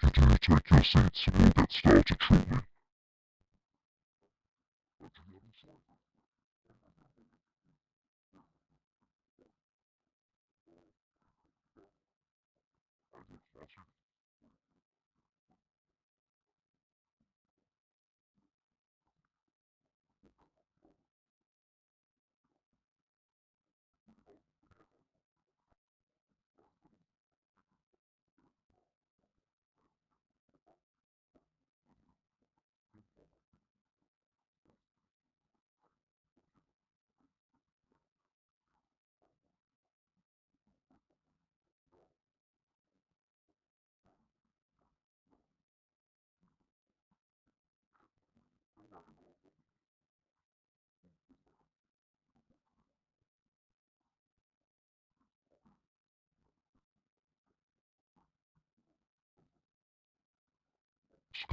continue to take your seats and we'll get started shortly.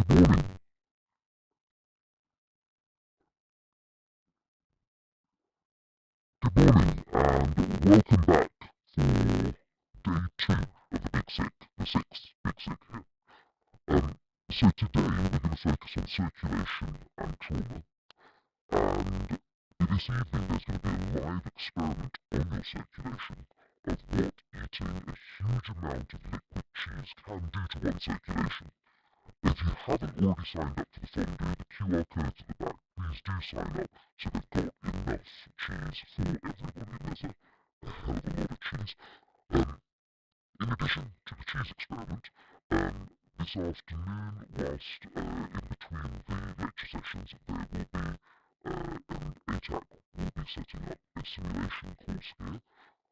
Good morning. Good morning, and welcome back for day 2 of the Big Sick, the 6th Big Sick here. So today we're going to focus on circulation and trauma, and this evening there's going to be a live experiment on your circulation of what eating a huge amount of liquid cheese can do to one's circulation. If you haven't already signed up for the fondue, the QR code's at the back. Please do sign up so they've got enough cheese for everybody. There's a hell of a lot of cheese. In addition to the cheese experiment, this afternoon, whilst in between the lecture sessions, there will be an ATAC will be setting up a simulation course here,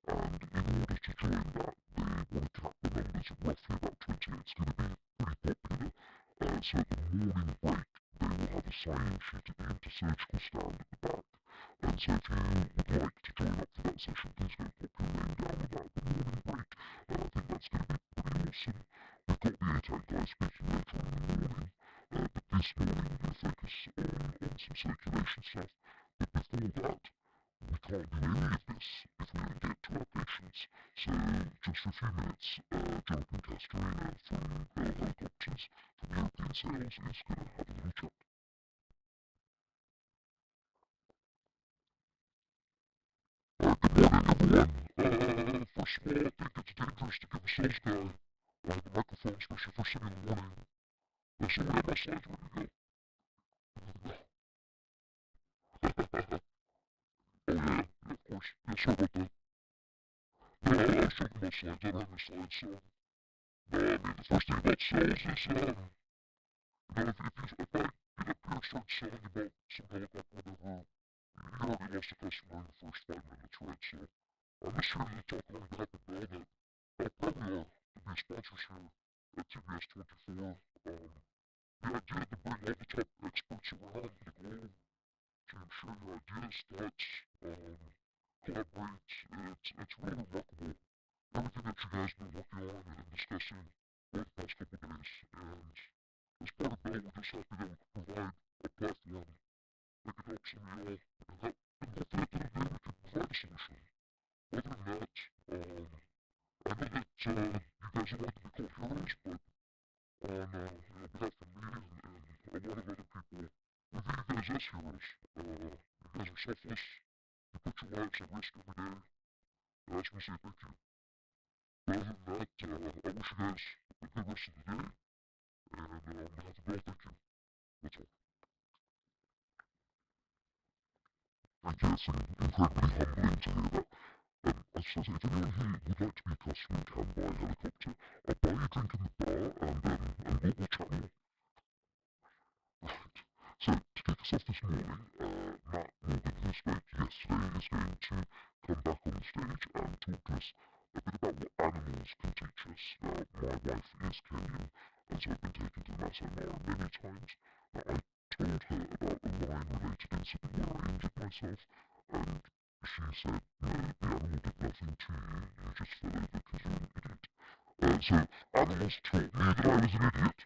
and in order to join that, they want to cap the numbers at roughly about 28. It's going to be pretty popular. So at the morning break, they will have a sign-in sheet at the intersurgical stand at the back. And so if you would like to join up for that session, please go pop your name down on that at the morning break. I think that's going to be pretty awesome. We've got the ATAC guys speaking later on in the morning, but this morning we're going to focus on some circulation stuff. But before that, we can't do any of this if we don't get to our patients. So just for a few minutes, Jonathan Castorina from Helicopters from European Sales is going to have a little chat. Good morning, everyone. First of all, I think it's dangerous to give a sales guy the microphone, especially first thing in the morning. So we have my slides ready to go. Oh yeah, of course. Yeah, sorry about that. No, I was talking about slides. I don't have any slides, so... No, I mean, the first thing about sales is, if I get up here and start selling about some helicopter, whatever, you already lost a customer in the first 5 minutes, right? So, I'm just here to talk on behalf of Bell that I'll probably to be sponsors here at TBS24. The idea to bring all the top experts around the globe to share your ideas, thoughts, collaborate, it's really remarkable. Everything that you guys have been working on and discussing over the past couple of days, and as part of Bell, we're just happy that we can provide a platform that can help some of y'all, and hopefully at the end of the day we can provide a solution. Other than that, I know that you guys are wanting to be called heroes, but on behalf of me and a lot of other people, we view you guys as heroes. You guys are selfless, you put your lives at risk every day, and I just want to say thank you. But other than that, I wish you guys a good rest of the day, and on behalf of Bell, thank you. That's all. Thank you, it's incredibly humbling to hear that. I suppose if anyone here would like to be a customer and can buy a helicopter, I'll buy you a drink in the bar and we'll chat more. Right. So, to kick us off this morning, Matt Morgan, who spoke yesterday, is going to come back on the stage and talk to us a bit about what animals can teach us. My wife is Kenyan, and so I've been taken to the Masai Mara many times. I told her about a lion-related incident where I injured myself, and she said, no, the animal did nothing to you, you just fell over because you're an idiot. So, animals taught me that I was an idiot,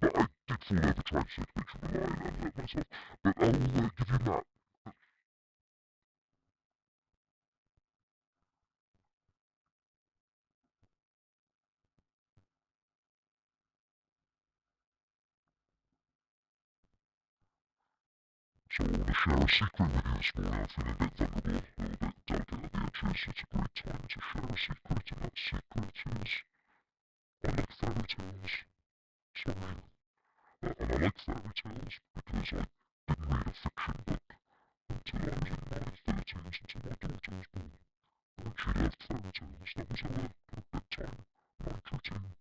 but I did fall over trying to take a picture of a lion and hurt myself. But I'll give you that. So I want to share a secret with you this morning. I'm feeling a bit vulnerable, a little bit delicate at the edges. It's a great time to share a secret, and that secret is I like fairy tales. Sorry. And I like fairy tales because I didn't read a fiction book until I was in my 30s, until my daughter was born. And she loved fairy tales. That was our bedtime night routine.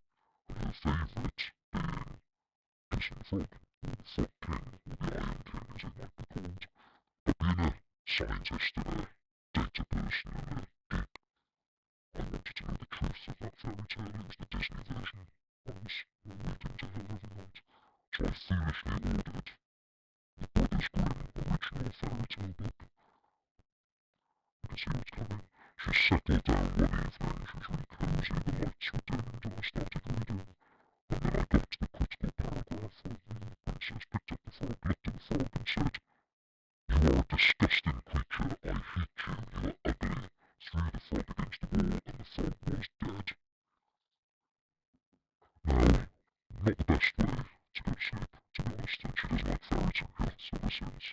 And her favourite being Kiss and Frog, or the Frog King, or the Iron King as it might be called. But being a scientist and a data person and a geek, I wanted to know the truth of that fairy tale. It was the Disney version I was reading to her every night. So I foolishly ordered the Brothers Grimm original fairy tale book. You can see what's coming. She settled down one evening, she was really cosy, the lights were dimmed, and I started reading. And then I got to the critical paragraph where the princess picked up the frog, looked at the frog, and said, "You are a disgusting creature, I hate you, you are ugly," threw the frog against the wall, and the frog was dead. Now, not the best way to go to sleep, to be honest, and she doesn't like fairy tales ever since.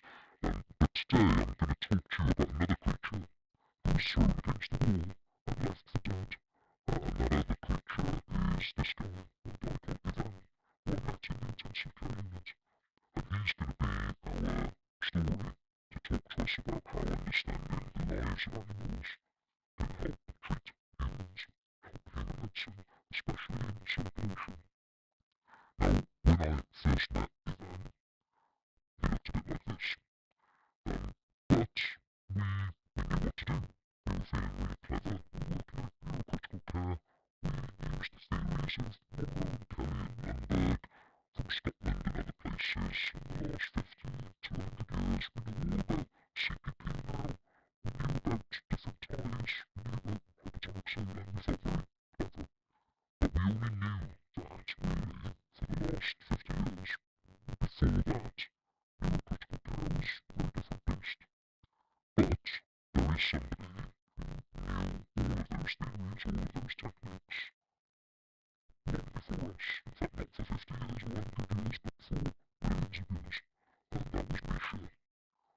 But today I'm going to talk to you about another creature who was thrown against the wall and left for dead. And that other creature is this guy, a guy called Ivan, who I met in the intensive care unit. And he's going to be our story to talk to us about how understanding the lives of animals can help treat humans, help human medicine, especially in circulation. Now, when I first met Ivan, he looked a bit like this. But we knew what to do. We were feeling really clever. We were working at neurocritical care. We used the theories of Monroe and Kelly and Lundberg from Scotland and other places in the last 50 to 100 years. We know all about CPP now. We knew about different ties. We knew about hypertonic saline. We felt very clever. But we only knew that, really, for the last 50 years. Before that, neurocritical care was a very different beast. But there is somebody who knew all of those theories, all of those techniques, long before us. In fact, not for 50 years or 100 years, but for millions of years. And that was Misha. This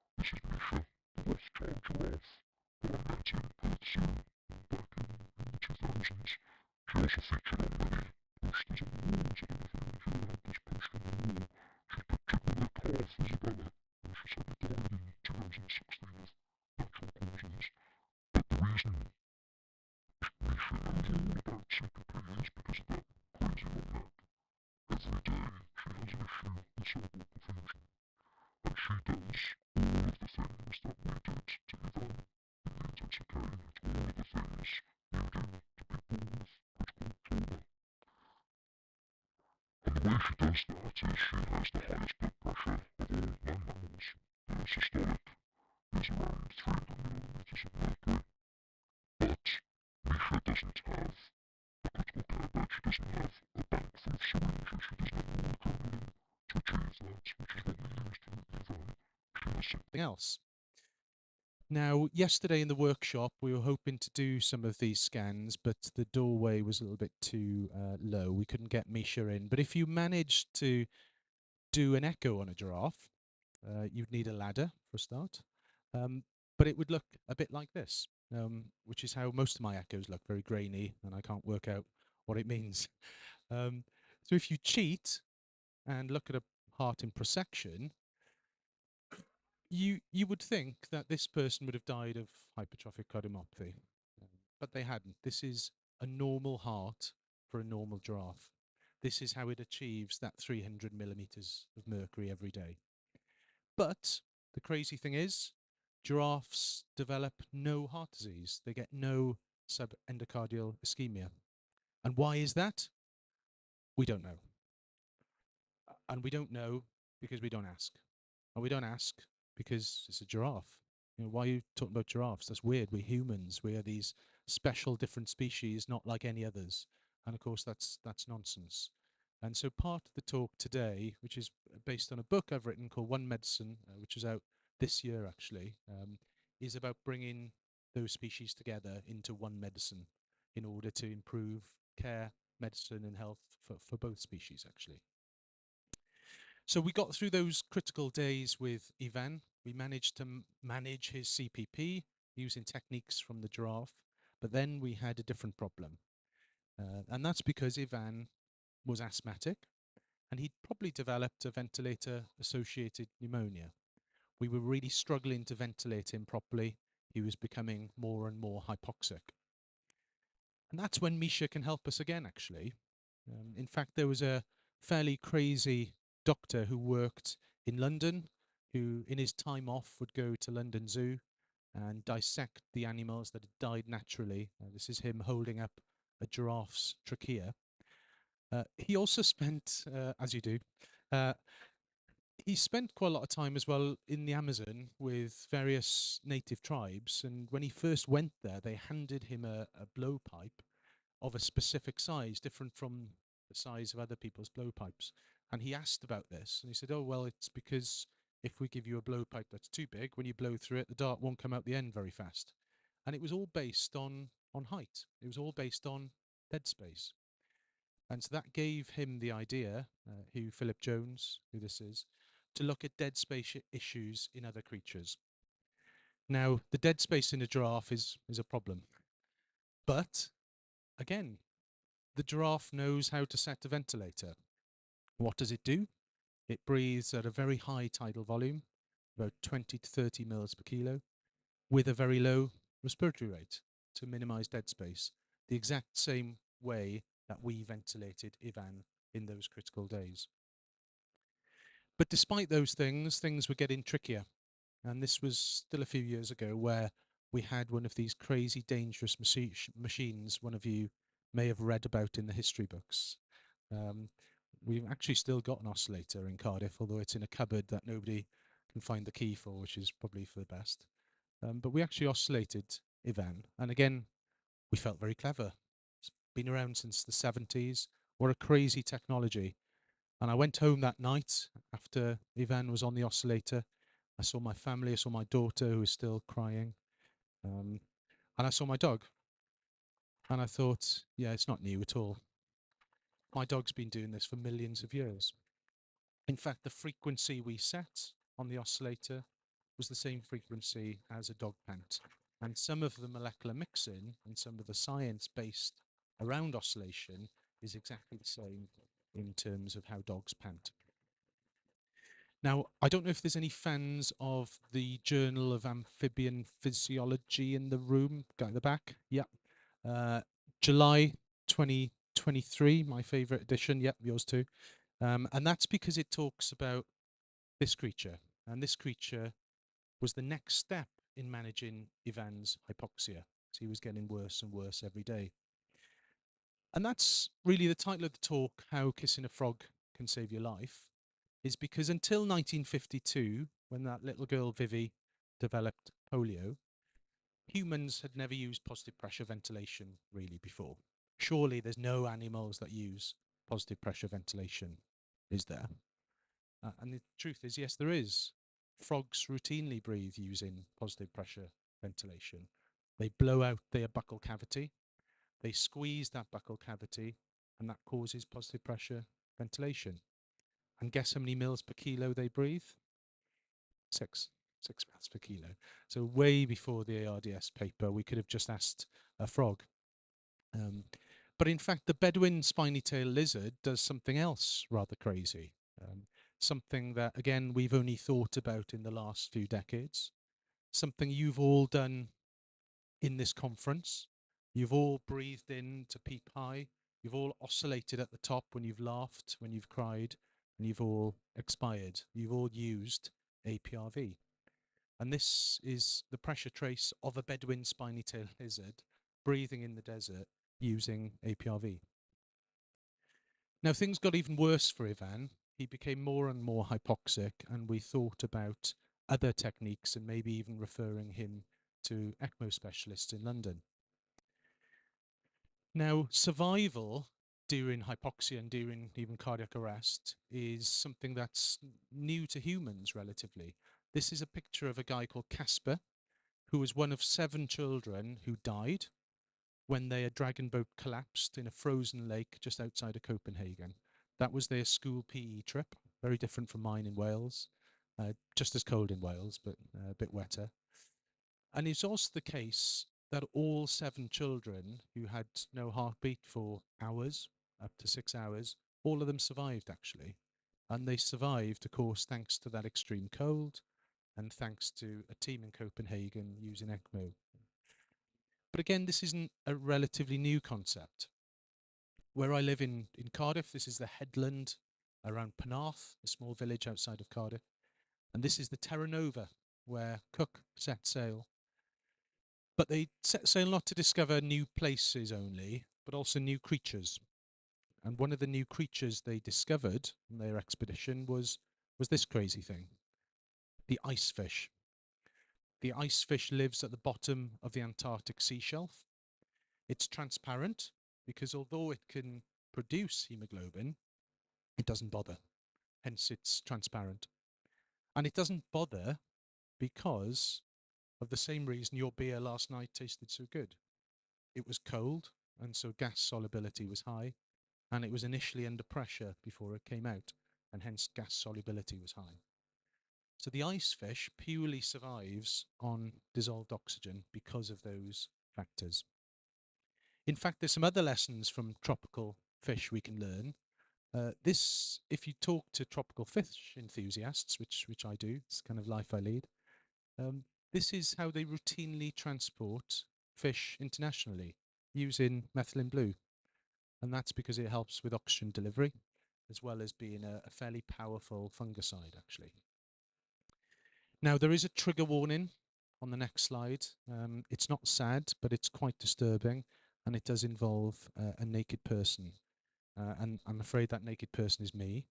is Misha, the Rothschild giraffe that I met in Perth Zoo back in the 2000s. She also featured on many posters on the walls. I don't know if any of you had this poster on the wall. She's pictured with her calf, Isabella, and she sadly died in 2016 of natural causes. But the reason Misha knows all about CPP is because of that crazy long neck. Every day she has an issue with cerebral confusion. And she does all of the things that we did to Ivan in the intensive care unit, all of the things you do to people with critical trauma. And the way she does that is she has the highest blood pressure of all land mammals. The systolic is around 300 millimeters of mercury. But Misha doesn't have a critical care bed, she doesn't have a bank full of syringes, she doesn't have noradrenaline to achieve that, which is what we used for Ivan. She has something else. Now, yesterday in the workshop, we were hoping to do some of these scans, but the doorway was a little bit too low. We couldn't get Misha in. But if you managed to do an echo on a giraffe, you'd need a ladder for a start. But it would look a bit like this, which is how most of my echoes look, very grainy, and I can't work out what it means. So if you cheat and look at a heart in prosection, you would think that this person would have died of hypertrophic cardiomyopathy, but they hadn't. This is a normal heart for a normal giraffe. This is how it achieves that 300 millimeters of mercury every day. But the crazy thing is, giraffes develop no heart disease. They get no subendocardial ischemia. And why is that? We don't know. And we don't know because we don't ask. And we don't ask because it's a giraffe. You know, why are you talking about giraffes? That's weird. We're humans. We are these special different species, not like any others. And of course, that's nonsense. And so part of the talk today, which is based on a book I've written called One Medicine, which is out this year actually, is about bringing those species together into one medicine in order to improve care, medicine and health for both species actually. So we got through those critical days with Ivan. We managed to manage his CPP using techniques from the giraffe, but then we had a different problem. And that's because Ivan was asthmatic and he'd probably developed a ventilator-associated pneumonia. We were really struggling to ventilate him properly. He was becoming more and more hypoxic. And that's when Misha can help us again, actually. In fact, there was a fairly crazy doctor who worked in London, who in his time off would go to London Zoo and dissect the animals that had died naturally. This is him holding up a giraffe's trachea. He also spent, as you do, he spent quite a lot of time as well in the Amazon with various native tribes. And when he first went there, they handed him a blowpipe of a specific size, different from the size of other people's blowpipes. And he asked about this, and he said, "Oh, well, it's because if we give you a blowpipe that's too big, when you blow through it, the dart won't come out the end very fast." And it was all based on height. It was all based on dead space. And so that gave him the idea, who Philip Jones, who this is, to look at dead space issues in other creatures. Now, the dead space in a giraffe is a problem. But, again, the giraffe knows how to set a ventilator. What does it do? It breathes at a very high tidal volume, about 20 to 30 mils per kilo, with a very low respiratory rate to minimize dead space, the exact same way that we ventilated Ivan in those critical days. But despite those things were getting trickier. And this was still a few years ago where we had one of these crazy dangerous machines one of you may have read about in the history books. We've actually still got an oscillator in Cardiff, although it's in a cupboard that nobody can find the key for, which is probably for the best. But we actually oscillated Ivan. And again, we felt very clever. It's been around since the 70s. What a crazy technology. And I went home that night after Ivan was on the oscillator. I saw my family, I saw my daughter who was still crying, and I saw my dog. And I thought, yeah, it's not new at all. My dog's been doing this for millions of years. In fact, the frequency we set on the oscillator was the same frequency as a dog pant. And some of the molecular mixing and some of the science based around oscillation is exactly the same in terms of how dogs pant. Now, I don't know if there's any fans of the Journal of Amphibian Physiology in the room. Guy at the back. Yep. July 2023, my favourite edition. Yep, yours too. And that's because it talks about this creature. And this creature was the next step in managing Ivan's hypoxia. So he was getting worse and worse every day. And that's really the title of the talk, How Kissing a Frog Can Save Your Life, is because until 1952, when that little girl Vivi developed polio, humans had never used positive pressure ventilation really before. Surely there's no animals that use positive pressure ventilation, is there? And the truth is, yes, there is. Frogs routinely breathe using positive pressure ventilation. They blow out their buccal cavity, they squeeze that buccal cavity, and that causes positive pressure ventilation. And guess how many mils per kilo they breathe? 6 mils per kilo. So way before the ARDS paper, we could have just asked a frog. But in fact, the Bedouin spiny tail lizard does something else rather crazy. Something that, again, we've only thought about in the last few decades. Something you've all done in this conference. You've all breathed in to peep high. You've all oscillated at the top when you've laughed, when you've cried, and you've all expired. You've all used APRV. And this is the pressure trace of a Bedouin spiny tail lizard breathing in the desert using APRV. Now, things got even worse for Ivan. He became more and more hypoxic, and we thought about other techniques and maybe even referring him to ECMO specialists in London. Now, survival during hypoxia and during even cardiac arrest is something that's new to humans relatively. This is a picture of a guy called Casper, who was one of 7 children who died when their dragon boat collapsed in a frozen lake just outside of Copenhagen. That was their school PE trip, very different from mine in Wales. just as cold in Wales, but a bit wetter. And it's also the case that all 7 children who had no heartbeat for hours, up to 6 hours, all of them survived actually. And they survived, of course, thanks to that extreme cold and thanks to a team in Copenhagen using ECMO. But again, this isn't a relatively new concept. Where I live in Cardiff, this is the headland around Penarth, a small village outside of Cardiff. And this is the Terra Nova, where Cook set sail. But they set sail not to discover new places only, but also new creatures. And one of the new creatures they discovered on their expedition was this crazy thing, the ice fish. The ice fish lives at the bottom of the Antarctic sea shelf. It's transparent because although it can produce hemoglobin, it doesn't bother. Hence, it's transparent. And it doesn't bother because of the same reason your beer last night tasted so good. It was cold, and so gas solubility was high, and it was initially under pressure before it came out, and hence gas solubility was high. So the ice fish purely survives on dissolved oxygen because of those factors. In fact, there's some other lessons from tropical fish we can learn. This, if you talk to tropical fish enthusiasts, which I do, it's the kind of life I lead, this is how they routinely transport fish internationally using methylene blue. And that's because it helps with oxygen delivery, as well as being a fairly powerful fungicide, actually. Now, there is a trigger warning on the next slide. It's not sad, but it's quite disturbing, and it does involve a naked person. And I'm afraid that naked person is me.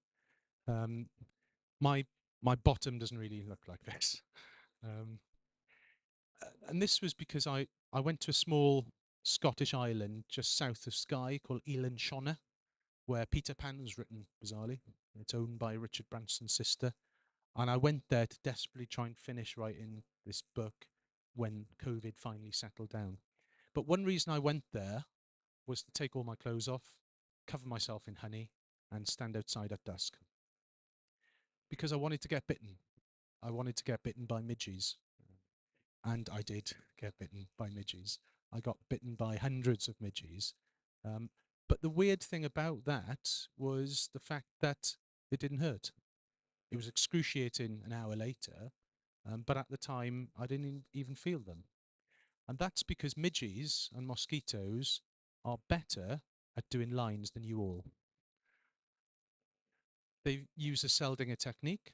My bottom doesn't really look like this. And this was because I went to a small Scottish island just south of Skye called Shonna, where Peter Pan was written, bizarrely. It's owned by Richard Branson's sister. And I went there to desperately try and finish writing this book when COVID finally settled down. But one reason I went there was to take all my clothes off, cover myself in honey, and stand outside at dusk. Because I wanted to get bitten. I wanted to get bitten by midges. And I did get bitten by midges. I got bitten by hundreds of midges. But the weird thing about that was the fact that it didn't hurt. It was excruciating an hour later, but at the time I didn't even feel them. And that's because midges and mosquitoes are better at doing lines than you all. They use a Seldinger technique.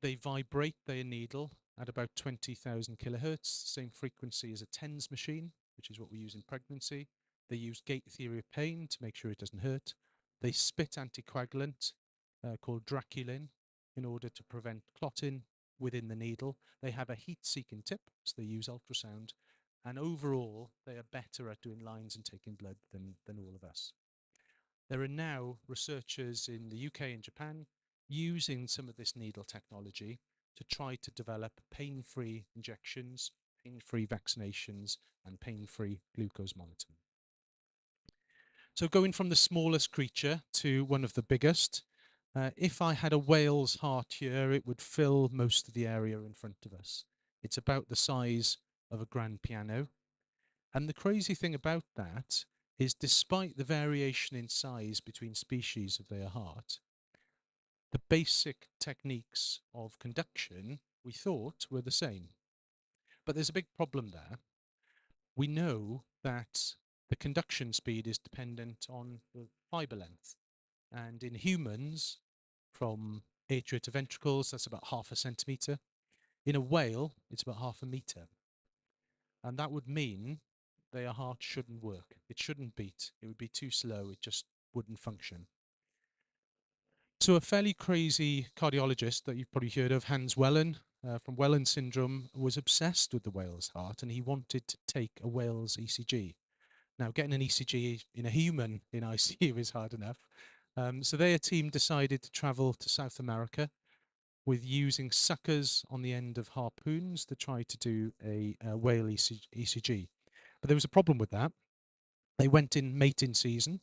They vibrate their needle at about 20,000 kilohertz, same frequency as a TENS machine, which is what we use in pregnancy. They use gate theory of pain to make sure it doesn't hurt. They spit anticoagulant called Draculin in order to prevent clotting within the needle. They have a heat-seeking tip, so they use ultrasound. And overall, they are better at doing lines and taking blood than all of us. There are now researchers in the UK and Japan using some of this needle technology to try to develop pain-free injections, pain-free vaccinations, and pain-free glucose monitoring. So going from the smallest creature to one of the biggest, if I had a whale's heart here, it would fill most of the area in front of us. It's about the size of a grand piano. And the crazy thing about that is despite the variation in size between species of their heart, the basic techniques of conduction we thought were the same. But there's a big problem there. We know that the conduction speed is dependent on the fiber length. And in humans, from atria to ventricles, that's about 0.5 centimetre. In a whale, it's about 0.5 metre. And that would mean their heart shouldn't work. It shouldn't beat. It would be too slow. It just wouldn't function. So a fairly crazy cardiologist that you've probably heard of, Hans Wellen, from Wellen syndrome, was obsessed with the whale's heart, and he wanted to take a whale's ECG. Now, getting an ECG in a human in ICU is hard enough. So their team decided to travel to South America with using suckers on the end of harpoons to try to do a whale ECG. But there was a problem with that. They went in mating season.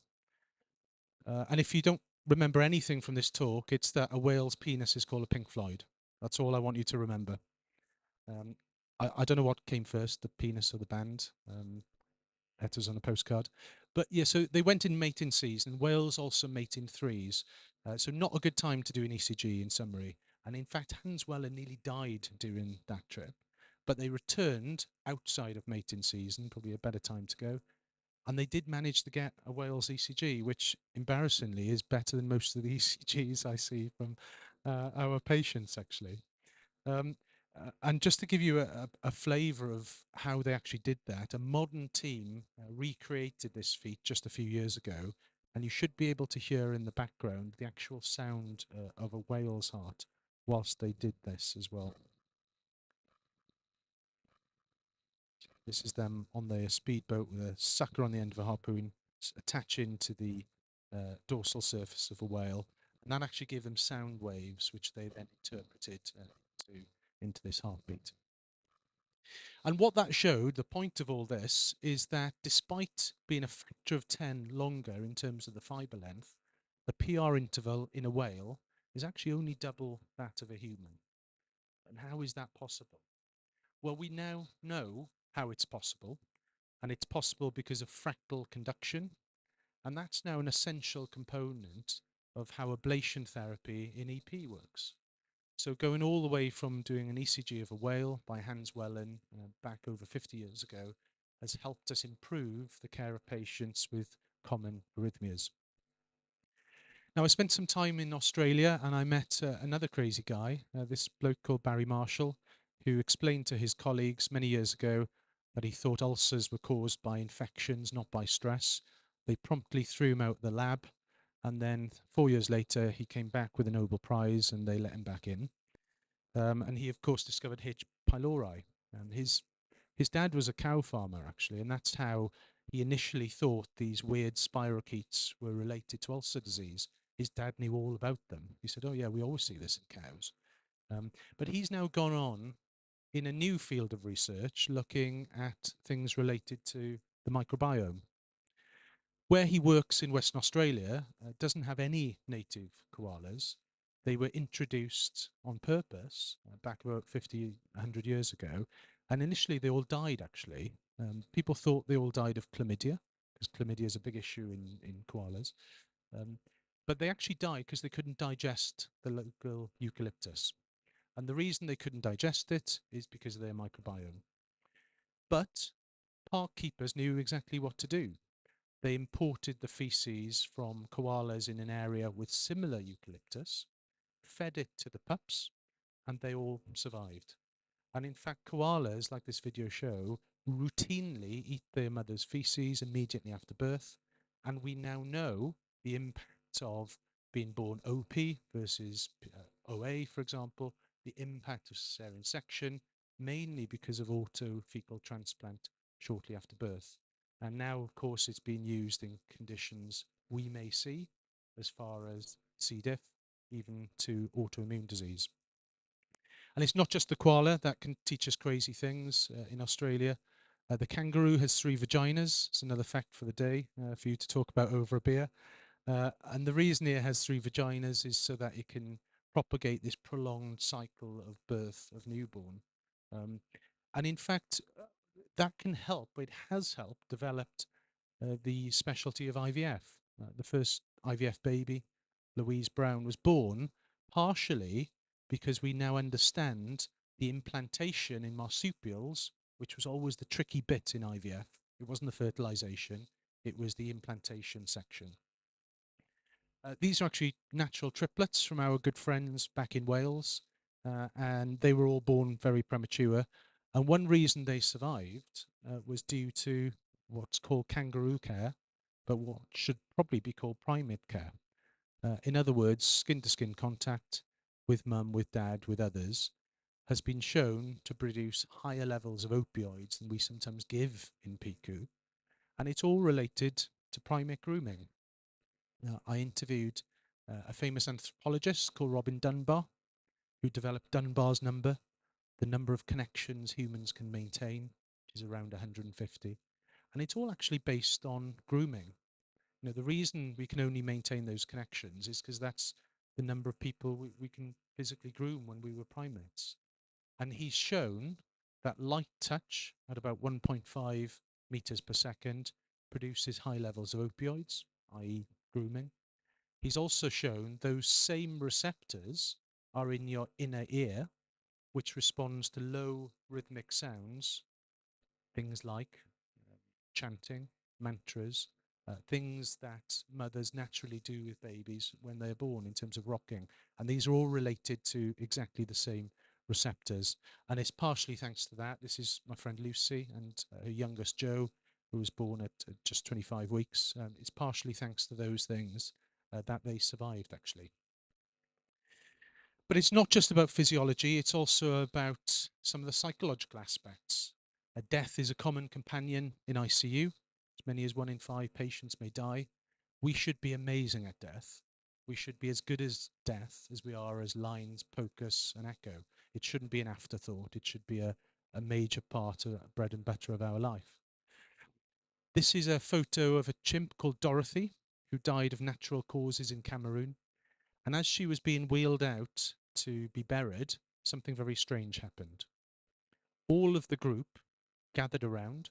And if you don't remember anything from this talk, it's that a whale's penis is called a Pink Floyd. That's all I want you to remember. I don't know what came first, the penis or the band. Letters on a postcard. But yeah, so they went in mating season. Whales also mate in threes. So not a good time to do an ECG in summary. And in fact, Hans Weller nearly died during that trip. But they returned outside of mating season, probably a better time to go. And they did manage to get a whale's ECG, which embarrassingly is better than most of the ECGs I see from our patients, actually. And just to give you a flavour of how they actually did that, a modern team recreated this feat just a few years ago, and you should be able to hear in the background the actual sound of a whale's heart whilst they did this as well. This is them on their speedboat with a sucker on the end of a harpoon attaching to the dorsal surface of a whale, and that actually gave them sound waves, which they then interpreted into this heartbeat. And what that showed, the point of all this, is that despite being a factor of 10 longer in terms of the fibre length, the PR interval in a whale is actually only double that of a human. And how is that possible? Well, we now know how it's possible, and it's possible because of fractal conduction, and that's now an essential component of how ablation therapy in EP works. So going all the way from doing an ECG of a whale by Hans Wellen back over 50 years ago has helped us improve the care of patients with common arrhythmias. Now, I spent some time in Australia and I met another crazy guy, this bloke called Barry Marshall, who explained to his colleagues many years ago that he thought ulcers were caused by infections, not by stress. They promptly threw him out the lab, and then 4 years later, he came back with a Nobel Prize and they let him back in. And he, of course, discovered H. pylori. His dad was a cow farmer, actually, and that's how he initially thought these weird spirochetes were related to ulcer disease. His dad knew all about them. He said, oh, yeah, we always see this in cows. But he's now gone on in a new field of research looking at things related to the microbiome. Where he works in Western Australia doesn't have any native koalas. They were introduced on purpose back about 50, 100 years ago. And initially they all died, actually. People thought they all died of chlamydia, because chlamydia is a big issue in koalas. But they actually died because they couldn't digest the local eucalyptus. And the reason they couldn't digest it is because of their microbiome. But park keepers knew exactly what to do. They imported the feces from koalas in an area with similar eucalyptus, fed it to the pups, and they all survived. And in fact, koalas, like this video show, routinely eat their mother's feces immediately after birth. And we now know the impact of being born OP versus OA, for example, the impact of cesarean section, mainly because of autofecal transplant shortly after birth. And now, of course, it's being used in conditions we may see, as far as C. diff, even to autoimmune disease. And it's not just the koala that can teach us crazy things in Australia. The kangaroo has 3 vaginas. It's another fact for the day for you to talk about over a beer. And the reason it has 3 vaginas is so that it can propagate this prolonged cycle of birth of newborn. And in fact, that can help, it has helped develop the specialty of IVF. The first IVF baby, Louise Brown, was born partially because we now understand the implantation in marsupials, which was always the tricky bit in IVF. It wasn't the fertilization, it was the implantation section. These are actually natural triplets from our good friends back in Wales, and they were all born very premature. And one reason they survived was due to what's called kangaroo care, but what should probably be called primate care. In other words, skin-to-skin contact with mum, with dad, with others, has been shown to produce higher levels of opioids than we sometimes give in PICU. And it's all related to primate grooming. I interviewed a famous anthropologist called Robin Dunbar, who developed Dunbar's number, the number of connections humans can maintain, which is around 150. And it's all actually based on grooming. You know, the reason we can only maintain those connections is because that's the number of people we can physically groom when we were primates. And he's shown that light touch at about 1.5 meters per second produces high levels of opioids, i.e. grooming. He's also shown those same receptors are in your inner ear, which responds to low rhythmic sounds, things like chanting, mantras, things that mothers naturally do with babies when they're born in terms of rocking. And these are all related to exactly the same receptors. And it's partially thanks to that. This is my friend Lucy and her youngest Joe, who was born at just 25 weeks. It's partially thanks to those things that they survived, actually. But it's not just about physiology, it's also about some of the psychological aspects. Death is a common companion in ICU. As many as 1 in 5 patients may die. We should be amazing at death. We should be as good as death as we are as lines, POCUS, and echo. It shouldn't be an afterthought. It should be a major part of bread and butter of our life. This is a photo of a chimp called Dorothy, who died of natural causes in Cameroon. And as she was being wheeled out to be buried, something very strange happened. All of the group gathered around.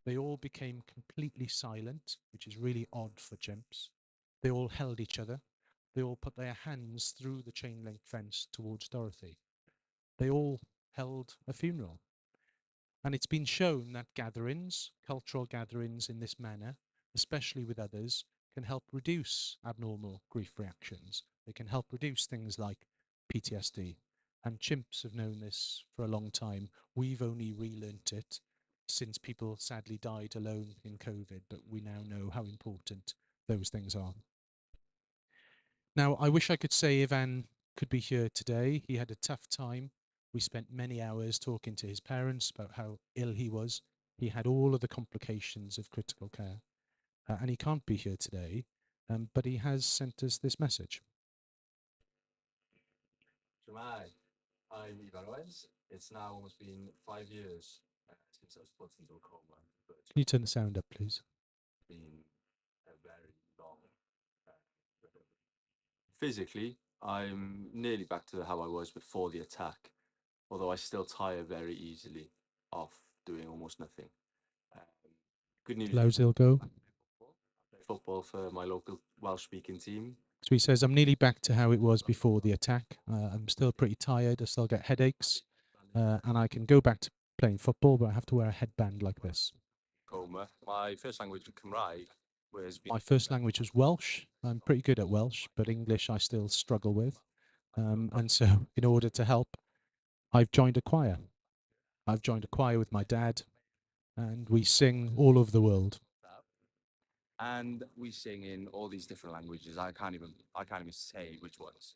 They all became completely silent, which is really odd for chimps. They all held each other. They all put their hands through the chain link fence towards Dorothy. They all held a funeral. And it's been shown that gatherings, cultural gatherings in this manner, especially with others, can help reduce abnormal grief reactions. They can help reduce things like PTSD. And chimps have known this for a long time. We've only relearnt it since people sadly died alone in COVID, but we now know how important those things are. Now, I wish I could say Ivan could be here today. He had a tough time. We spent many hours talking to his parents about how ill he was. He had all of the complications of critical care. And he can't be here today, but he has sent us this message. Zermatt, I'm Ivan Owens. It's now almost been 5 years since I was put into a coma. But Can you turn the sound up, please? it's been a very long. Physically, I'm nearly back to how I was before the attack, although I still tire very easily off doing almost nothing. Good news. How's it go? I play football for my local Welsh-speaking team. So he says, I'm nearly back to how it was before the attack. I'm still pretty tired. I still get headaches. And I can go back to playing football, but I have to wear a headband like this. Coma. My first language was Cymraeg, whereas My first language was Welsh. I'm pretty good at Welsh, but English I still struggle with. And so in order to help, I've joined a choir. I've joined a choir with my dad, and we sing all over the world. and we sing in all these different languages. I can't even say which ones.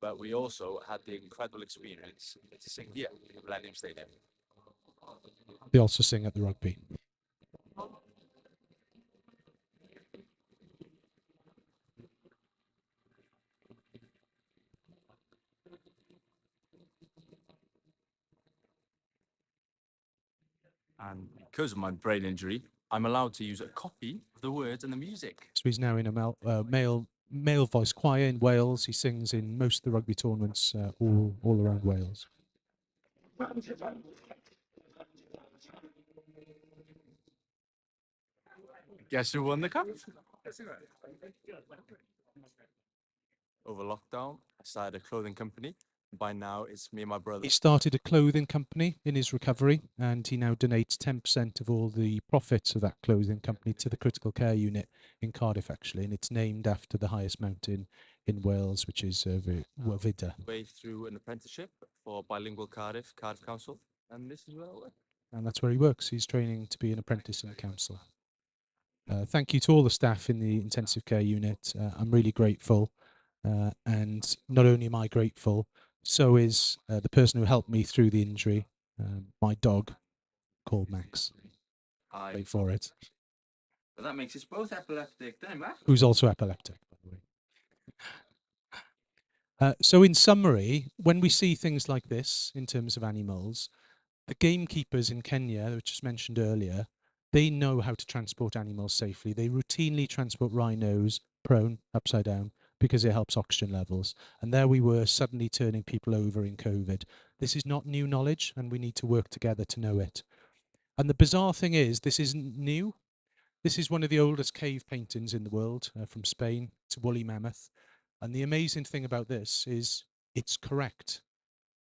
But we also had the incredible experience to sing here at Millennium Stadium. They also sing at the rugby. And because of my brain injury, I'm allowed to use a copy of the words and the music. So he's now in a male voice choir in Wales. He sings in most of the rugby tournaments all around Wales. Guess who won the cup? Over lockdown, I started a clothing company. By now, it's me and my brother. He started a clothing company in his recovery, and he now donates 10% of all the profits of that clothing company to the critical care unit in Cardiff, actually. And it's named after the highest mountain in Wales, which is Wafida. Way through an apprenticeship for bilingual Cardiff Council, and this is where I work. And that's where he works. He's training to be an apprentice in the council. Thank you to all the staff in the intensive care unit. I'm really grateful. And not only am I grateful, so is the person who helped me through the injury, my dog called Max. Wait for it. But that makes us both epileptic, doesn't it? Who's also epileptic, by the way. So in summary, when we see things like this in terms of animals, the gamekeepers in Kenya, which was mentioned earlier, they know how to transport animals safely. They routinely transport rhinos prone, upside down, because it helps oxygen levels. And there we were suddenly turning people over in COVID. This is not new knowledge, and we need to work together to know it. And the bizarre thing is, this isn't new. This is one of the oldest cave paintings in the world, from Spain. It's a woolly mammoth. And the amazing thing about this is it's correct.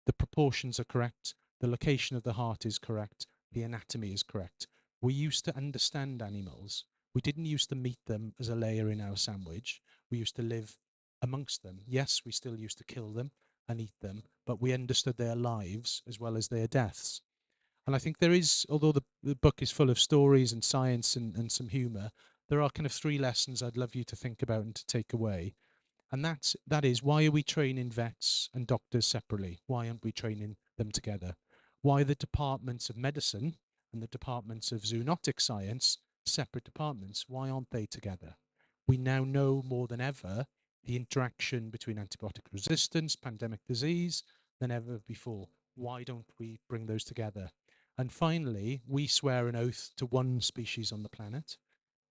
The proportions are correct. The location of the heart is correct. The anatomy is correct. We used to understand animals. We didn't used to meet them as a layer in our sandwich. We used to live amongst them. Yes, we still used to kill them and eat them, but we understood their lives as well as their deaths. And I think there is, although the book is full of stories and science and some humour, there are kind of three lessons I'd love you to think about and to take away. And that is, why are we training vets and doctors separately? Why aren't we training them together? Why are the departments of medicine and the departments of zoonotic science separate departments? Why aren't they together? We now know more than ever the interaction between antibiotic resistance, pandemic disease than ever before. Why don't we bring those together? And finally, we swear an oath to one species on the planet,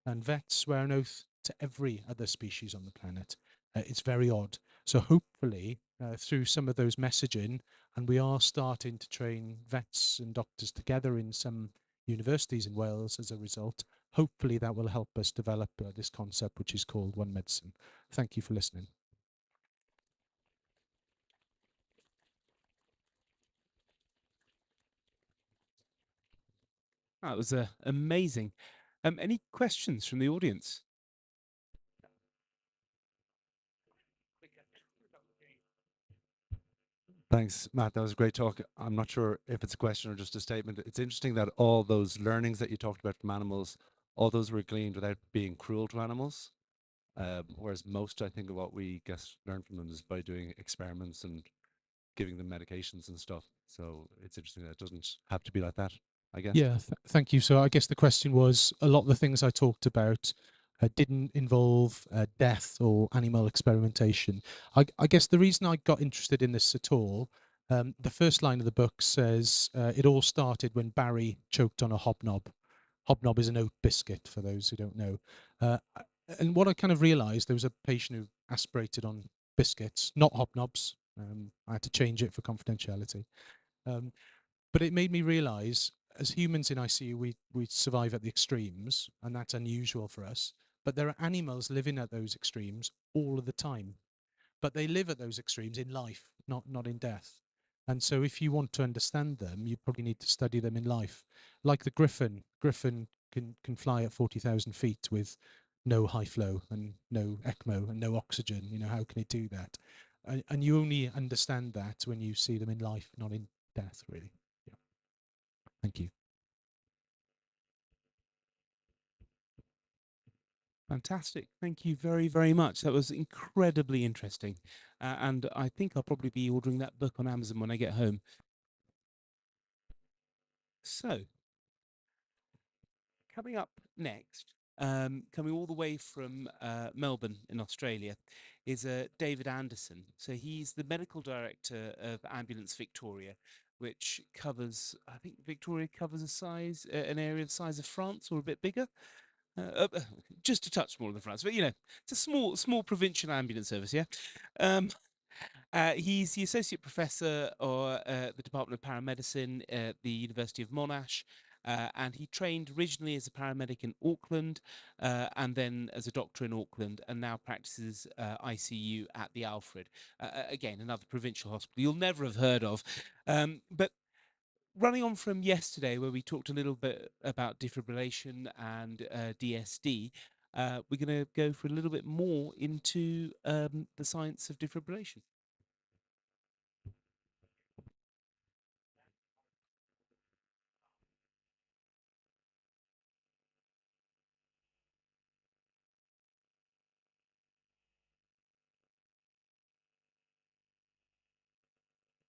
and vets swear an oath to every other species on the planet. It's very odd. So hopefully, through some of those messaging, and we are starting to train vets and doctors together in some universities in Wales as a result, hopefully that will help us develop this concept, which is called One Medicine. Thank you for listening. That was amazing. Any questions from the audience? Thanks, Matt. That was a great talk. I'm not sure if it's a question or just a statement. It's interesting that all those learnings that you talked about from animals, all those were gleaned without being cruel to animals. Whereas most, I think, of what we learn from them is by doing experiments and giving them medications and stuff. So it's interesting that it doesn't have to be like that, I guess. Yeah, thank you. So I guess the question was, a lot of the things I talked about didn't involve death or animal experimentation. I guess the reason I got interested in this at all, the first line of the book says, it all started when Barry choked on a hobnob. Hobnob is an oat biscuit, for those who don't know. And what I kind of realized, there was a patient who aspirated on biscuits, not hobnobs. I had to change it for confidentiality. But it made me realize, as humans in ICU, we survive at the extremes, and that's unusual for us. But there are animals living at those extremes all of the time. But they live at those extremes in life, not in death. And so if you want to understand them, you probably need to study them in life. Like the griffin. Griffin can fly at 40,000 feet with no high flow and no ECMO and no oxygen. You know, how can it do that? And you only understand that when you see them in life, not in death, really. Yeah. Thank you. Fantastic. Thank you very, very much. That was incredibly interesting. And I think I'll probably be ordering that book on Amazon when I get home. So, coming up next, coming all the way from Melbourne in Australia, is David Anderson. So he's the medical director of Ambulance Victoria, which covers, I think Victoria covers an area the size of France or a bit bigger. Just a touch smaller than France, but you know, it's a small provincial ambulance service, yeah. He's the associate professor or the Department of Paramedicine at the University of Monash, and he trained originally as a paramedic in Auckland, and then as a doctor in Auckland, and now practices ICU at the Alfred. Again, another provincial hospital you'll never have heard of, but running on from yesterday, where we talked a little bit about defibrillation and DSD, we're going to go for a little bit more into the science of defibrillation.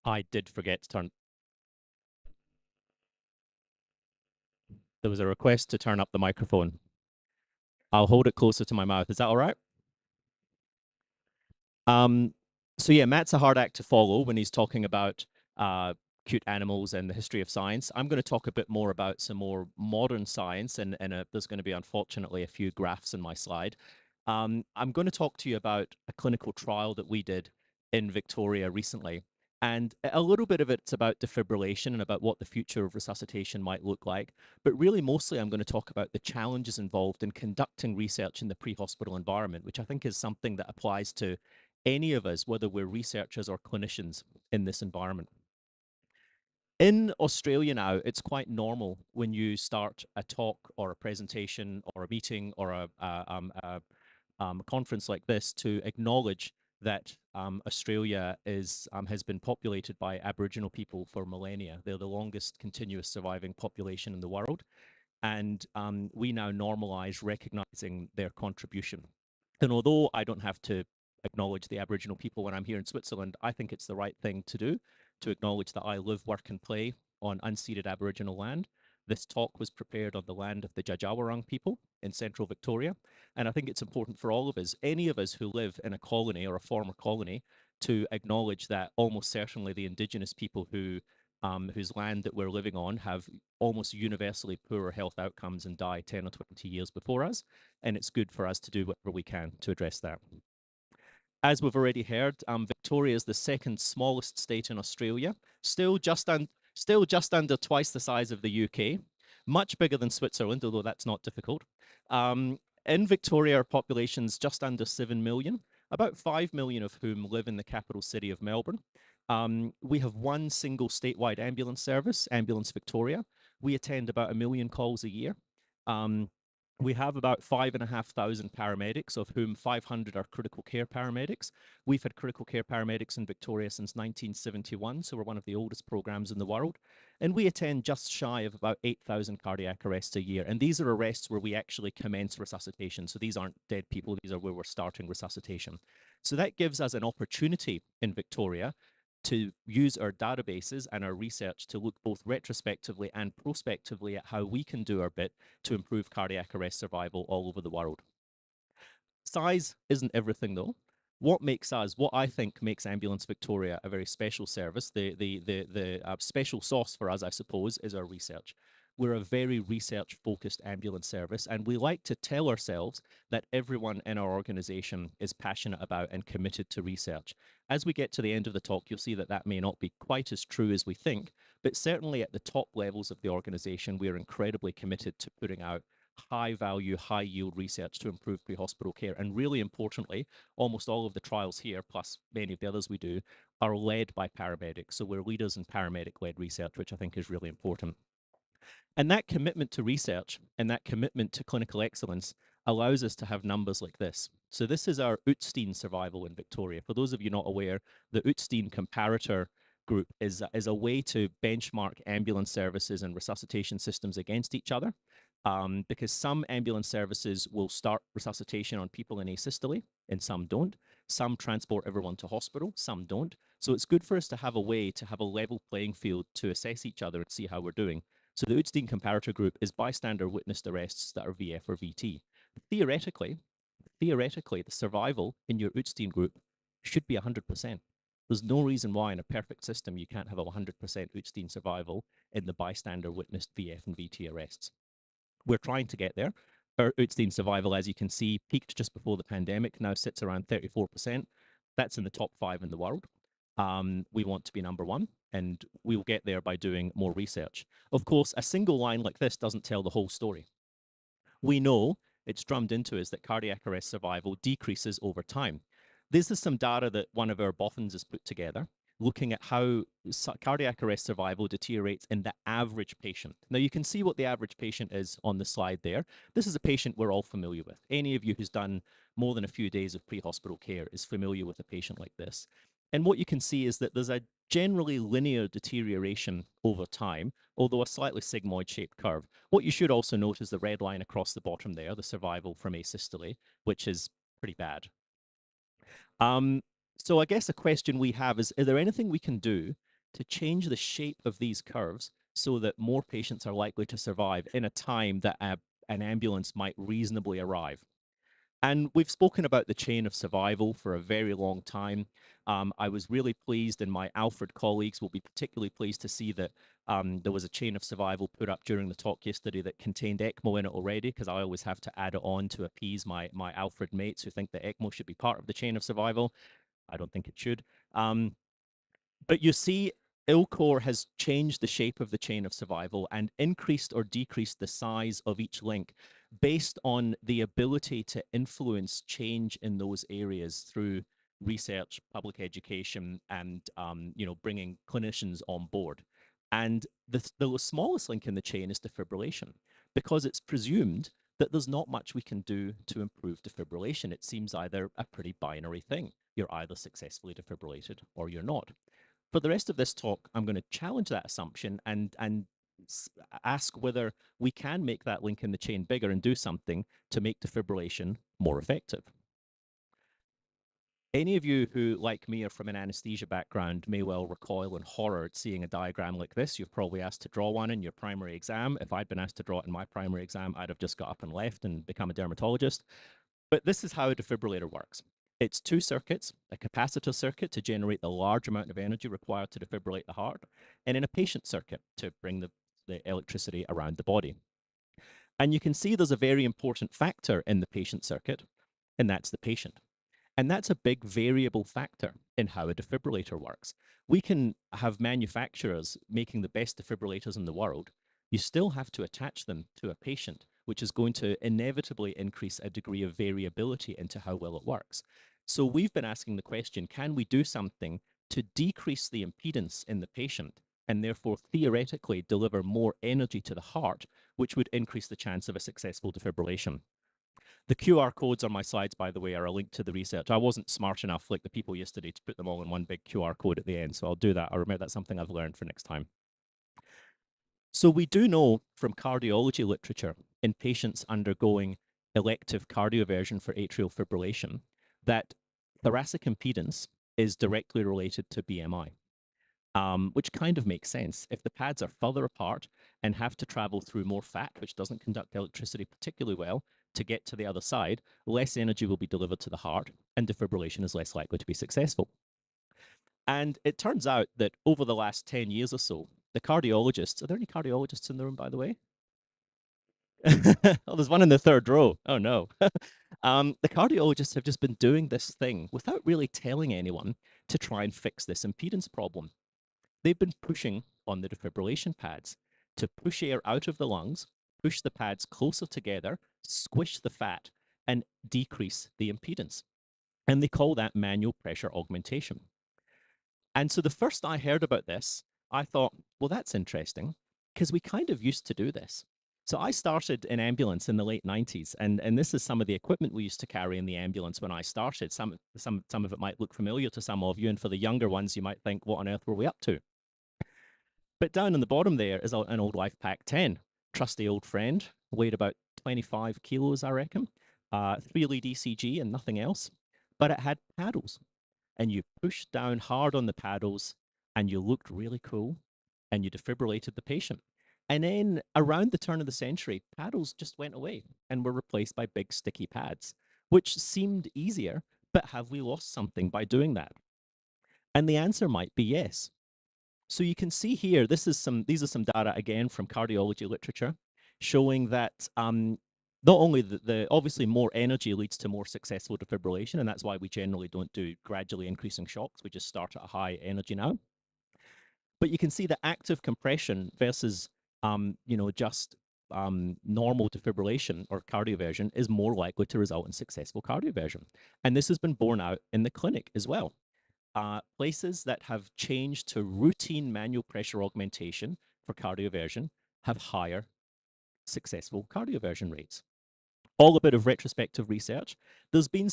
I did forget to turn. There was a request to turn up the microphone. I'll hold it closer to my mouth. Is that all right? So yeah, Matt's a hard act to follow when he's talking about cute animals and the history of science. I'm going to talk a bit more about some more modern science, and there's going to be, unfortunately, a few graphs in my slide. I'm going to talk to you about a clinical trial that we did in Victoria recently. And a little bit of it's about defibrillation and about what the future of resuscitation might look like. But really, mostly, I'm going to talk about the challenges involved in conducting research in the pre-hospital environment, which I think is something that applies to any of us, whether we're researchers or clinicians in this environment. In Australia now, it's quite normal when you start a talk or a presentation or a meeting or a conference like this to acknowledge that Australia has been populated by Aboriginal people for millennia. They're the longest continuous surviving population in the world, and we now normalize recognizing their contribution. And although I don't have to acknowledge the Aboriginal people when I'm here in Switzerland, I think it's the right thing to do to acknowledge that I live, work, and play on unceded Aboriginal land. This talk was prepared on the land of the Djajawarrung people in central Victoria. And I think it's important for all of us, any of us who live in a colony or a former colony, to acknowledge that almost certainly the Indigenous people whose land that we're living on have almost universally poorer health outcomes and die 10 or 20 years before us. And it's good for us to do whatever we can to address that. As we've already heard, Victoria is the second smallest state in Australia, still just under twice the size of the UK, much bigger than Switzerland, although that's not difficult. In Victoria, our population's just under 7 million, about 5 million of whom live in the capital city of Melbourne. We have one single statewide ambulance service, Ambulance Victoria. We attend about 1 million calls a year. We have about 5,500 paramedics, of whom 500 are critical care paramedics. We've had critical care paramedics in Victoria since 1971, so we're one of the oldest programs in the world. And we attend just shy of about 8,000 cardiac arrests a year. And these are arrests where we actually commence resuscitation. So these aren't dead people, these are where we're starting resuscitation. So that gives us an opportunity in Victoria to use our databases and our research to look both retrospectively and prospectively at how we can do our bit to improve cardiac arrest survival all over the world. Size isn't everything, though. What I think makes Ambulance Victoria a very special service, the special sauce for us, I suppose, is our research. We're a very research-focused ambulance service, and we like to tell ourselves that everyone in our organization is passionate about and committed to research. As we get to the end of the talk, you'll see that that may not be quite as true as we think, but certainly at the top levels of the organization, we are incredibly committed to putting out high-value, high-yield research to improve pre-hospital care. And really importantly, almost all of the trials here, plus many of the others we do, are led by paramedics. So we're leaders in paramedic-led research, which I think is really important. And that commitment to research and that commitment to clinical excellence allows us to have numbers like this. So this is our Utstein survival in Victoria. For those of you not aware, the Utstein comparator group is a way to benchmark ambulance services and resuscitation systems against each other, because some ambulance services will start resuscitation on people in asystole and some don't. Some transport everyone to hospital, some don't. So it's good for us to have a way to have a level playing field to assess each other and see how we're doing. So the Utstein comparator group is bystander witnessed arrests that are VF or VT. Theoretically, the survival in your Utstein group should be 100%. There's no reason why in a perfect system you can't have a 100% Utstein survival in the bystander witnessed VF and VT arrests. We're trying to get there. Our Utstein survival, as you can see, peaked just before the pandemic, now sits around 34%. That's in the top 5 in the world. We want to be number 1, and we'll get there by doing more research. Of course, a single line like this doesn't tell the whole story. We know, it's drummed into us, that cardiac arrest survival decreases over time. This is some data that one of our boffins has put together, looking at how cardiac arrest survival deteriorates in the average patient. Now, you can see what the average patient is on the slide there. This is a patient we're all familiar with. Any of you who's done more than a few days of pre-hospital care is familiar with a patient like this. And what you can see is that there's a generally linear deterioration over time, although a slightly sigmoid-shaped curve. What you should also note is the red line across the bottom there, the survival from asystole, which is pretty bad. So I guess a question we have is there anything we can do to change the shape of these curves so that more patients are likely to survive in a time that an ambulance might reasonably arrive? And we've spoken about the chain of survival for a very long time. I was really pleased, and my Alfred colleagues will be particularly pleased to see that there was a chain of survival put up during the talk yesterday that contained ECMO in it already, because I always have to add it on to appease my Alfred mates who think that ECMO should be part of the chain of survival. I don't think it should. But you see, ILCOR has changed the shape of the chain of survival and increased or decreased the size of each link based on the ability to influence change in those areas through research, public education, and bringing clinicians on board. And the smallest link in the chain is defibrillation, because it's presumed that there's not much we can do to improve defibrillation. It seems either a pretty binary thing. You're either successfully defibrillated or you're not. For the rest of this talk, I'm going to challenge that assumption and ask whether we can make that link in the chain bigger and do something to make defibrillation more effective. Any of you who, like me, are from an anesthesia background may well recoil in horror at seeing a diagram like this. You've probably asked to draw one in your primary exam. If I'd been asked to draw it in my primary exam, I'd have just got up and left and become a dermatologist. But this is how a defibrillator works. It's two circuits, a capacitor circuit to generate the large amount of energy required to defibrillate the heart, and then a patient circuit to bring the electricity around the body. And you can see there's a very important factor in the patient circuit, and that's the patient. And that's a big variable factor in how a defibrillator works. We can have manufacturers making the best defibrillators in the world. You still have to attach them to a patient, which is going to inevitably increase a degree of variability into how well it works. So we've been asking the question, can we do something to decrease the impedance in the patient and therefore theoretically deliver more energy to the heart, which would increase the chance of a successful defibrillation? The QR codes on my slides, by the way, are a link to the research. I wasn't smart enough, like the people yesterday, to put them all in one big QR code at the end, so I'll do that. I'll remember that's something I've learned for next time. So we do know from cardiology literature in patients undergoing elective cardioversion for atrial fibrillation that thoracic impedance is directly related to BMI. Which kind of makes sense. If the pads are further apart and have to travel through more fat, which doesn't conduct electricity particularly well, to get to the other side, less energy will be delivered to the heart, and defibrillation is less likely to be successful. And it turns out that over the last 10 years or so, the cardiologists, are there any cardiologists in the room, by the way? Oh, there's one in the third row. Oh, no. The cardiologists have just been doing this thing without really telling anyone to try and fix this impedance problem. They've been pushing on the defibrillation pads to push air out of the lungs, push the pads closer together, squish the fat, and decrease the impedance. And they call that manual pressure augmentation. And so the first I heard about this, I thought, well, that's interesting, because we kind of used to do this. So I started in ambulance in the late 90s, and this is some of the equipment we used to carry in the ambulance when I started. Some of it might look familiar to some of you, and for the younger ones, you might think, what on earth were we up to? But down on the bottom there is an old LifePak 10, trusty old friend, weighed about 25 kilos, I reckon, 3-lead ECG and nothing else. But it had paddles, and you pushed down hard on the paddles, and you looked really cool, and you defibrillated the patient. And then around the turn of the century, paddles just went away and were replaced by big sticky pads, which seemed easier, but have we lost something by doing that? And the answer might be yes. So you can see here, these are some data again from cardiology literature showing that not only the obviously more energy leads to more successful defibrillation, and that's why we generally don't do gradually increasing shocks. We just start at a high energy now. But you can see that active compression versus just normal defibrillation or cardioversion is more likely to result in successful cardioversion. And this has been borne out in the clinic as well. Places that have changed to routine manual pressure augmentation for cardioversion have higher successful cardioversion rates. All a bit of retrospective research. There's been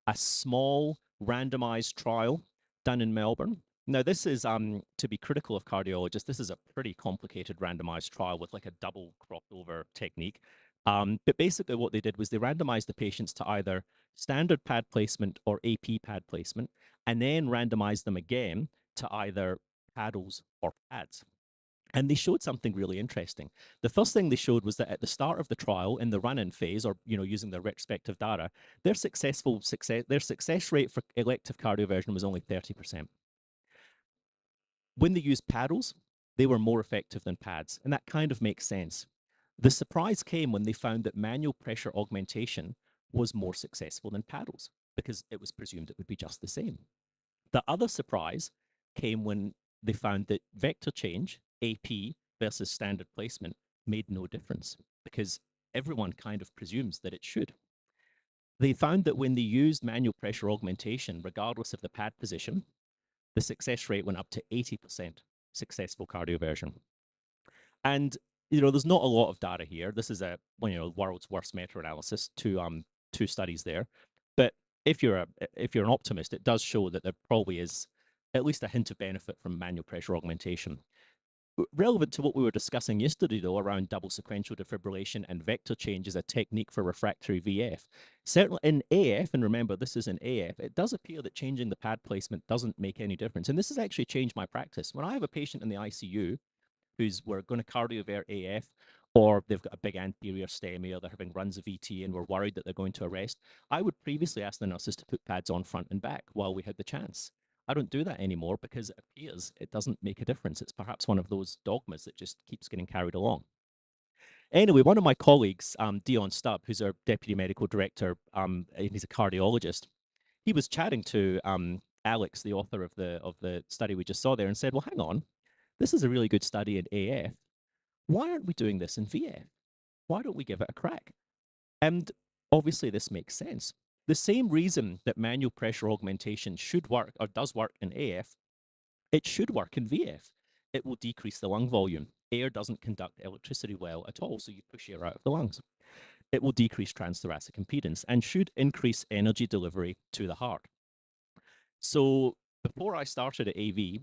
a small randomized trial done in Melbourne. Now, this is, to be critical of cardiologists, this is a pretty complicated randomized trial with like a double crossover technique. But basically what they did was they randomized the patients to either standard pad placement or AP pad placement, and then randomized them again to either paddles or pads. And they showed something really interesting. The first thing they showed was that at the start of the trial, in the run-in phase, or using their retrospective data, their success rate for elective cardioversion was only 30%. When they used paddles, they were more effective than pads, and that kind of makes sense. The surprise came when they found that manual pressure augmentation was more successful than paddles, because it was presumed it would be just the same. The other surprise came when they found that vector change, AP versus standard placement, made no difference, because everyone kind of presumes that it should. They found that when they used manual pressure augmentation, regardless of the pad position, the success rate went up to 80% successful cardioversion. And there's not a lot of data here. This is a world's worst meta-analysis, two studies there. But if you're an optimist, it does show that there probably is at least a hint of benefit from manual pressure augmentation. Relevant to what we were discussing yesterday, though, around double sequential defibrillation and vector change as a technique for refractory VF. Certainly in AF, and remember, this is in AF, it does appear that changing the pad placement doesn't make any difference. And this has actually changed my practice. When I have a patient in the ICU we're going to cardiovert AF, or they've got a big anterior STEMI, or they're having runs of ET and we're worried that they're going to arrest, I would previously ask the nurses to put pads on front and back while we had the chance. I don't do that anymore because it appears it doesn't make a difference. It's perhaps one of those dogmas that just keeps getting carried along. Anyway, one of my colleagues, Dion Stubb, who's our deputy medical director, and he's a cardiologist, he was chatting to Alex, the author of the study we just saw there, and said, well, hang on, this is a really good study in AF. Why aren't we doing this in VF? Why don't we give it a crack? And obviously this makes sense. The same reason that manual pressure augmentation should work, or does work in AF, it should work in VF. It will decrease the lung volume. Air doesn't conduct electricity well at all, so you push air out of the lungs. It will decrease transthoracic impedance and should increase energy delivery to the heart. So before I started at AV,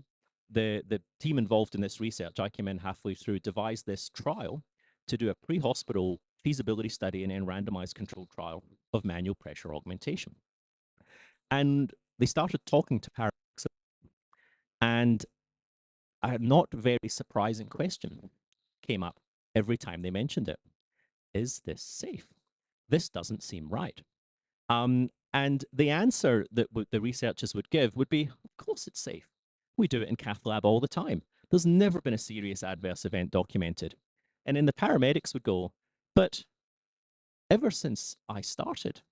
the team involved in this research, I came in halfway through, devised this trial to do a pre-hospital feasibility study and then randomized controlled trial of manual pressure augmentation. And they started talking to paramedics, and a not very surprising question came up every time they mentioned it. Is this safe? This doesn't seem right. And the answer that the researchers would give would be, of course it's safe. We do it in cath lab all the time. There's never been a serious adverse event documented. And then the paramedics would go, but ever since I started,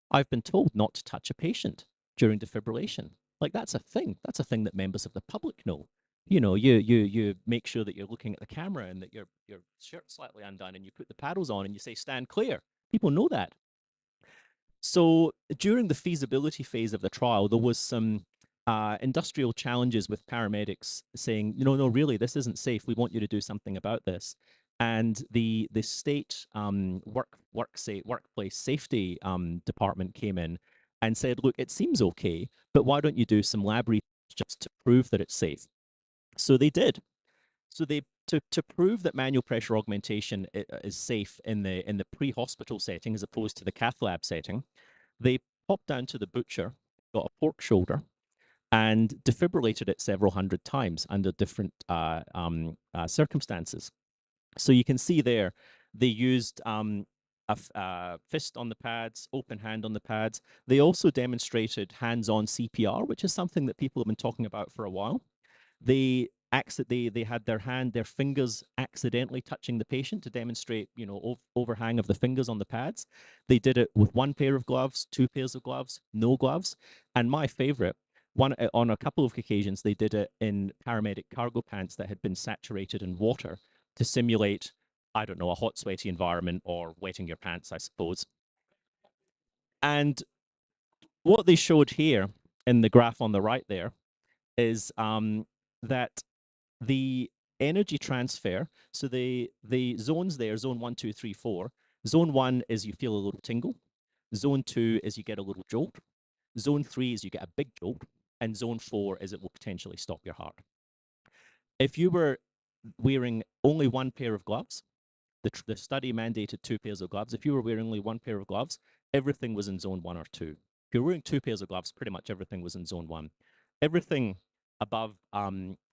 I've been told not to touch a patient during defibrillation. Like, that's a thing. That's a thing that members of the public know. You make sure that you're looking at the camera and that your shirt's slightly undone and you put the paddles on and you say, stand clear. People know that. So during the feasibility phase of the trial, there was some industrial challenges with paramedics saying, no, really, this isn't safe. We want you to do something about this. And the state workplace safety department came in and said, look, it seems okay, but why don't you do some lab research just to prove that it's safe? So they did. So they to prove that manual pressure augmentation is safe in the pre-hospital setting as opposed to the cath lab setting, they popped down to the butcher, got a pork shoulder, and defibrillated it several hundred times under different circumstances. So you can see there, they used a fist on the pads, open hand on the pads. They also demonstrated hands-on CPR, which is something that people have been talking about for a while. They had their fingers accidentally touching the patient to demonstrate, overhang of the fingers on the pads. They did it with one pair of gloves, two pairs of gloves, no gloves. And my favorite, on a couple of occasions, they did it in paramedic cargo pants that had been saturated in water to simulate, I don't know, a hot, sweaty environment or wetting your pants, I suppose. And what they showed here in the graph on the right there is that the energy transfer, so the zones there, zone 1, 2, 3, 4. Zone 1 is you feel a little tingle. Zone 2 is you get a little jolt. Zone 3 is you get a big jolt. And zone 4 is it will potentially stop your heart. If you were wearing only one pair of gloves, the study mandated two pairs of gloves. If you were wearing only one pair of gloves, everything was in zone 1 or 2. If you're wearing two pairs of gloves, pretty much everything was in zone 1. Everything above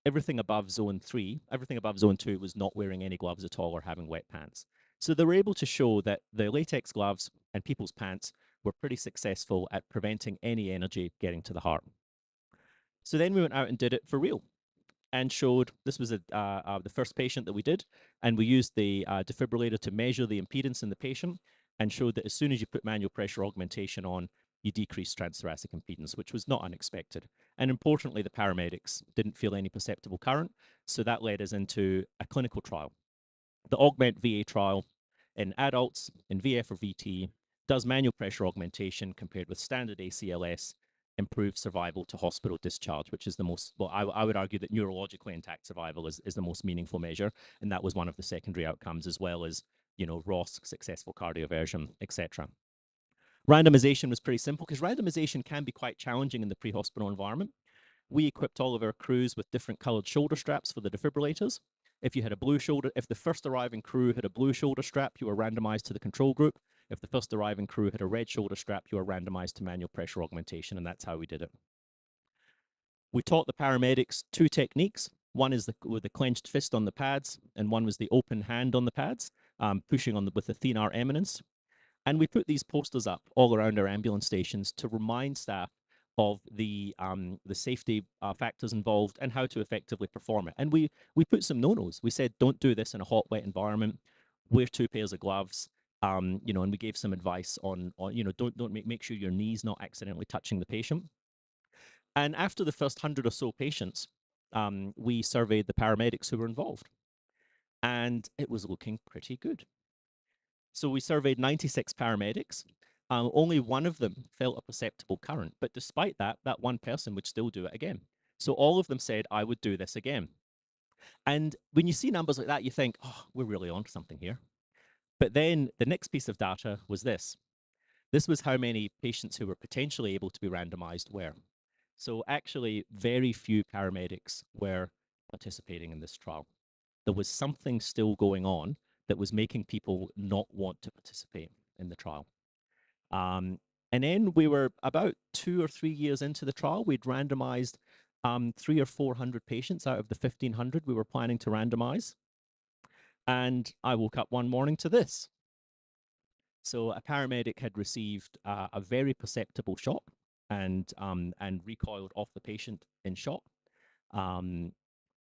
everything above zone 3, everything above zone 2 was not wearing any gloves at all or having wet pants. So they were able to show that the latex gloves and people's pants were pretty successful at preventing any energy getting to the heart. So then we went out and did it for real and showed, this was the first patient that we did, and we used the defibrillator to measure the impedance in the patient and showed that as soon as you put manual pressure augmentation on, you decrease transthoracic impedance, which was not unexpected. And importantly, the paramedics didn't feel any perceptible current, so that led us into a clinical trial. The Augment VA trial in adults in VF or VT does manual pressure augmentation compared with standard ACLS, improves survival to hospital discharge, which is the most, well, I would argue that neurologically intact survival is the most meaningful measure, and that was one of the secondary outcomes, as well as, you know, ROS, successful cardioversion, etc. Randomization was pretty simple because randomization can be quite challenging in the pre-hospital environment. We equipped all of our crews with different colored shoulder straps for the defibrillators. If you had a blue shoulder, if the first arriving crew had a blue shoulder strap, you were randomized to the control group. If the first arriving crew had a red shoulder strap, you were randomized to manual pressure augmentation, and that's how we did it. We taught the paramedics 2 techniques. One is with the clenched fist on the pads, and one was the open hand on the pads, pushing on with the thenar eminence. And we put these posters up all around our ambulance stations to remind staff of the safety factors involved and how to effectively perform it. And we put some no-nos. We said, don't do this in a hot, wet environment. Wear 2 pairs of gloves. You know, and we gave some advice on you know, don't make sure your knee's not accidentally touching the patient. And after the first 100 or so patients, we surveyed the paramedics who were involved, and it was looking pretty good. So we surveyed 96 paramedics. Only one of them felt a perceptible current, but despite that, that one person would still do it again. So all of them said, I would do this again. And when you see numbers like that, you think, oh, we're really on to something here. But then the next piece of data was this. This was how many patients who were potentially able to be randomized were. So actually, very few paramedics were participating in this trial. There was something still going on that was making people not want to participate in the trial. And then we were about 2 or 3 years into the trial. We'd randomized 300 or 400 patients out of the 1,500 we were planning to randomize. And I woke up one morning to this. So a paramedic had received a very perceptible shock and recoiled off the patient in shock. And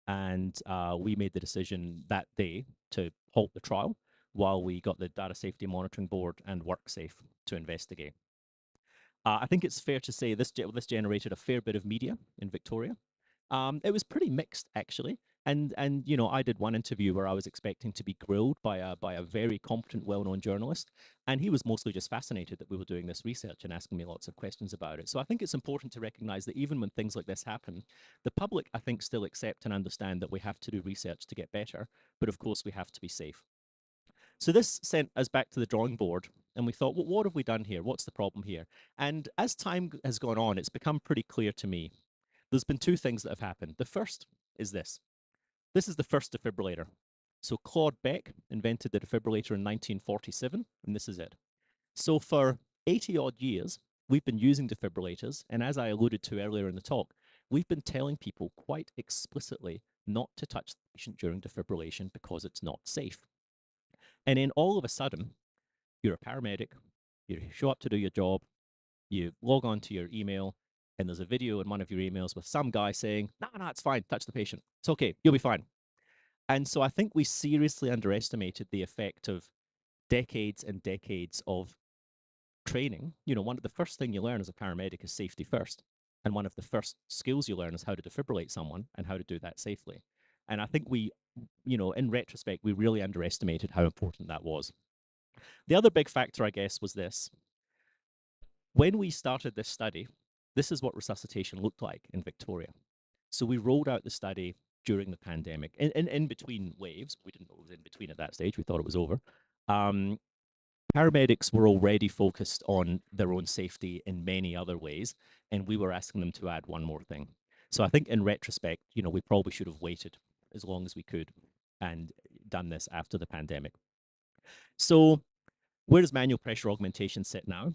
we made the decision that day to halt the trial while we got the Data Safety Monitoring Board and WorkSafe to investigate. I think it's fair to say this generated a fair bit of media in Victoria. It was pretty mixed, actually. And you know, I did one interview where I was expecting to be grilled by a very competent, well-known journalist, and he was mostly just fascinated that we were doing this research and asking me lots of questions about it. So I think it's important to recognize that even when things like this happen, the public, I think, still accept and understand that we have to do research to get better, but of course we have to be safe. So this sent us back to the drawing board, and we thought, well, what have we done here? What's the problem here? And as time has gone on, it's become pretty clear to me. There's been 2 things that have happened. The first is this. This is the first defibrillator. So Claude Beck invented the defibrillator in 1947, and this is it. So for 80-odd years, we've been using defibrillators, and as I alluded to earlier in the talk, we've been telling people quite explicitly not to touch the patient during defibrillation because it's not safe. And then all of a sudden, you're a paramedic, you show up to do your job, you log on to your email, and there's a video in one of your emails with some guy saying, no, it's fine, touch the patient. It's okay, you'll be fine. And so I think we seriously underestimated the effect of decades and decades of training. You know, one of the first thing you learn as a paramedic is safety first. And one of the first skills you learn is how to defibrillate someone and how to do that safely. And I think we, you know, in retrospect, we really underestimated how important that was. The other big factor, I guess, was this. When we started this study, this is what resuscitation looked like in Victoria. So we rolled out the study during the pandemic, in between waves. We didn't know it was in between at that stage. We thought it was over. Paramedics were already focused on their own safety in many other ways, and we were asking them to add one more thing. So I think in retrospect, you know, we probably should have waited as long as we could and done this after the pandemic. So where does manual pressure augmentation sit now?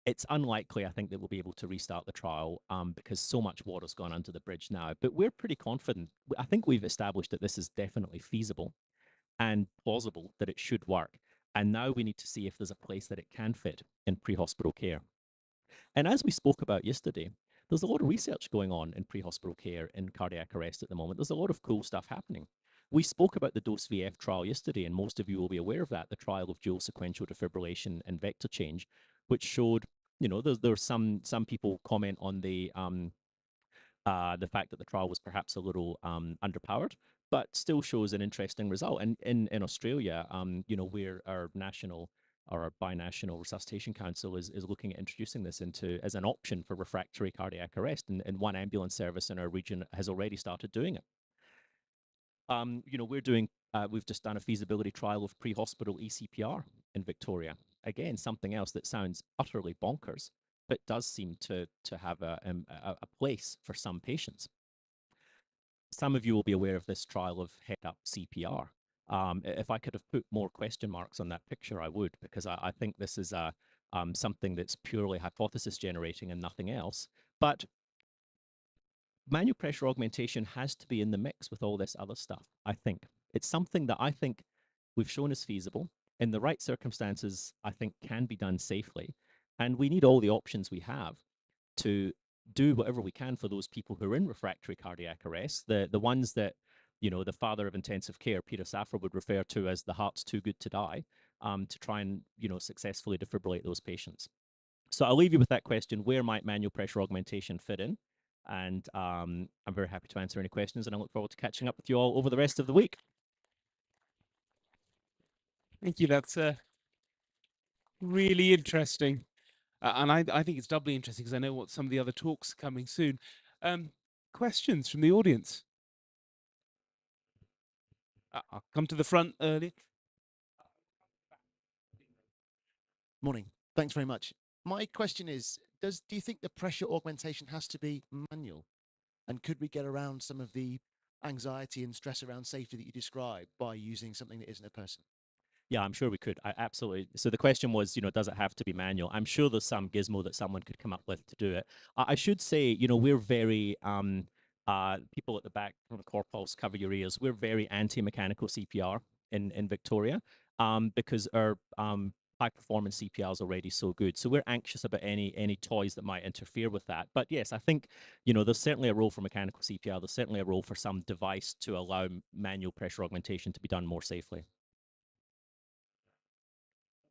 It's unlikely, I think, that we'll be able to restart the trial because so much water's gone under the bridge now. But we're pretty confident. I think we've established that this is definitely feasible and plausible that it should work. And now we need to see if there's a place that it can fit in pre-hospital care. And as we spoke about yesterday, there's a lot of research going on in pre-hospital care in cardiac arrest at the moment. There's a lot of cool stuff happening. We spoke about the dose VF trial yesterday, and most of you will be aware of that, the trial of dual sequential defibrillation and vector change, which showed, you know, there's some people comment on the fact that the trial was perhaps a little underpowered, but still shows an interesting result. And in Australia, you know, where our national or our binational resuscitation council is looking at introducing this into as an option for refractory cardiac arrest, and one ambulance service in our region has already started doing it. You know, we've just done a feasibility trial of pre-hospital ECPR in Victoria. Again, something else that sounds utterly bonkers, but does seem to have a place for some patients. Some of you will be aware of this trial of head-up CPR. If I could have put more question marks on that picture, I would, because I think this is something that's purely hypothesis generating and nothing else. But manual pressure augmentation has to be in the mix with all this other stuff, I think. It's something that I think we've shown is feasible. In the right circumstances, I think can be done safely. And we need all the options we have to do whatever we can for those people who are in refractory cardiac arrest, the ones that, you know, the father of intensive care, Peter Safar, would refer to as the heart's too good to die, to try and, you know, successfully defibrillate those patients. So I'll leave you with that question: where might manual pressure augmentation fit in? And I'm very happy to answer any questions, and I look forward to catching up with you all over the rest of the week. Thank you. That's really interesting. And I think it's doubly interesting because I know what some of the other talks are coming soon. Questions from the audience? I'll come to the front early. Morning. Thanks very much. My question is, do you think the pressure augmentation has to be manual? And could we get around some of the anxiety and stress around safety that you described by using something that isn't a person? Yeah, I'm sure we could. Absolutely. So the question was, you know, does it have to be manual? I'm sure there's some gizmo that someone could come up with to do it. I should say, you know, we're very, people at the back from the core pulse, cover your ears. We're very anti-mechanical CPR in Victoria because our high performance CPR is already so good. So we're anxious about any toys that might interfere with that. But yes, I think, you know, there's certainly a role for mechanical CPR. There's certainly a role for some device to allow manual pressure augmentation to be done more safely.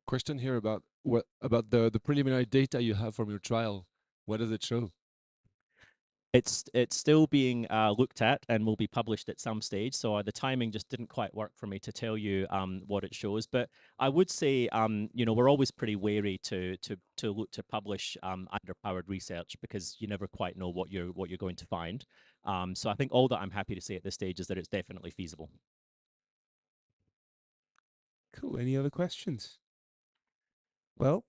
Question here about the preliminary data you have from your trial. What does it show? It's still being looked at and will be published at some stage. So the timing just didn't quite work for me to tell you what it shows. But I would say, you know, we're always pretty wary to look to publish underpowered research because you never quite know what you're going to find. So I think all that I'm happy to say at this stage is that it's definitely feasible. Cool. Any other questions? Well,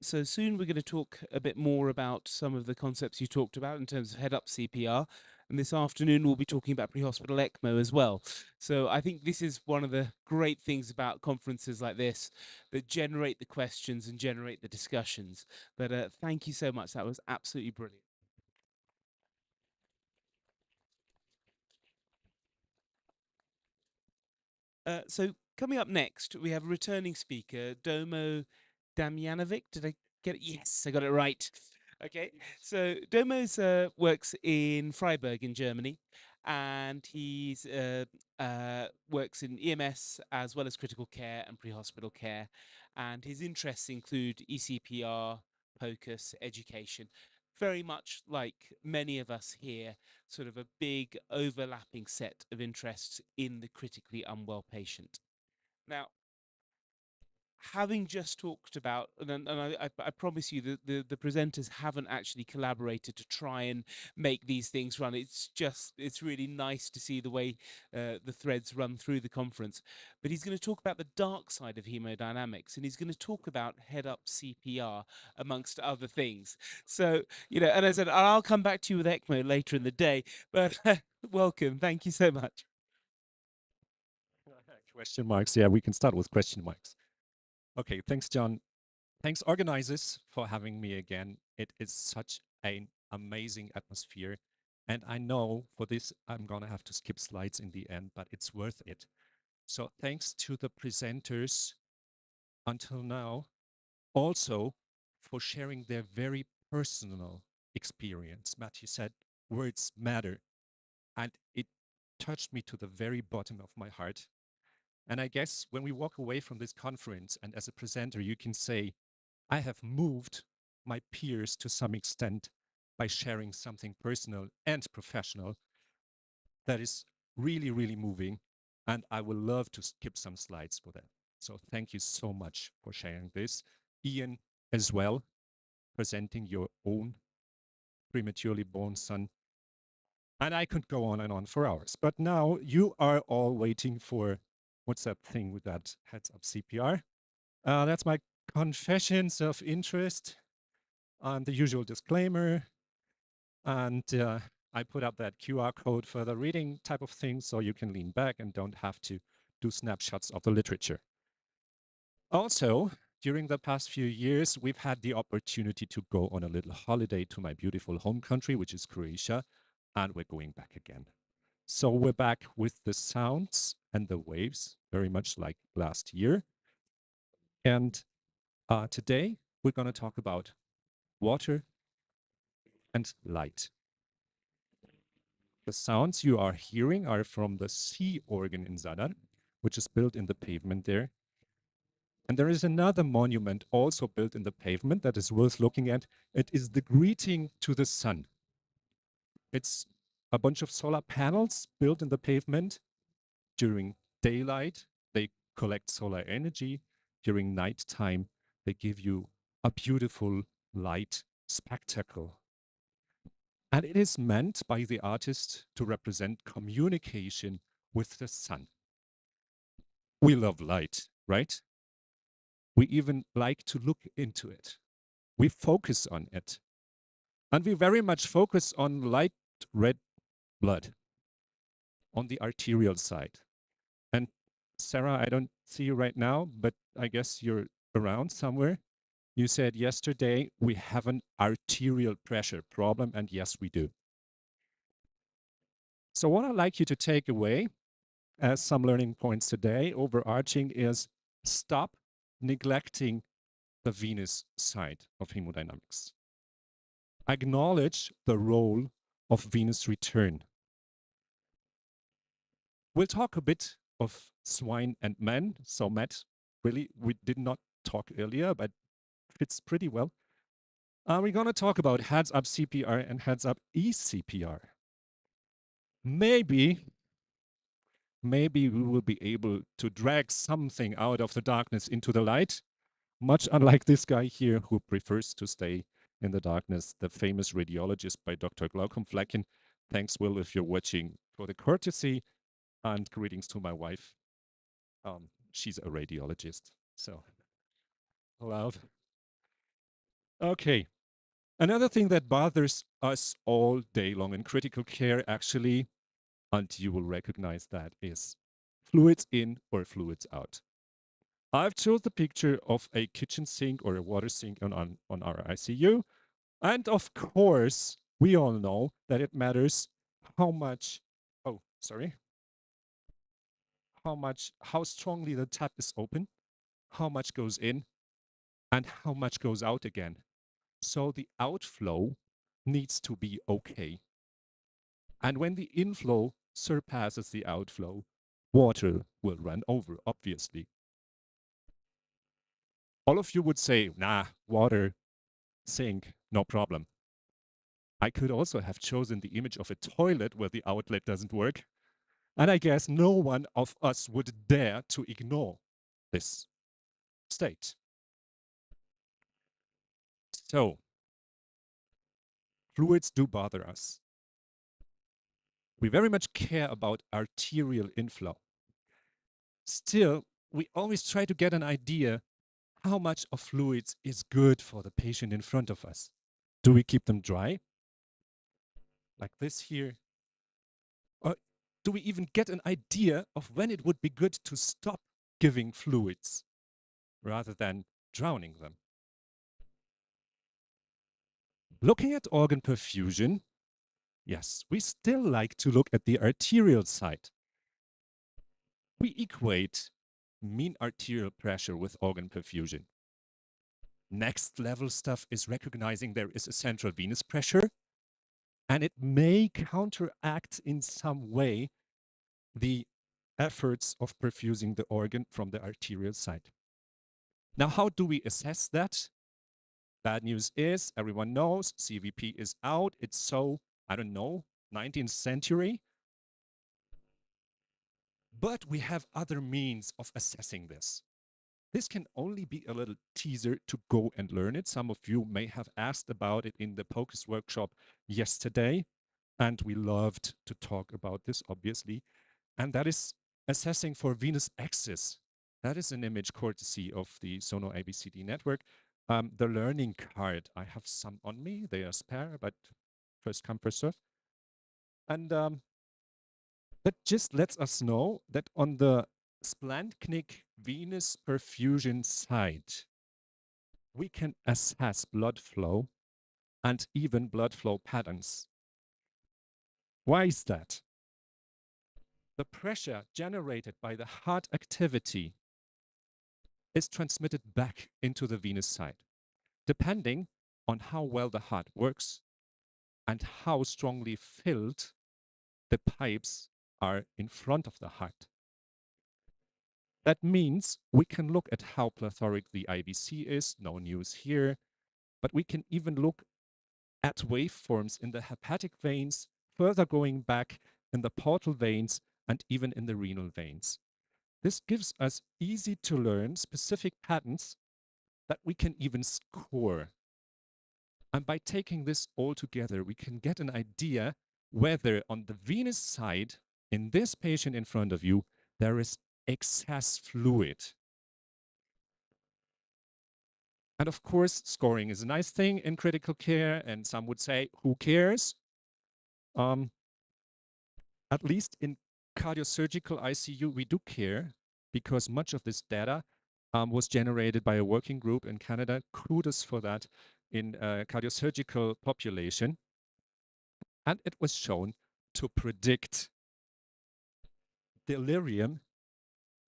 so soon we're going to talk a bit more about some of the concepts you talked about in terms of head-up CPR. And this afternoon we'll be talking about pre-hospital ECMO as well. So I think this is one of the great things about conferences like this that generate the questions and generate the discussions. But thank you so much. That was absolutely brilliant. So coming up next, we have a returning speaker, Domo Damjanovic. Did I get it? Yes, I got it right. Okay, so Domo's works in Freiburg in Germany, and he's works in EMS as well as critical care and pre-hospital care. And his interests include ECPR, POCUS, education. Very much like many of us here, sort of a big overlapping set of interests in the critically unwell patient. Now, having just talked about, and I promise you that the presenters haven't actually collaborated to try and make these things run. It's really nice to see the way the threads run through the conference. But he's going to talk about the dark side of hemodynamics, and he's going to talk about head-up CPR, amongst other things. So, you know, and as I said, I'll come back to you with ECMO later in the day, but welcome. Thank you so much. Question marks. Yeah, we can start with question marks. Okay, thanks, John. Thanks, organizers, for having me again. It is such an amazing atmosphere. And I know for this, I'm going to have to skip slides in the end, but it's worth it. So thanks to the presenters until now, also for sharing their very personal experience. Matthew said, words matter. And it touched me to the very bottom of my heart. And I guess when we walk away from this conference and as a presenter, you can say, I have moved my peers to some extent by sharing something personal and professional that is really, really moving. And I would love to skip some slides for that. So thank you so much for sharing this. Ian as well, presenting your own prematurely born son. And I could go on and on for hours. But now you are all waiting for, what's that thing with that heads up CPR? That's my confessions of interest and the usual disclaimer. And I put up that QR code for the reading type of thing so you can lean back and don't have to do snapshots of the literature. Also, during the past few years, we've had the opportunity to go on a little holiday to my beautiful home country, which is Croatia, and we're going back again. So we're back with the sounds and the waves, very much like last year. And today, we're going to talk about water and light. The sounds you are hearing are from the sea organ in Zadar, which is built in the pavement there. And there is another monument also built in the pavement that is worth looking at. It is the greeting to the sun. It's a bunch of solar panels built in the pavement. During daylight, they collect solar energy. During nighttime, they give you a beautiful light spectacle. And it is meant by the artist to represent communication with the sun. We love light, right? We even like to look into it. We focus on it. And we very much focus on light red blood on the arterial side. And Sarah, I don't see you right now, but I guess you're around somewhere. You said yesterday we have an arterial pressure problem, and yes, we do. So what I'd like you to take away as some learning points today, overarching, is stop neglecting the venous side of hemodynamics. Acknowledge the role of venous return. We'll talk a bit of swine and men. So Matt, really, we did not talk earlier, but fits pretty well. We're going to talk about heads-up CPR and heads-up eCPR. Maybe we will be able to drag something out of the darkness into the light, much unlike this guy here who prefers to stay in the darkness, the famous radiologist by Dr. Glaucom Flecken. Thanks, Will, if you're watching, for the courtesy, and greetings to my wife. She's a radiologist, so loud. Okay, another thing that bothers us all day long in critical care, actually, and you will recognize that, is fluids in or fluids out. I've chosen the picture of a kitchen sink or a water sink on our ICU. And of course, we all know that it matters how much, how strongly the tap is open, how much goes in, and how much goes out again. So the outflow needs to be okay. And when the inflow surpasses the outflow, water will run over, obviously. All of you would say, nah, water, sink, no problem. I could also have chosen the image of a toilet where the outlet doesn't work. And I guess no one of us would dare to ignore this state. So, fluids do bother us. We very much care about arterial inflow. Still, we always try to get an idea how much of fluids is good for the patient in front of us. Do we keep them dry? Like this here? Or do we even get an idea of when it would be good to stop giving fluids rather than drowning them? Looking at organ perfusion, yes, we still like to look at the arterial side. We equate mean arterial pressure with organ perfusion. Next level stuff is recognizing there is a central venous pressure, and it may counteract in some way the efforts of perfusing the organ from the arterial side. Now, how do we assess that? Bad news is, everyone knows, CVP is out. It's so, I don't know, 19th century. But we have other means of assessing this. This can only be a little teaser to go and learn it. Some of you may have asked about it in the POCUS workshop yesterday, and we loved to talk about this, obviously. And that is assessing for venous axis. That is an image courtesy of the Sono ABCD network. The learning card, I have some on me. They are spare, but first come, first serve. And that just lets us know that on the splanchnic venous perfusion side, we can assess blood flow and even blood flow patterns. Why is that? The pressure generated by the heart activity is transmitted back into the venous side, depending on how well the heart works and how strongly filled the pipes are in front of the heart. That means we can look at how plethoric the IVC is, no news here, but we can even look at waveforms in the hepatic veins, further going back in the portal veins and even in the renal veins. This gives us easy to learn specific patterns that we can even score. And by taking this all together, we can get an idea whether on the venous side, in this patient in front of you, there is excess fluid. And of course, scoring is a nice thing in critical care, and some would say, who cares? At least in cardiosurgical ICU, we do care because much of this data was generated by a working group in Canada. Kudos for that in cardiosurgical population. And it was shown to predict delirium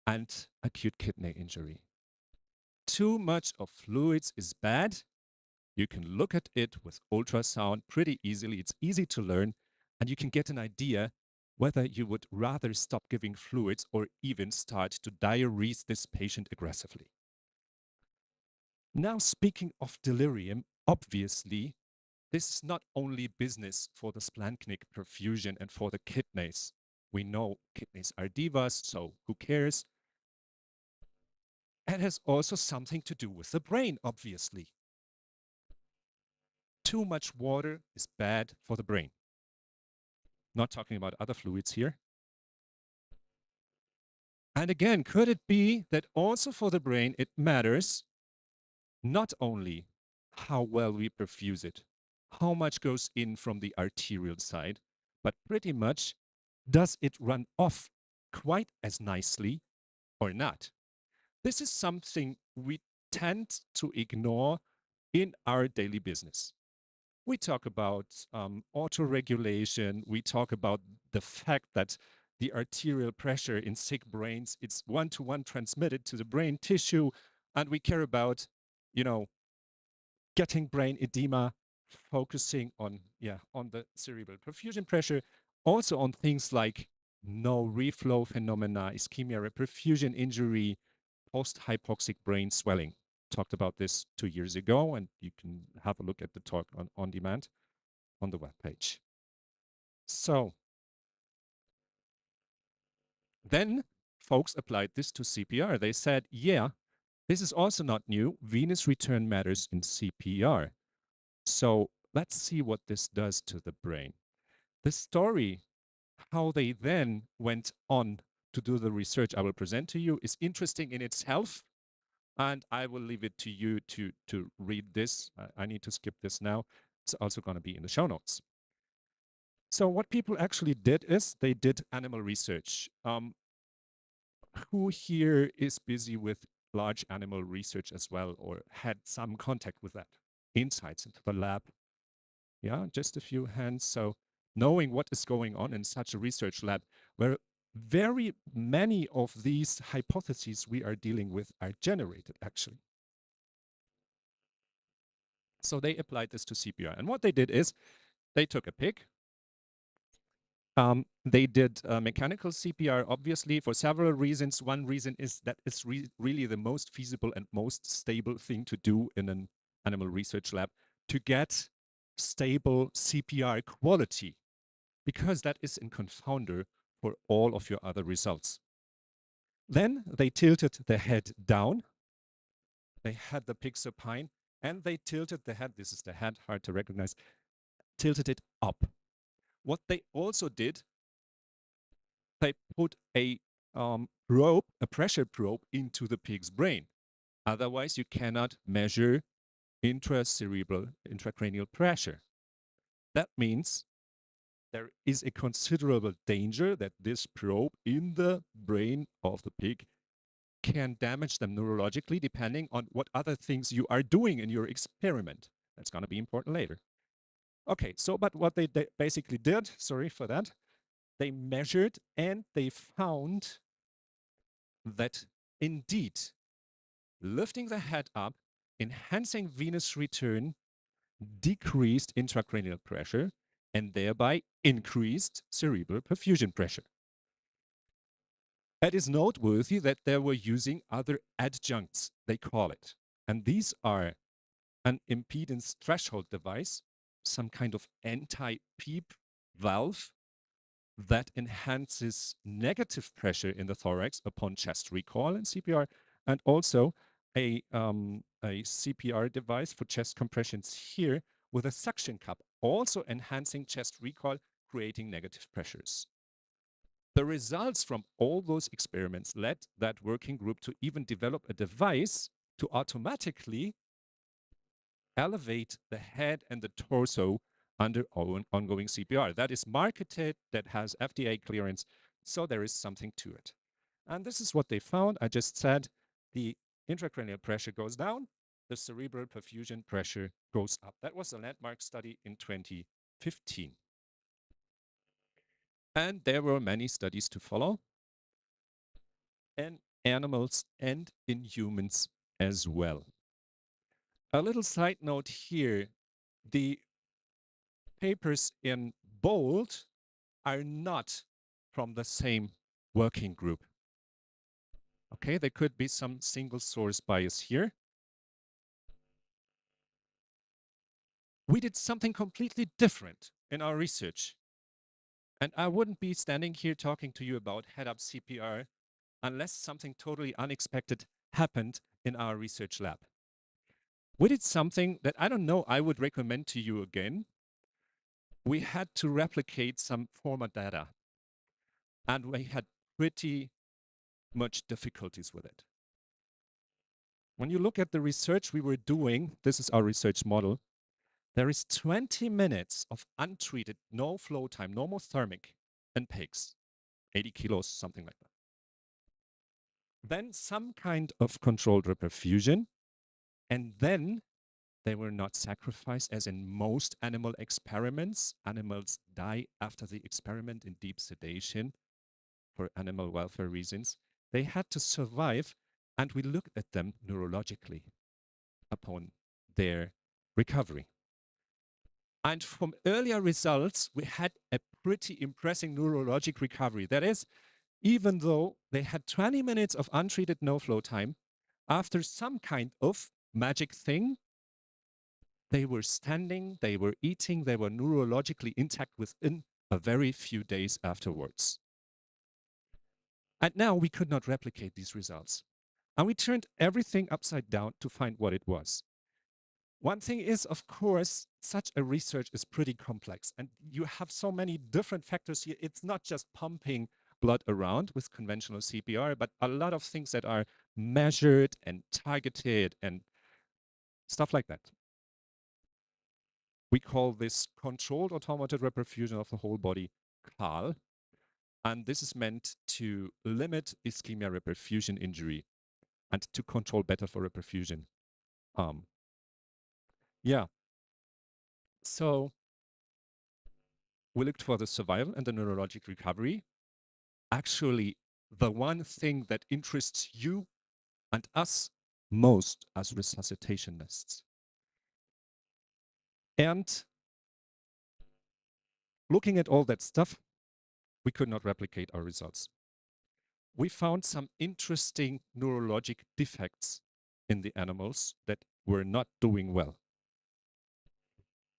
and acute kidney injury. Too much of fluids is bad. You can look at it with ultrasound pretty easily. It's easy to learn, and you can get an idea whether you would rather stop giving fluids or even start to diurese this patient aggressively. Now, speaking of delirium, obviously, this is not only business for the splanchnic perfusion and for the kidneys. We know kidneys are divas, so who cares? It has also something to do with the brain, obviously. Too much water is bad for the brain. Not talking about other fluids here. And again, could it be that also for the brain, it matters not only how well we perfuse it, how much goes in from the arterial side, but pretty much does it run off quite as nicely or not? This is something we tend to ignore in our daily business. We talk about autoregulation. We talk about the fact that the arterial pressure in sick brains, it's one-to-one transmitted to the brain tissue. And we care about, getting brain edema, focusing on the cerebral perfusion pressure, also on things like no reflow phenomena, ischemia, reperfusion injury, post-hypoxic brain swelling. Talked about this 2 years ago, and you can have a look at the talk on demand on the webpage. So then folks applied this to CPR. They said, yeah, this is also not new. Venous return matters in CPR. So let's see what this does to the brain. The story, how they then went on to do the research I will present to you, is interesting in itself. And I will leave it to you to read this. I need to skip this now. It's also going to be in the show notes. So what people actually did is they did animal research. Who here is busy with large animal research as well, or had some contact with that? Insights into the lab. Yeah, just a few hands. So knowing what is going on in such a research lab where very many of these hypotheses we are dealing with are generated actually. So they applied this to CPR. And what they did is they took a pig. They did mechanical CPR, obviously, for several reasons. One reason is that it's really the most feasible and most stable thing to do in an animal research lab to get stable CPR quality, because that is a confounder for all of your other results. Then they tilted the head down. They had the pig supine, and they tilted the head. This is the head, hard to recognize. Tilted it up. What they also did, they put a probe, a pressure probe, into the pig's brain. Otherwise, you cannot measure intracerebral, intracranial pressure. That means there is a considerable danger that this probe in the brain of the pig can damage them neurologically, depending on what other things you are doing in your experiment. That's going to be important later. Okay, so but what they basically did, sorry for that, they measured and they found that indeed lifting the head up, enhancing venous return, decreased intracranial pressure, and thereby increased cerebral perfusion pressure. It is noteworthy that they were using other adjuncts, they call it. And these are an impedance threshold device, some kind of anti-PEEP valve that enhances negative pressure in the thorax upon chest recall in CPR, and also a CPR device for chest compressions here with a suction cup, also enhancing chest recall, creating negative pressures. The results from all those experiments led that working group to even develop a device to automatically elevate the head and the torso under ongoing CPR. That is marketed, that has FDA clearance, so there is something to it. And this is what they found. I just said the intracranial pressure goes down, the cerebral perfusion pressure goes up. That was a landmark study in 2015. And there were many studies to follow, in animals and in humans as well. A little side note here, the papers in bold are not from the same working group. Okay, there could be some single source bias here. We did something completely different in our research. And I wouldn't be standing here talking to you about head-up CPR unless something totally unexpected happened in our research lab. We did something that I don't know I would recommend to you again. We had to replicate some former data, and we had pretty much difficulties with it. When you look at the research we were doing, this is our research model, there is 20 minutes of untreated, no flow time, normothermic in pigs, 80 kilos, something like that. Then some kind of controlled reperfusion, and then they were not sacrificed, as in most animal experiments. Animals die after the experiment in deep sedation for animal welfare reasons. They had to survive, and we looked at them neurologically upon their recovery. And from earlier results, we had a pretty impressive neurologic recovery. That is, even though they had 20 minutes of untreated no-flow time, after some kind of magic thing, they were standing, they were eating, they were neurologically intact within a very few days afterwards. And now we could not replicate these results. And we turned everything upside down to find what it was. One thing is, of course, such a research is pretty complex, and you have so many different factors here. It's not just pumping blood around with conventional CPR, but a lot of things that are measured and targeted and stuff like that. We call this controlled automated reperfusion of the whole body, CAL, and this is meant to limit ischemia reperfusion injury and to control better for reperfusion. Yeah. So we looked for the survival and the neurologic recovery. Actually, the one thing that interests you and us most as resuscitationists. And looking at all that stuff, we could not replicate our results. We found some interesting neurologic defects in the animals that were not doing well.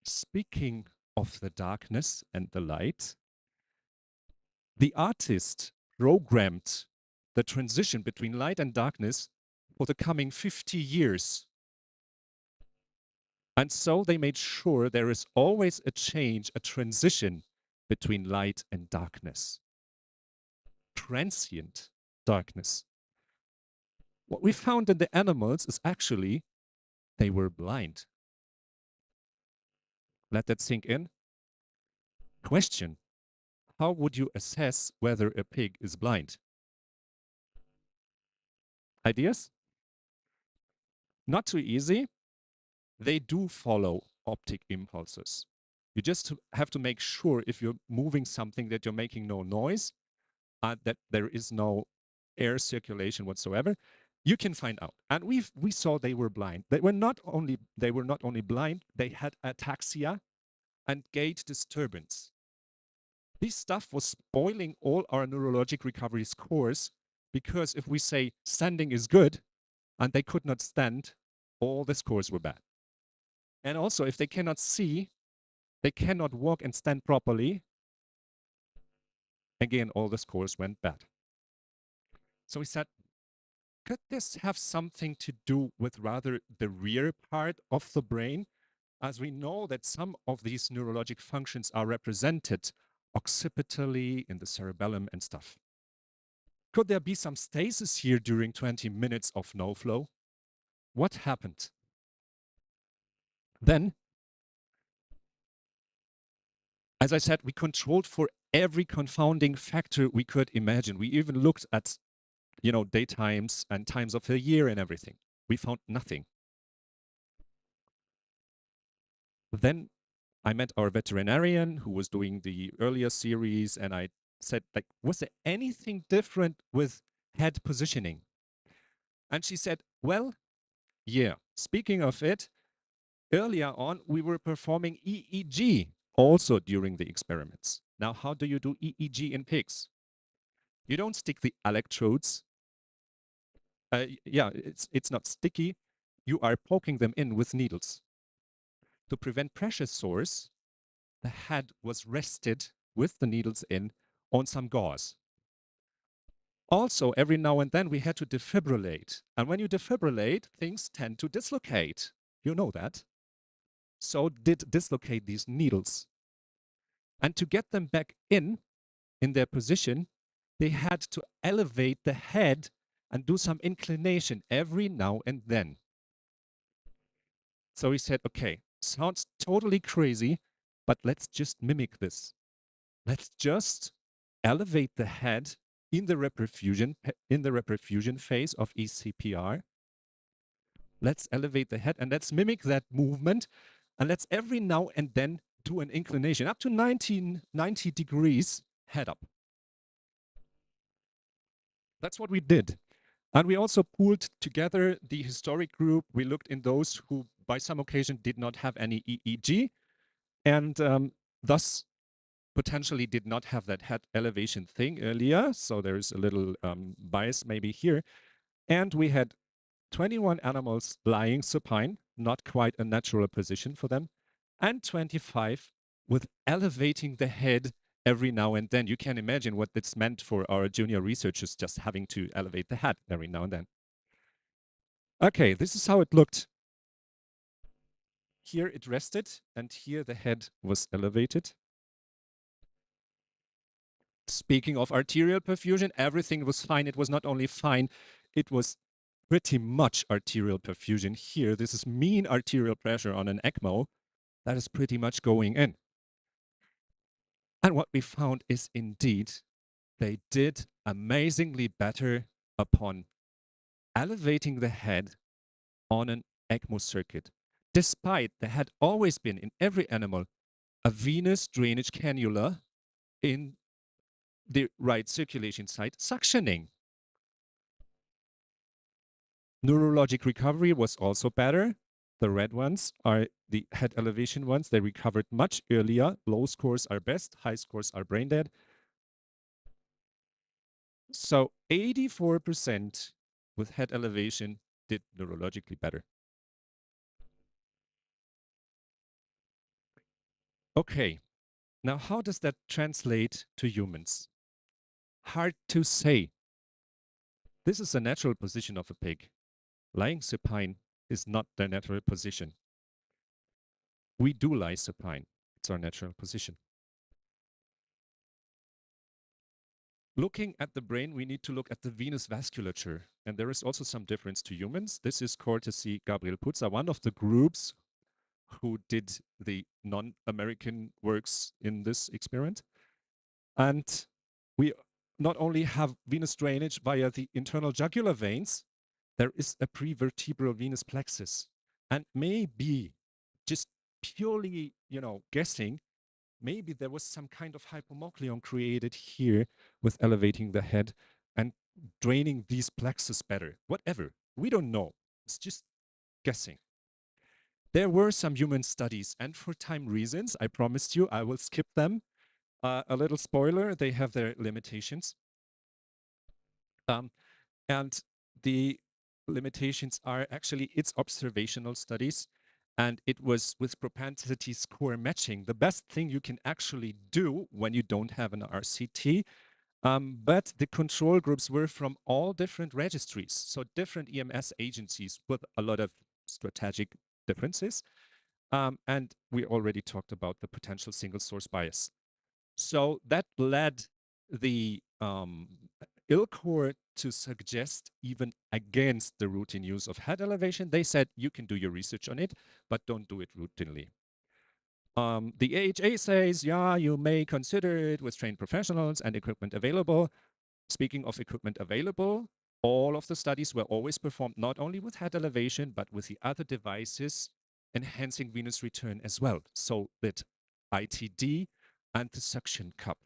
Speaking of the darkness and the light, the artist programmed the transition between light and darkness for the coming 50 years. And so they made sure there is always a change, a transition between light and darkness. Transient darkness. What we found in the animals is actually they were blind. Let that sink in. Question: how would you assess whether a pig is blind? Ideas? Not too easy. They do follow optic impulses. You just have to make sure if you're moving something that you're making no noise, that there is no air circulation whatsoever. You can find out. And we saw they were blind. They were not only blind, they had ataxia and gait disturbance. This stuff was spoiling all our neurologic recovery scores, because if we say standing is good and they could not stand, all the scores were bad. And also, if they cannot see, they cannot walk and stand properly, again, all the scores went bad. So we said, could this have something to do with rather the rear part of the brain? As we know that some of these neurologic functions are represented occipitally in the cerebellum and stuff. Could there be some stasis here during 20 minutes of no flow? What happened? Then, as I said, we controlled for every confounding factor we could imagine. We even looked at, daytimes and times of the year and everything. We found nothing. Then I met our veterinarian who was doing the earlier series, and I said, was there anything different with head positioning? And she said, well, yeah, speaking of it, earlier on, we were performing EEG also during the experiments. Now, how do you do EEG in pigs? You don't stick the electrodes. It's not sticky. You are poking them in with needles. To prevent pressure sores, the head was rested with the needles in on some gauze. Also, every now and then we had to defibrillate. And when you defibrillate, things tend to dislocate. You know that. So did dislocate these needles. And to get them back in their position, they had to elevate the head and do some inclination every now and then. So we said, okay, sounds totally crazy, but let's just mimic this. Let's just elevate the head in the reperfusion phase of ECPR. Let's elevate the head and let's mimic that movement, and let's every now and then do an inclination up to 90 degrees head up. That's what we did. And we also pooled together the historic group. We looked in those who by some occasion did not have any EEG, and thus potentially did not have that head elevation thing earlier. So there's a little bias maybe here. And we had 21 animals lying supine, not quite a natural position for them, and 25 with elevating the head every now and then. You can imagine what this meant for our junior researchers, just having to elevate the head every now and then. Okay, this is how it looked. Here it rested, and here the head was elevated. Speaking of arterial perfusion, everything was fine. It was not only fine, it was pretty much arterial perfusion here. This is mean arterial pressure on an ECMO. That is pretty much going in. And what we found is indeed they did amazingly better upon elevating the head on an ECMO circuit, despite there had always been in every animal a venous drainage cannula in the right circulation site suctioning. Neurologic recovery was also better. The red ones are the head elevation ones. They recovered much earlier. Low scores are best, high scores are brain dead. So 84% with head elevation did neurologically better. Okay, now how does that translate to humans? Hard to say. This is a natural position of a pig. Lying supine is not their natural position. We do lie supine. It's our natural position. Looking at the brain, we need to look at the venous vasculature. And there is also some difference to humans. This is courtesy Gabriel Putzer, one of the groups who did the non-American works in this experiment. And we not only have venous drainage via the internal jugular veins, there is a prevertebral venous plexus. And maybe, just purely, guessing, maybe there was some kind of hypomocleon created here with elevating the head and draining these plexus better. Whatever, we don't know. It's just guessing. There were some human studies, and for time reasons, I promised you I will skip them. A little spoiler, they have their limitations. And the limitations are actually its observational studies, and it was with propensity score matching, the best thing you can actually do when you don't have an RCT. But the control groups were from all different registries, so different EMS agencies with a lot of strategic differences. And we already talked about the potential single source bias. So that led the ILCOR to suggest, even against the routine use of head elevation, they said you can do your research on it, but don't do it routinely. The AHA says, yeah, you may consider it with trained professionals and equipment available. Speaking of equipment available, all of the studies were always performed not only with head elevation, but with the other devices enhancing venous return as well. So that ITD and the suction cup,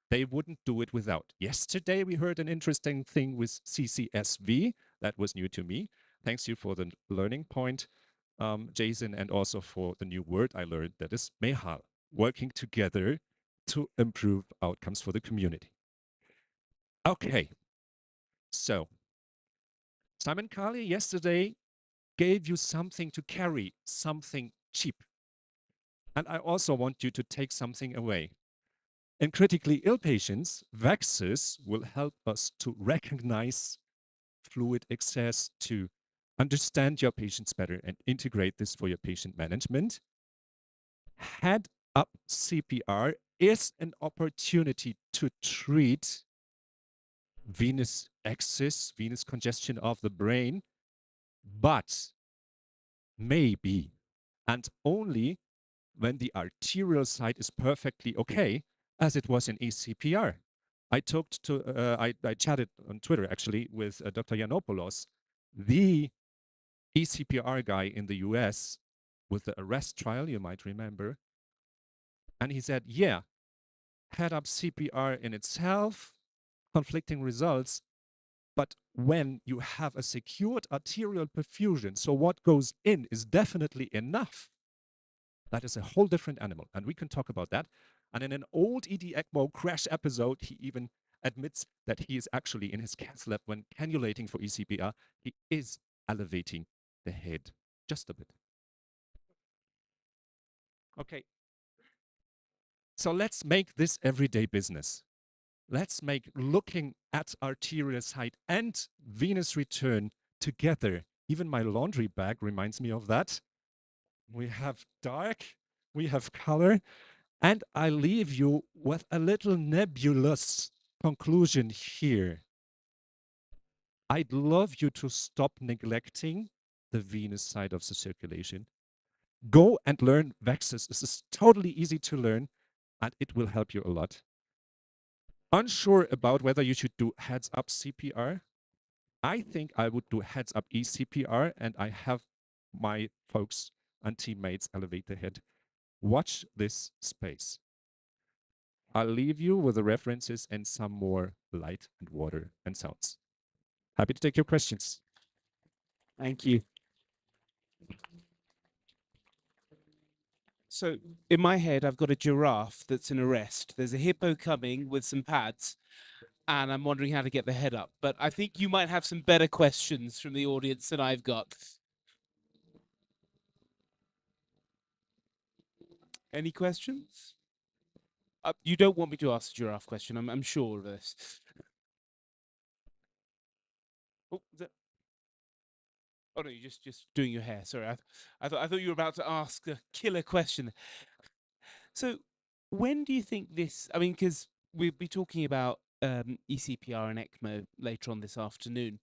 they wouldn't do it without. Yesterday, we heard an interesting thing with CCSV. That was new to me. Thanks you for the learning point, Jason, and also for the new word I learned, that is MEHAL, working together to improve outcomes for the community. Okay, so Simon Carley yesterday gave you something to carry, something cheap. And I also want you to take something away. In critically ill patients, VAXes will help us to recognize fluid excess, to understand your patients better and integrate this for your patient management. Head up CPR is an opportunity to treat venous excess, venous congestion of the brain, but maybe and only when the arterial side is perfectly okay, as it was in ECPR. I chatted on Twitter actually with Dr. Yiannopoulos, the ECPR guy in the US with the arrest trial, you might remember. And he said, yeah, head up CPR in itself, conflicting results, but when you have a secured arterial perfusion, so what goes in is definitely enough. That is a whole different animal, and we can talk about that. And in an old ED ECMO crash episode, he even admits that he is actually in his cath lab when cannulating for ECPR, he is elevating the head just a bit. Okay. So let's make this everyday business. Let's make looking at arterial side and venous return together. Even my laundry bag reminds me of that. We have dark, we have color, and I leave you with a little nebulous conclusion here. I'd love you to stop neglecting the venous side of the circulation. Go and learn VAXes. This is totally easy to learn, and it will help you a lot. Unsure about whether you should do heads up CPR? I think I would do heads up ECPR, and I have my folks and teammates elevate the head Watch this space. I'll leave you with the references and some more light and water and sounds. Happy to take your questions. Thank you. So in my head, I've got a giraffe that's in arrest. There's a hippo coming with some pads, and I'm wondering how to get the head up. But I think you might have some better questions from the audience than I've got. Any questions? You don't want me to ask a giraffe question. I'm sure of this. Oh, oh no, you're just doing your hair. Sorry, I thought you were about to ask a killer question. So, when do you think this? I mean, because we'll be talking about ECPR and ECMO later on this afternoon.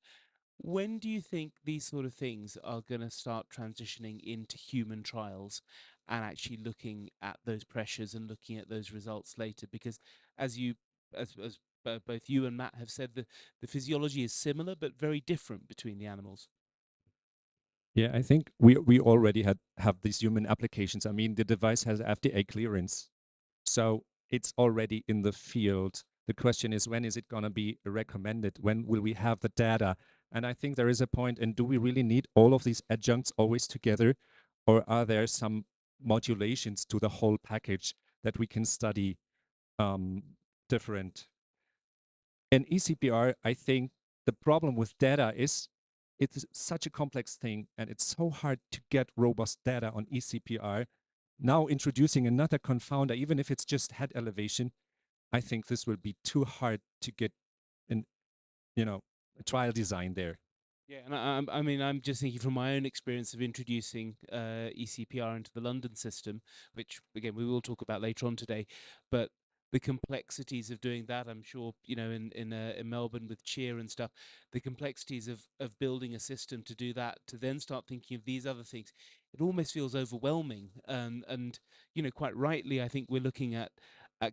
When do you think these sort of things are going to start transitioning into human trials and actually looking at those pressures and looking at those results later? Because as both you and Matt have said, the physiology is similar but very different between the animals. Yeah, I think we already have these human applications. I mean, the device has FDA clearance, so it's already in the field. The question is, when is it going to be recommended? When will we have the data? And I think there is a point, and do we really need all of these adjuncts always together? Or are there some modulations to the whole package that we can study different? In ECPR, I think the problem with data is it's such a complex thing, and it's so hard to get robust data on ECPR. Now introducing another confounder, even if it's just head elevation, I think this will be too hard to get an, a trial design there. Yeah, and I mean, I'm just thinking from my own experience of introducing ECPR into the London system, which again we will talk about later on today, but the complexities of doing that, I'm sure, in Melbourne with cheer and stuff, the complexities of building a system to do that, to then start thinking of these other things, it almost feels overwhelming. And quite rightly, I think we're looking at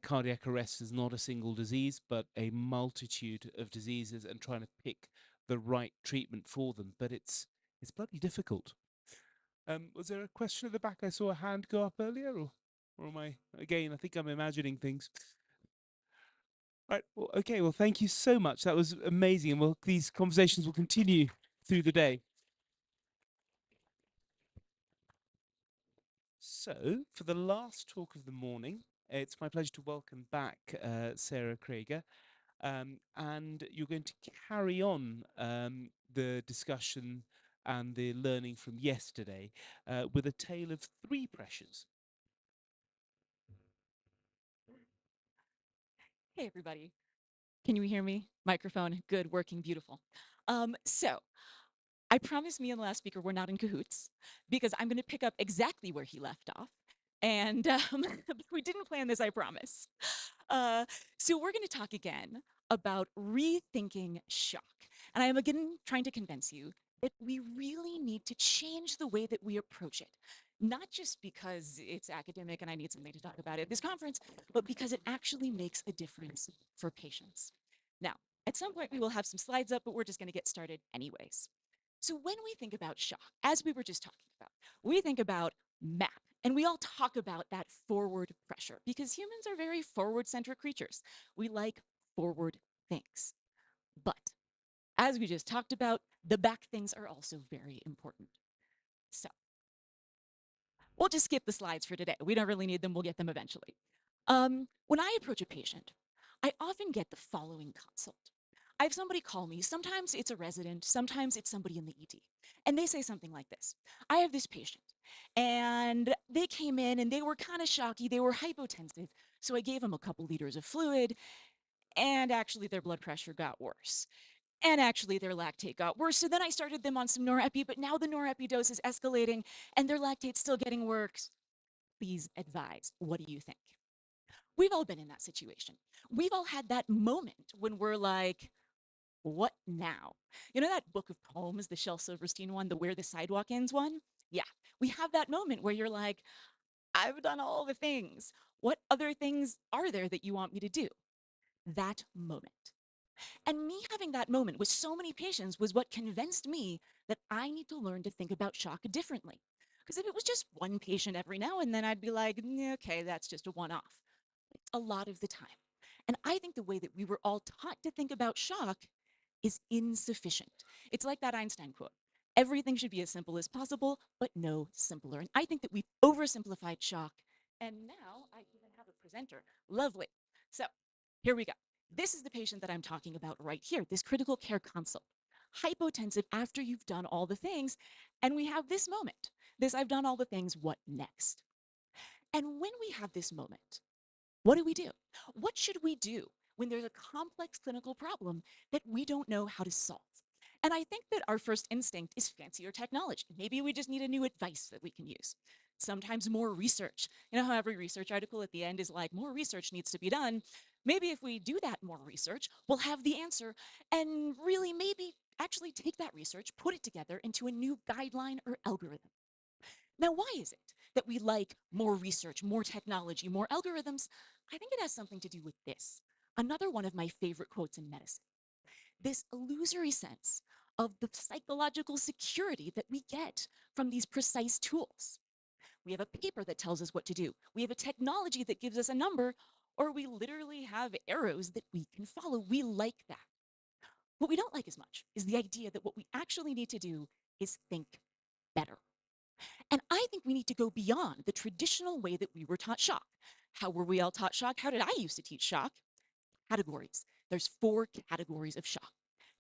cardiac arrest as not a single disease, but a multitude of diseases, and trying to pick the right treatment for them, but it's bloody difficult. Was there a question at the back? I saw a hand go up earlier, or am I again? I think I'm imagining things. Right. Well, okay. Well, thank you so much. That was amazing, and these conversations will continue through the day. So, for the last talk of the morning, it's my pleasure to welcome back Sara Crager. And you're going to carry on the discussion and the learning from yesterday with a tale of three pressures. Hey, everybody. Can you hear me? Microphone, good, working, beautiful. So I promised me and the last speaker we're not in cahoots because I'm going to pick up exactly where he left off. And we didn't plan this, I promise. So we're going to talk again about rethinking shock. And I am again trying to convince you that we really need to change the way that we approach it. Not just because it's academic and I need something to talk about at this conference, but because it actually makes a difference for patients. Now, at some point we will have some slides up, but we're just going to get started anyways. So when we think about shock, as we were just talking about, we think about MAP. And we all talk about that forward pressure because humans are very forward-centric creatures. We like forward things. But as we just talked about, the back things are also very important. So we'll just skip the slides for today. We don't really need them. We'll get them eventually. When I approach a patient, I often get the following consult. I have somebody call me. Sometimes it's a resident, sometimes it's somebody in the ED. And they say something like this. I have this patient, and they came in and they were kind of shocky. They were hypotensive. So I gave them a couple liters of fluid, and actually their blood pressure got worse. And actually their lactate got worse. So then I started them on some norepi, but now the norepi dose is escalating and their lactate's still getting worse. Please advise. What do you think? We've all been in that situation. We've all had that moment when we're like, what now? You know that book of poems, the Shel Silverstein one, the Where the Sidewalk Ends one? Yeah, we have that moment where you're like, I've done all the things. What other things are there that you want me to do? That moment. And me having that moment with so many patients was what convinced me that I need to learn to think about shock differently. Because if it was just one patient every now and then, I'd be like, "Mm, okay, that's just a one-off." It's a lot of the time. And I think the way that we were all taught to think about shock is insufficient. It's like that Einstein quote: everything should be as simple as possible, but no simpler. And I think that we've oversimplified shock. And now I even have a presenter. Lovely. So here we go. This is the patient that I'm talking about right here, this critical care consult. Hypotensive after you've done all the things. And we have this moment, this I've done all the things, what next? And when we have this moment, what do we do? What should we do when there's a complex clinical problem that we don't know how to solve? And I think that our first instinct is fancier technology. Maybe we just need a new advice that we can use. Sometimes more research. You know how every research article at the end is like, more research needs to be done. Maybe if we do that more research, we'll have the answer and really maybe actually take that research, put it together into a new guideline or algorithm. Now, why is it that we like more research, more technology, more algorithms? I think it has something to do with this. Another one of my favorite quotes in medicine: this illusory sense of the psychological security that we get from these precise tools. We have a paper that tells us what to do. We have a technology that gives us a number, or we literally have arrows that we can follow. We like that. What we don't like as much is the idea that what we actually need to do is think better. And I think we need to go beyond the traditional way that we were taught shock. How were we all taught shock? How did I used to teach shock? Categories. There's 4 categories of shock.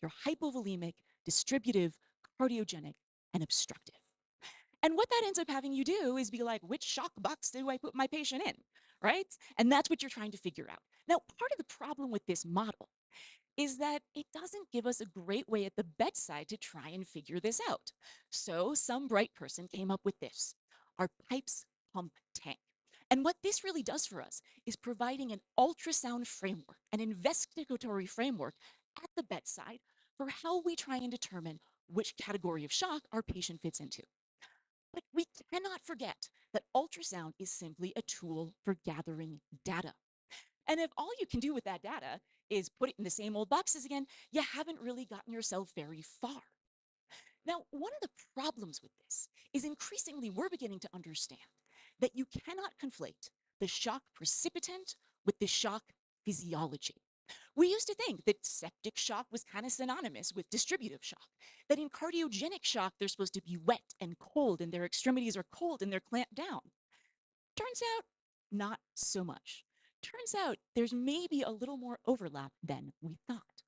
You're hypovolemic, distributive, cardiogenic, and obstructive. And what that ends up having you do is be like, which shock box do I put my patient in, right? And that's what you're trying to figure out. Now, part of the problem with this model is that it doesn't give us a great way at the bedside to try and figure this out. So some bright person came up with this: our pipes pump tank. And what this really does for us is providing an ultrasound framework, an investigatory framework at the bedside for how we try and determine which category of shock our patient fits into. But we cannot forget that ultrasound is simply a tool for gathering data. And if all you can do with that data is put it in the same old boxes again, you haven't really gotten yourself very far. Now, one of the problems with this is increasingly we're beginning to understand that you cannot conflate the shock precipitant with the shock physiology. We used to think that septic shock was kind of synonymous with distributive shock, that in cardiogenic shock, they're supposed to be wet and cold and their extremities are cold and they're clamped down. Turns out, not so much. Turns out there's maybe a little more overlap than we thought.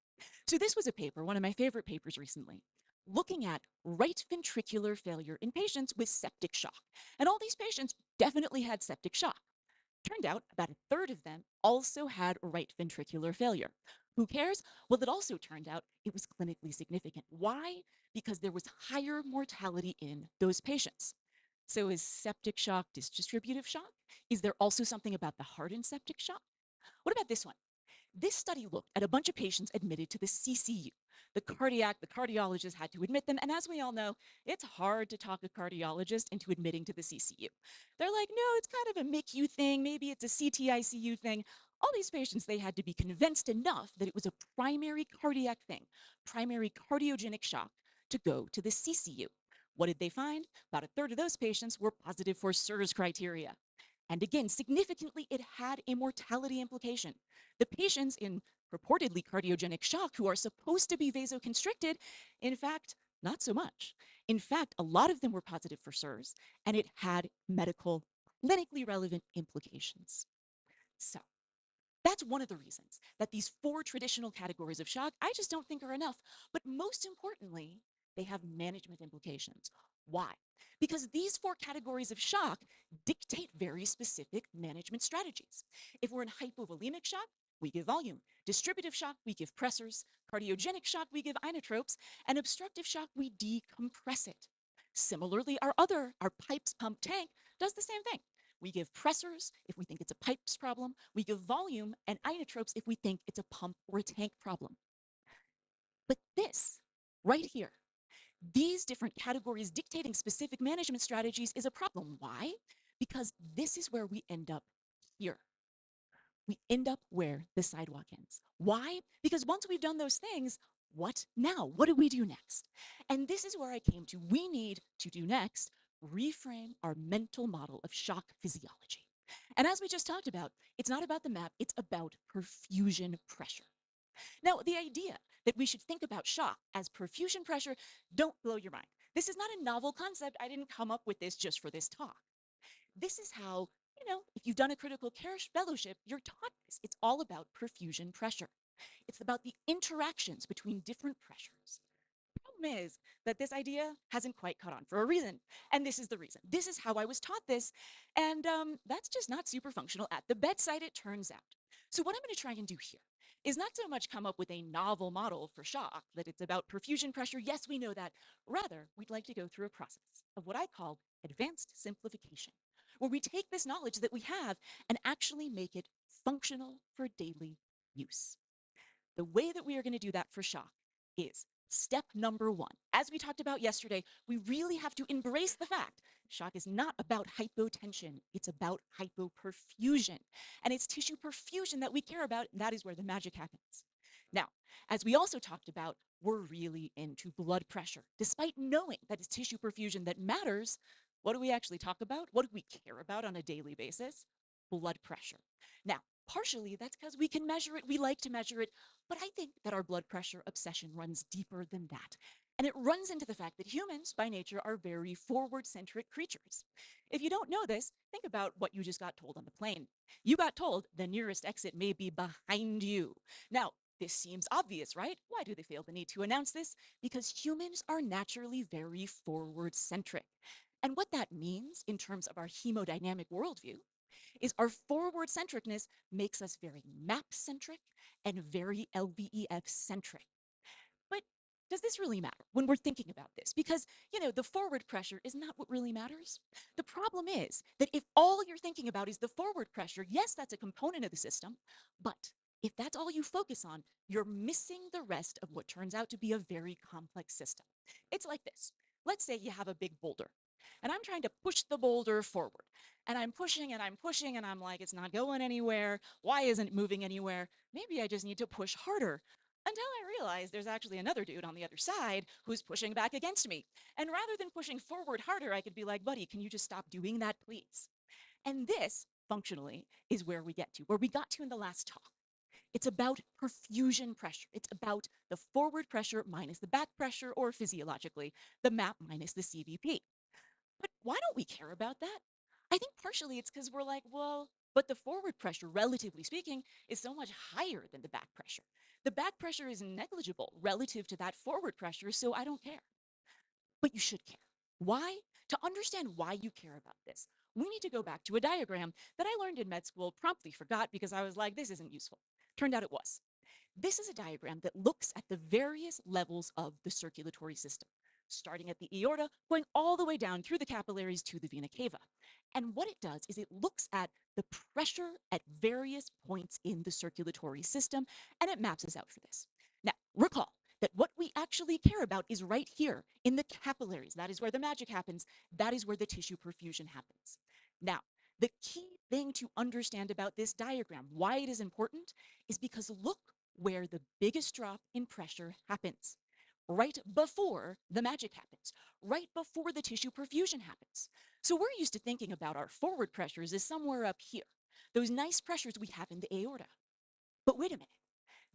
So this was a paper, one of my favorite papers recently, looking at right ventricular failure in patients with septic shock. And all these patients definitely had septic shock. Turned out about a third of them also had right ventricular failure. Who cares? Well, it also turned out it was clinically significant. Why? Because there was higher mortality in those patients. So is septic shock distributive shock? Is there also something about the heart in septic shock? What about this one? This study looked at a bunch of patients admitted to the CCU. The cardiologist had to admit them. And as we all know, it's hard to talk a cardiologist into admitting to the CCU. They're like, no, it's kind of a MICU thing. Maybe it's a CTICU thing. All these patients, they had to be convinced enough that it was a primary cardiac thing, primary cardiogenic shock, to go to the CCU. What did they find? About a third of those patients were positive for SIRS criteria. And again, significantly, it had a mortality implication. The patients in purportedly cardiogenic shock who are supposed to be vasoconstricted, in fact, not so much. In fact, a lot of them were positive for SIRS, and it had medical, clinically relevant implications. So that's one of the reasons that these 4 traditional categories of shock I just don't think are enough. But most importantly, they have management implications. Why? Because these 4 categories of shock dictate very specific management strategies. If we're in hypovolemic shock, we give volume. Distributive shock, we give pressors. Cardiogenic shock, we give inotropes. And obstructive shock, we decompress it. Similarly, our pipes pump tank does the same thing. We give pressors if we think it's a pipes problem. We give volume and inotropes if we think it's a pump or a tank problem. But this, right here, these different categories dictating specific management strategies is a problem. Why? Because this is where we end up here. We end up where the sidewalk ends. Why? Because once we've done those things, what now? What do we do next? And this is where I came to. We need to do next reframe our mental model of shock physiology. And as we just talked about, it's not about the map, it's about perfusion pressure. Now, the idea that we should think about shock as perfusion pressure, don't blow your mind. This is not a novel concept. I didn't come up with this just for this talk. This is how, if you've done a critical care fellowship, you're taught this. It's all about perfusion pressure. It's about the interactions between different pressures. Problem is that this idea hasn't quite caught on for a reason. And this is the reason. This is how I was taught this. And that's just not super functional at the bedside, it turns out. So what I'm going to try and do here is not so much come up with a novel model for shock, that it's about perfusion pressure. Yes, we know that. Rather, we'd like to go through a process of what I call advanced simplification, where we take this knowledge that we have and actually make it functional for daily use. The way that we are going to do that for shock is step number one. As we talked about yesterday, we really have to embrace the fact shock is not about hypotension, it's about hypoperfusion. And it's tissue perfusion that we care about, and that is where the magic happens. Now, as we also talked about, we're really into blood pressure. Despite knowing that it's tissue perfusion that matters, what do we actually talk about? What do we care about on a daily basis? Blood pressure. Now, partially that's because we can measure it, we like to measure it, but I think that our blood pressure obsession runs deeper than that. And it runs into the fact that humans, by nature, are very forward-centric creatures. If you don't know this, think about what you just got told on the plane. You got told the nearest exit may be behind you. Now, this seems obvious, right? Why do they feel the need to announce this? Because humans are naturally very forward-centric. And what that means in terms of our hemodynamic worldview is our forward centricness makes us very map centric and very LVEF centric. But does this really matter when we're thinking about this? Because, the forward pressure is not what really matters. The problem is that if all you're thinking about is the forward pressure, yes, that's a component of the system, but if that's all you focus on, you're missing the rest of what turns out to be a very complex system. It's like this. Let's say you have a big boulder, and I'm trying to push the boulder forward. And I'm pushing and I'm pushing, and I'm like, it's not going anywhere. Why isn't it moving anywhere? Maybe I just need to push harder. Until I realize there's actually another dude on the other side who's pushing back against me. And rather than pushing forward harder, I could be like, buddy, can you just stop doing that, please? And this, functionally, is where we get to, where we got to in the last talk. It's about perfusion pressure. It's about the forward pressure minus the back pressure, or physiologically, the MAP minus the CVP. But why don't we care about that? I think partially it's because we're like, well, but the forward pressure, relatively speaking, is so much higher than the back pressure. The back pressure is negligible relative to that forward pressure, so I don't care. But you should care. Why? To understand why you care about this, we need to go back to a diagram that I learned in med school, promptly forgot because I was like, this isn't useful. Turned out it was. This is a diagram that looks at the various levels of the circulatory system, starting at the aorta, going all the way down through the capillaries to the vena cava. And what it does is it looks at the pressure at various points in the circulatory system, and it maps us out for this. Now, recall that what we actually care about is right here in the capillaries. That is where the magic happens. That is where the tissue perfusion happens. Now, the key thing to understand about this diagram, why it is important, is because look where the biggest drop in pressure happens. Right before the magic happens, right before the tissue perfusion happens. So we're used to thinking about our forward pressures as somewhere up here, those nice pressures we have in the aorta. But wait a minute,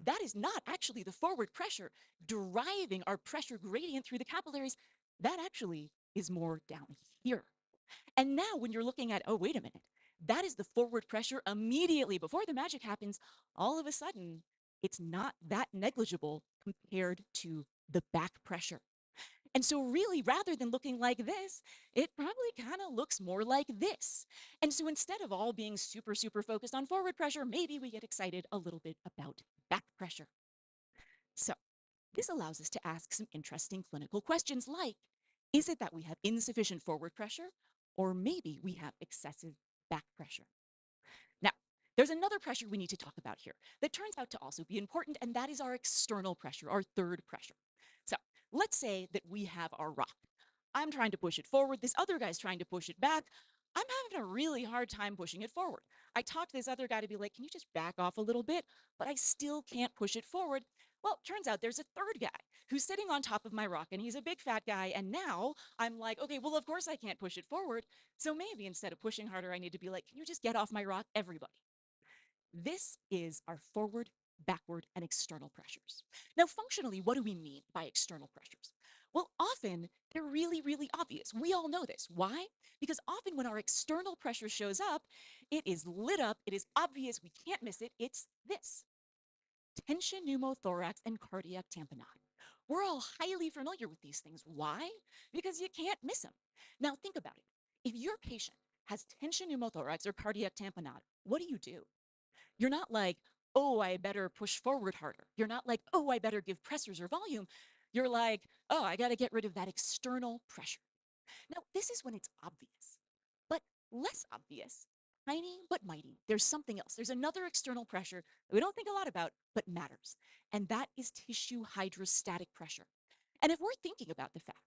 that is not actually the forward pressure driving our pressure gradient through the capillaries. That actually is more down here. And now when you're looking at, oh, wait a minute, that is the forward pressure immediately before the magic happens, all of a sudden, it's not that negligible compared to the back pressure. And so really, rather than looking like this, it probably kind of looks more like this. And so instead of all being super, super focused on forward pressure, maybe we get excited a little bit about back pressure. So this allows us to ask some interesting clinical questions like, is it that we have insufficient forward pressure, or maybe we have excessive back pressure? Now, there's another pressure we need to talk about here that turns out to also be important, and that is our external pressure, our third pressure. So let's say that we have our rock. I'm trying to push it forward. This other guy's trying to push it back. I'm having a really hard time pushing it forward. I talked to this other guy to be like, can you just back off a little bit? But I still can't push it forward. Well, turns out there's a third guy who's sitting on top of my rock and he's a big fat guy. And now I'm like, okay, well, of course I can't push it forward. So maybe instead of pushing harder, I need to be like, can you just get off my rock, everybody? This is our forward, backward, and external pressures. Now, functionally, what do we mean by external pressures? Well, often they're really, really obvious. We all know this. Why? Because often when our external pressure shows up, it is lit up, it is obvious, we can't miss it. It's this: tension pneumothorax and cardiac tamponade. We're all highly familiar with these things. Why? Because you can't miss them. Now, think about it. If your patient has tension pneumothorax or cardiac tamponade, what do? You're not like, oh, I better push forward harder. You're not like, oh, I better give pressors or volume. You're like, oh, I got to get rid of that external pressure. Now, this is when it's obvious, but less obvious, tiny but mighty. There's something else. There's another external pressure that we don't think a lot about, but matters. And that is tissue hydrostatic pressure. And if we're thinking about the fact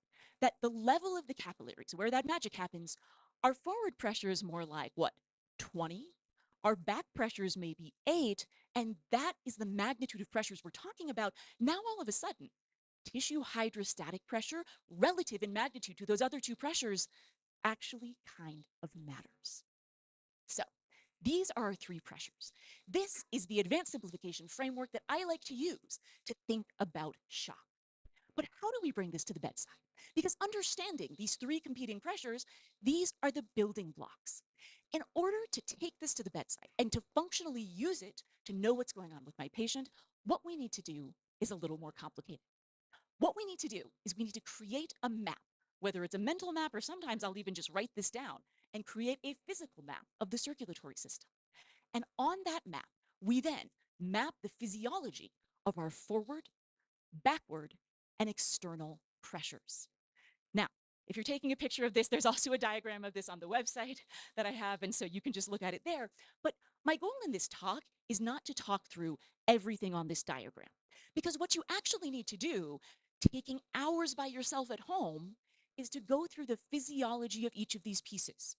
that the level of the capillaries, where that magic happens, our forward pressure is more like what, 20? Our back pressure is maybe 8, and that is the magnitude of pressures we're talking about. Now, all of a sudden, tissue hydrostatic pressure, relative in magnitude to those other two pressures, actually kind of matters. So, these are our three pressures. This is the advanced simplification framework that I like to use to think about shock. But how do we bring this to the bedside? Because understanding these three competing pressures, these are the building blocks. In order to take this to the bedside and to functionally use it to know what's going on with my patient, what we need to do is a little more complicated. What we need to do is we need to create a map, whether it's a mental map or sometimes I'll even just write this down and create a physical map of the circulatory system. And on that map, we then map the physiology of our forward, backward, and external pressures. Now, if you're taking a picture of this, there's also a diagram of this on the website that I have, and so you can just look at it there. But my goal in this talk is not to talk through everything on this diagram, because what you actually need to do, taking hours by yourself at home, is to go through the physiology of each of these pieces.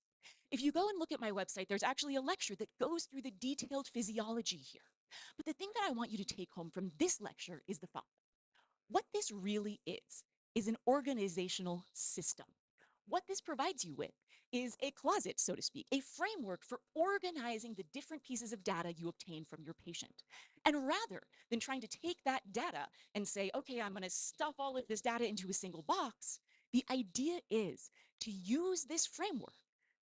If you go and look at my website, there's actually a lecture that goes through the detailed physiology here. But the thing that I want you to take home from this lecture is the following. What this really is an organizational system. What this provides you with is a closet, so to speak, a framework for organizing the different pieces of data you obtain from your patient. And rather than trying to take that data and say, okay, I'm going to stuff all of this data into a single box, the idea is to use this framework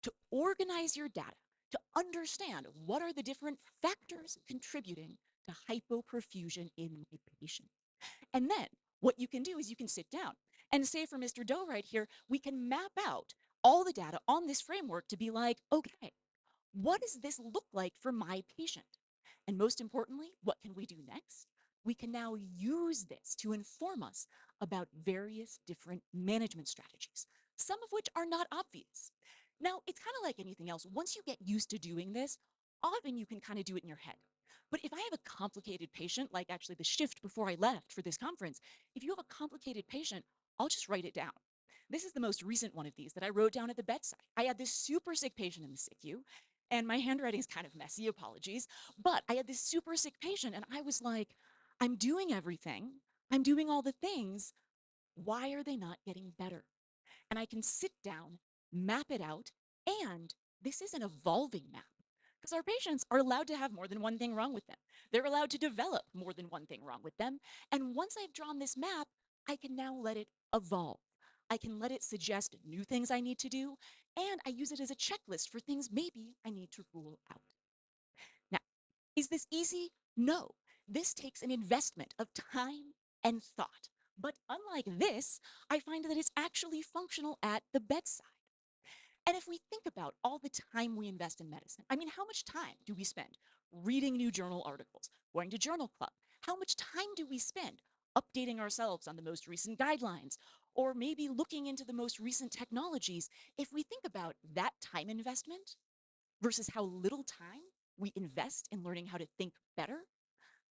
to organize your data, to understand what are the different factors contributing to hypoperfusion in my patient. And then what you can do is you can sit down and say for Mr. Doe right here, we can map out all the data on this framework to be like, okay, what does this look like for my patient? And most importantly, what can we do next? We can now use this to inform us about various different management strategies, some of which are not obvious. Now, it's kind of like anything else. Once you get used to doing this, often you can kind of do it in your head. But if I have a complicated patient, like actually the shift before I left for this conference, if you have a complicated patient, I'll just write it down. This is the most recent one of these that I wrote down at the bedside. I had this super sick patient in the SICU, and my handwriting is kind of messy, apologies, but I had this super sick patient, and I was like, I'm doing everything, I'm doing all the things, why are they not getting better? And I can sit down, map it out, and this is an evolving map. Because our patients are allowed to have more than one thing wrong with them. They're allowed to develop more than one thing wrong with them. And once I've drawn this map, I can now let it evolve. I can let it suggest new things I need to do, and I use it as a checklist for things maybe I need to rule out. Now, is this easy? No. This takes an investment of time and thought. But unlike this, I find that it's actually functional at the bedside. And if we think about all the time we invest in medicine, I mean, how much time do we spend reading new journal articles, going to journal club? How much time do we spend updating ourselves on the most recent guidelines, or maybe looking into the most recent technologies? If we think about that time investment versus how little time we invest in learning how to think better,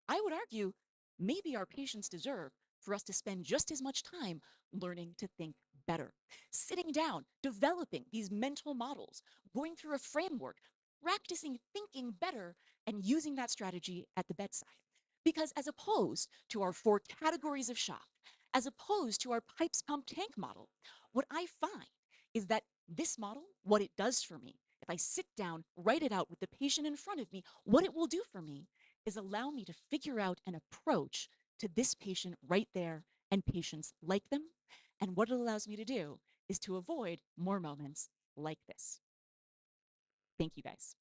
I would argue maybe our patients deserve for us to spend just as much time learning to think better, sitting down, developing these mental models, going through a framework, practicing thinking better, and using that strategy at the bedside. Because as opposed to our 4 categories of shock, as opposed to our pipes, pump, tank model, what I find is that this model, what it does for me, if I sit down, write it out with the patient in front of me, what it will do for me is allow me to figure out an approach to this patient right there and patients like them. And what it allows me to do is to avoid more moments like this. Thank you, guys.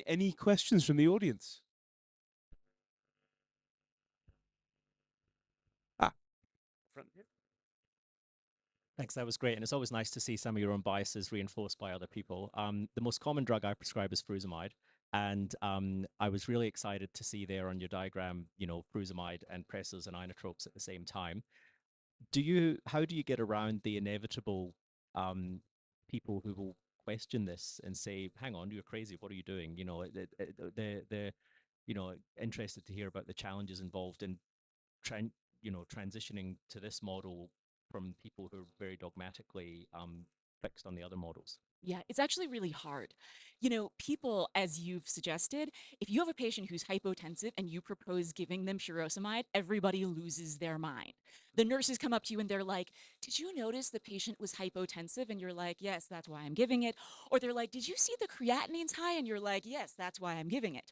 Any questions from the audience? Front here. Thanks, that was great. And it's always nice to see some of your own biases reinforced by other people. The most common drug I prescribe is furosemide. And I was really excited to see there on your diagram, you know, furosemide and pressors and inotropes at the same time. How do you get around the inevitable people who will question this and say, hang on, you're crazy, what are you doing? You know, they're you know, interested to hear about the challenges involved in transitioning to this model from people who are very dogmatically fixed on the other models. Yeah, it's actually really hard. You know, people, as you've suggested, if you have a patient who's hypotensive and you propose giving them furosemide, everybody loses their mind. The nurses come up to you and they're like, did you notice the patient was hypotensive? And you're like, yes, that's why I'm giving it. Or they're like, did you see the creatinine's high? And you're like, yes, that's why I'm giving it.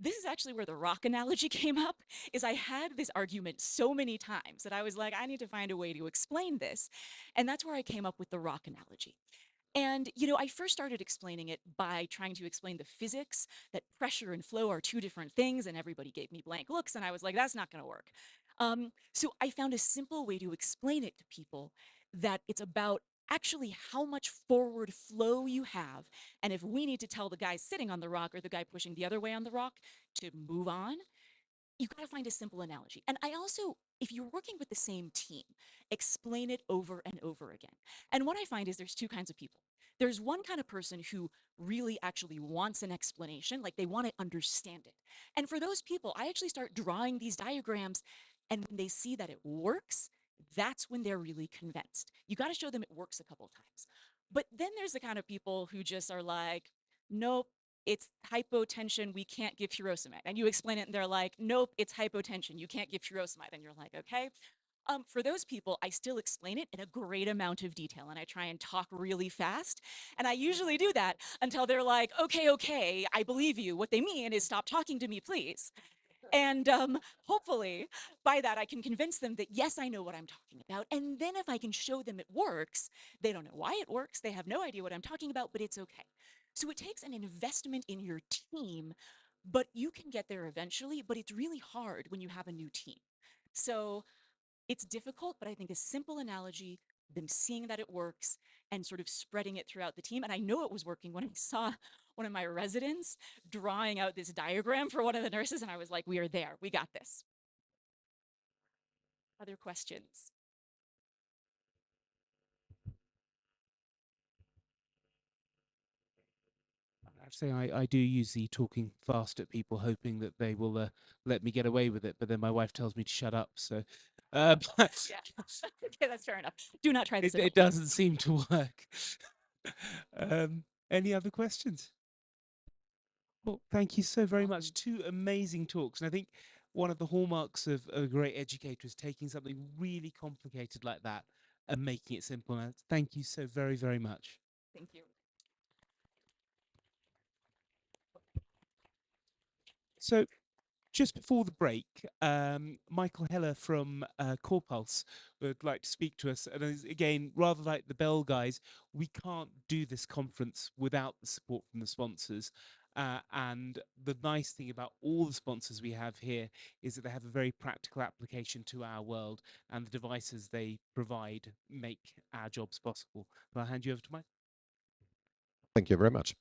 This is actually where the rock analogy came up, is I had this argument so many times that I was like, I need to find a way to explain this. And that's where I came up with the rock analogy. And, you know, I first started explaining it by trying to explain the physics, that pressure and flow are 2 different things, and everybody gave me blank looks, and I was like, that's not going to work. So I found a simple way to explain it to people, that it's about actually how much forward flow you have. And if we need to tell the guy sitting on the rock or the guy pushing the other way on the rock to move on, you got to find a simple analogy. And I also, if you're working with the same team, explain it over and over again. And what I find is there's 2 kinds of people. There's one kind of person who really actually wants an explanation, like they want to understand it. And for those people, I actually start drawing these diagrams, and when they see that it works, that's when they're really convinced. You got to show them it works a couple times. But then there's the kind of people who just are like, nope, it's hypotension, we can't give furosemide. And you explain it and they're like, nope, it's hypotension, you can't give furosemide. And you're like, okay. For those people, I still explain it in a great amount of detail and I try and talk really fast. And I usually do that until they're like, okay, I believe you. What they mean is stop talking to me, please. And hopefully by that, I can convince them that, yes, I know what I'm talking about. And then if I can show them it works, they don't know why it works. They have no idea what I'm talking about, but it's okay. So it takes an investment in your team, but you can get there eventually, but it's really hard when you have a new team. So it's difficult, but I think a simple analogy, them seeing that it works and sort of spreading it throughout the team. And I know it was working when I saw one of my residents drawing out this diagram for one of the nurses, and I was like, we are there, we got this. Other questions? I have to say, I do use the talking fast at people, hoping that they will let me get away with it. But then my wife tells me to shut up. So, Yeah, okay, that's fair enough. Do not try this. it doesn't seem to work. Any other questions? Well, thank you so very much. 2 amazing talks. And I think one of the hallmarks of a great educator is taking something really complicated like that and making it simple. And thank you so very, very much. Thank you. So, just before the break, Michael Heller from Core Pulse would like to speak to us. And again, rather like the Bell guys, we can't do this conference without the support from the sponsors. And the nice thing about all the sponsors we have here is that they have a very practical application to our world, and the devices they provide make our jobs possible. I'll hand you over to Mike. Thank you very much.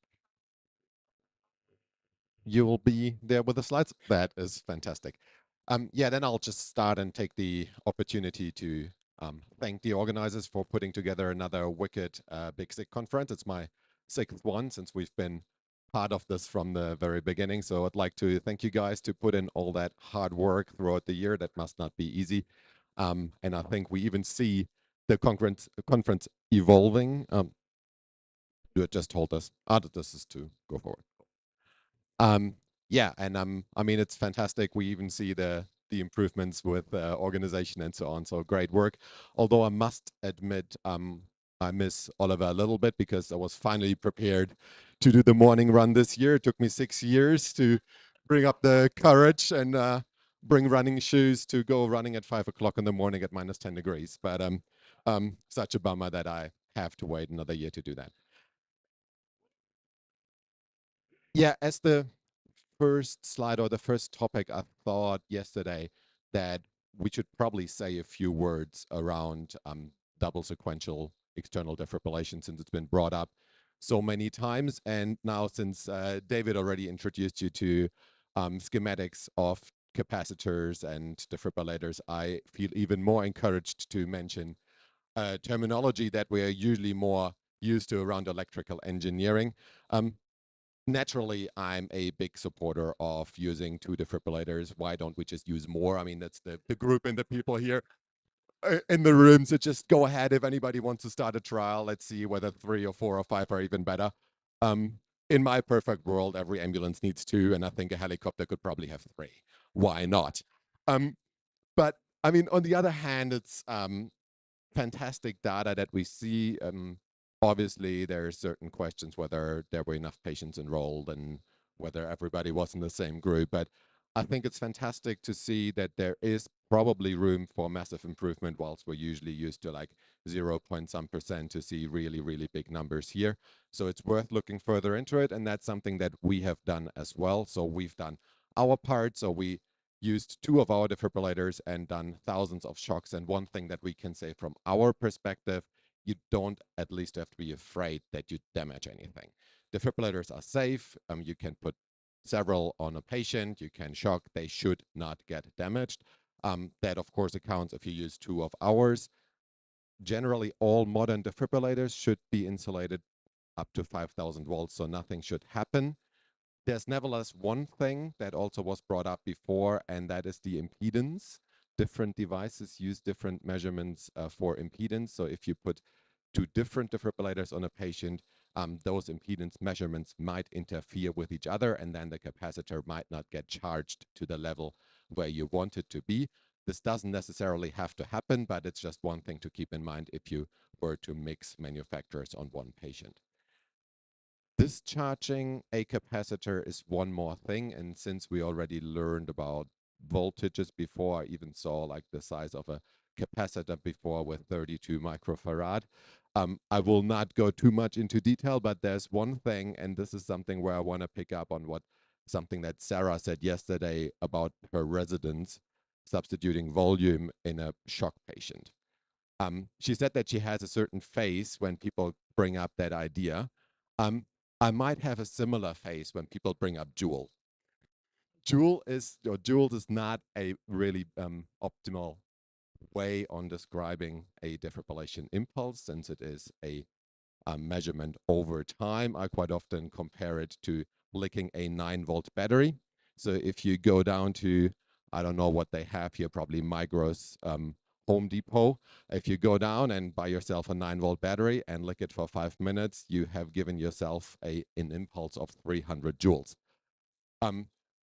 You will be there with the slides. That is fantastic. Yeah, then I'll just start and take the opportunity to thank the organizers for putting together another wicked Big Sick conference. It's my 6th one since we've been part of this from the very beginning. So I'd like to thank you guys to put in all that hard work throughout the year. That must not be easy. And I think we even see the conference evolving. You just told us, this is to go forward. Yeah, and I mean, it's fantastic. We even see the improvements with organization and so on. So great work. Although I must admit, I miss Oliver a little bit because I was finally prepared to do the morning run this year. It took me 6 years to bring up the courage and bring running shoes to go running at 5 o'clock in the morning at -10 degrees. But such a bummer that I have to wait another year to do that. Yeah, as the first slide or the first topic, I thought yesterday that we should probably say a few words around double sequential external defibrillation, since it's been brought up so many times. And now, since David already introduced you to schematics of capacitors and defibrillators, I feel even more encouraged to mention terminology that we are usually more used to around electrical engineering. Naturally, I'm a big supporter of using 2 defibrillators. Why don't we just use more? I mean, that's the group and the people here in the room. So just go ahead. If anybody wants to start a trial, let's see whether 3 or 4 or 5 are even better. In my perfect world, every ambulance needs 2, and I think a helicopter could probably have 3. Why not? But I mean, on the other hand, it's fantastic data that we see. Obviously, there are certain questions whether there were enough patients enrolled and whether everybody was in the same group. But I think it's fantastic to see that there is probably room for massive improvement, whilst we're usually used to like 0 point some percent to see really, really big numbers here. So it's worth looking further into it. And that's something that we have done as well. So we've done our part. So we used 2 of our defibrillators and done thousands of shocks. And one thing that we can say from our perspective, you don't at least have to be afraid that you damage anything. Defibrillators are safe. You can put several on a patient. You can shock. They should not get damaged. That, of course, accounts if you use 2 of ours. Generally, all modern defibrillators should be insulated up to 5,000 volts, so nothing should happen. There's nevertheless one thing that also was brought up before, and that is the impedance. Different devices use different measurements for impedance. So if you put 2 different defibrillators on a patient, those impedance measurements might interfere with each other, and then the capacitor might not get charged to the level where you want it to be. This doesn't necessarily have to happen, but it's just one thing to keep in mind if you were to mix manufacturers on one patient. Discharging a capacitor is one more thing, and since we already learned about voltages before, I even saw like the size of a capacitor before with 32 microfarad. I will not go too much into detail, but there's one thing, and this is something where I want to pick up on something that Sara said yesterday about her residents substituting volume in a shock patient. She said that she has a certain face when people bring up that idea. I might have a similar face when people bring up Joule. Joule is not a really optimal way on describing a defibrillation impulse, since it is a measurement over time. I quite often compare it to licking a 9-volt battery. So if you go down to, I don't know what they have here, probably Migros, Home Depot. If you go down and buy yourself a 9-volt battery and lick it for 5 minutes, you have given yourself an impulse of 300 joules.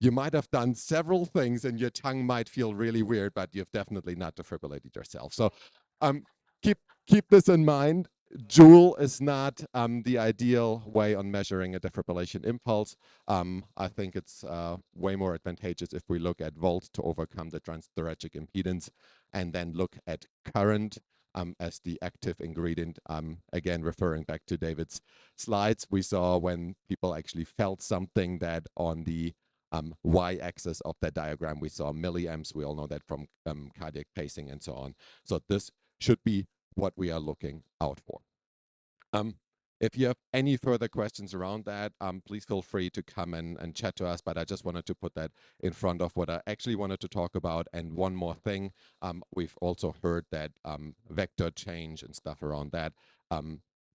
You might have done several things and your tongue might feel really weird, but you've definitely not defibrillated yourself. So keep this in mind. Joule is not the ideal way on measuring a defibrillation impulse. I think it's way more advantageous if we look at volts to overcome the transthoracic impedance, and then look at current as the active ingredient. Again, referring back to David's slides, we saw when people actually felt something that on the y-axis of that diagram, we saw milliamps. We all know that from cardiac pacing and so on. So this should be what we are looking out for. If you have any further questions around that, please feel free to come and chat to us. But I just wanted to put that in front of what I actually wanted to talk about. And one more thing, we've also heard that vector change and stuff around that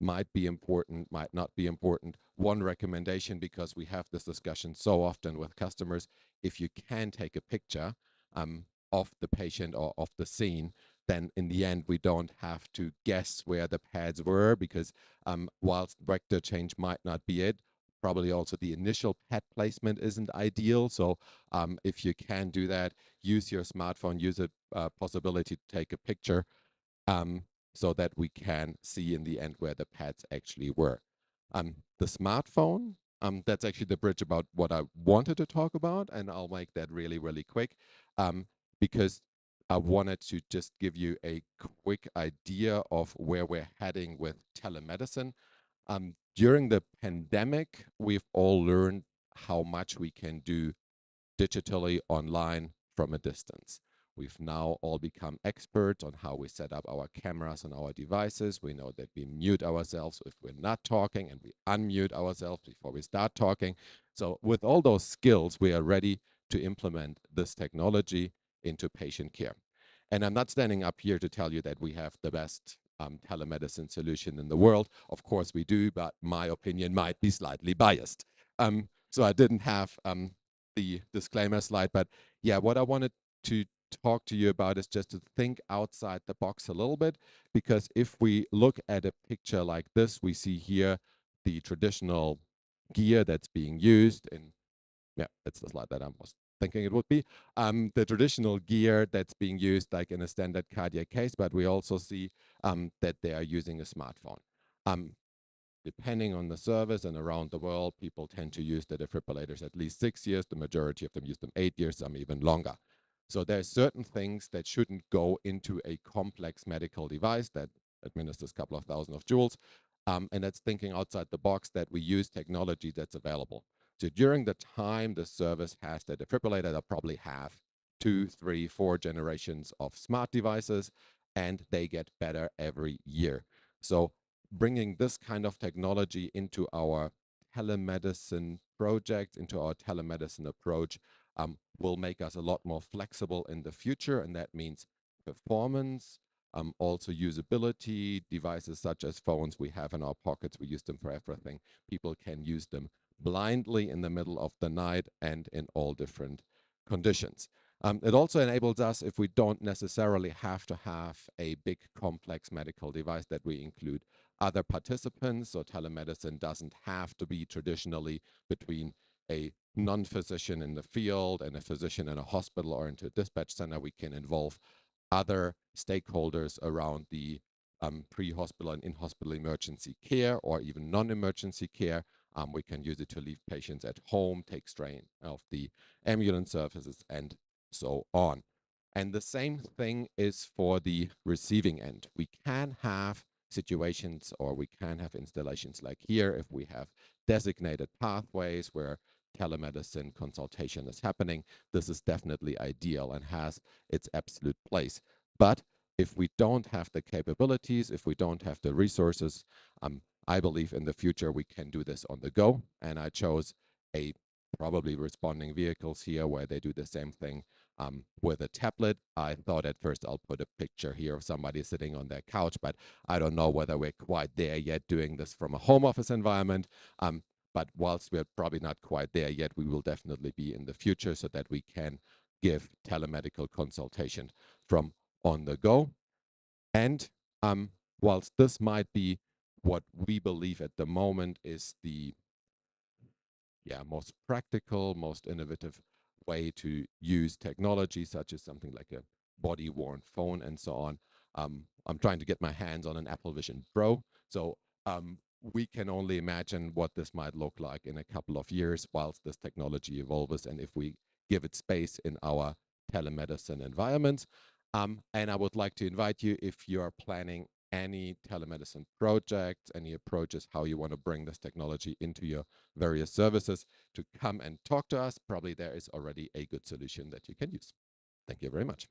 might be important, might not be important. One recommendation, because we have this discussion so often with customers, if you can take a picture of the patient or of the scene, then in the end, we don't have to guess where the pads were, because whilst vector change might not be it, probably also the initial pad placement isn't ideal. So if you can do that, use your smartphone, use a possibility to take a picture so that we can see in the end where the pads actually were. The smartphone, that's actually the bridge about what I wanted to talk about, and I'll make that really, really quick because I wanted to just give you a quick idea of where we're heading with telemedicine. During the pandemic, we've all learned how much we can do digitally online from a distance. We've now all become experts on how we set up our cameras on our devices. We know that we mute ourselves if we're not talking, and we unmute ourselves before we start talking. So with all those skills, we are ready to implement this technology into patient care. And I'm not standing up here to tell you that we have the best telemedicine solution in the world. Of course we do, but my opinion might be slightly biased. So I didn't have the disclaimer slide, but yeah, what I wanted to talk to you about is just to think outside the box a little bit, because if we look at a picture like this, we see here the traditional gear that's being used in, yeah, it's the slide that I was thinking it would be, the traditional gear that's being used like in a standard cardiac case, but we also see that they are using a smartphone. Depending on the service and around the world, people tend to use the defibrillators at least 6 years. The majority of them use them 8 years, some even longer. So there's certain things that shouldn't go into a complex medical device that administers a couple of thousand of joules. And that's thinking outside the box, that we use technology that's available. So during the time the service has the defibrillator, they'll probably have 2, 3, 4 generations of smart devices, and they get better every year. So bringing this kind of technology into our telemedicine project, into our telemedicine approach, will make us a lot more flexible in the future. And that means performance, also usability. Devices such as phones we have in our pockets, we use them for everything. People can use them blindly in the middle of the night and in all different conditions. It also enables us, if we don't necessarily have to have a big complex medical device, that we include other participants. So telemedicine doesn't have to be traditionally between a non-physician in the field and a physician in a hospital or into a dispatch center. We can involve other stakeholders around the pre-hospital and in-hospital emergency care, or even non-emergency care. We can use it to leave patients at home, take strain of the ambulance services, and so on. And the same thing is for the receiving end. We can have situations, or we can have installations like here, if we have designated pathways where telemedicine consultation is happening. This is definitely ideal and has its absolute place. But if we don't have the capabilities, if we don't have the resources, I believe in the future we can do this on the go. And I chose a probably responding vehicles here where they do the same thing with a tablet. I thought at first I'll put a picture here of somebody sitting on their couch, but I don't know whether we're quite there yet doing this from a home office environment. But whilst we're probably not quite there yet, we will definitely be in the future, so that we can give telemedical consultation from on the go. And whilst this might be what we believe at the moment is the most practical, most innovative way to use technology, such as something like a body-worn phone and so on. I'm trying to get my hands on an Apple Vision Pro, so we can only imagine what this might look like in a couple of years whilst this technology evolves, and if we give it space in our telemedicine environments. And I would like to invite you, if you are planning any telemedicine projects, any approaches, how you want to bring this technology into your various services, to come and talk to us. Probably there is already a good solution that you can use. Thank you very much.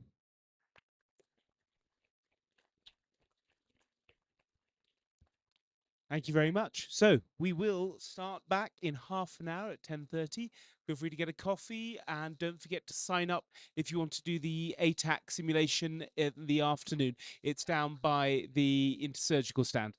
Thank you very much. So we will start back in half an hour at 10:30. Feel free to get a coffee and don't forget to sign up if you want to do the ATAC simulation in the afternoon. It's down by the intersurgical stand.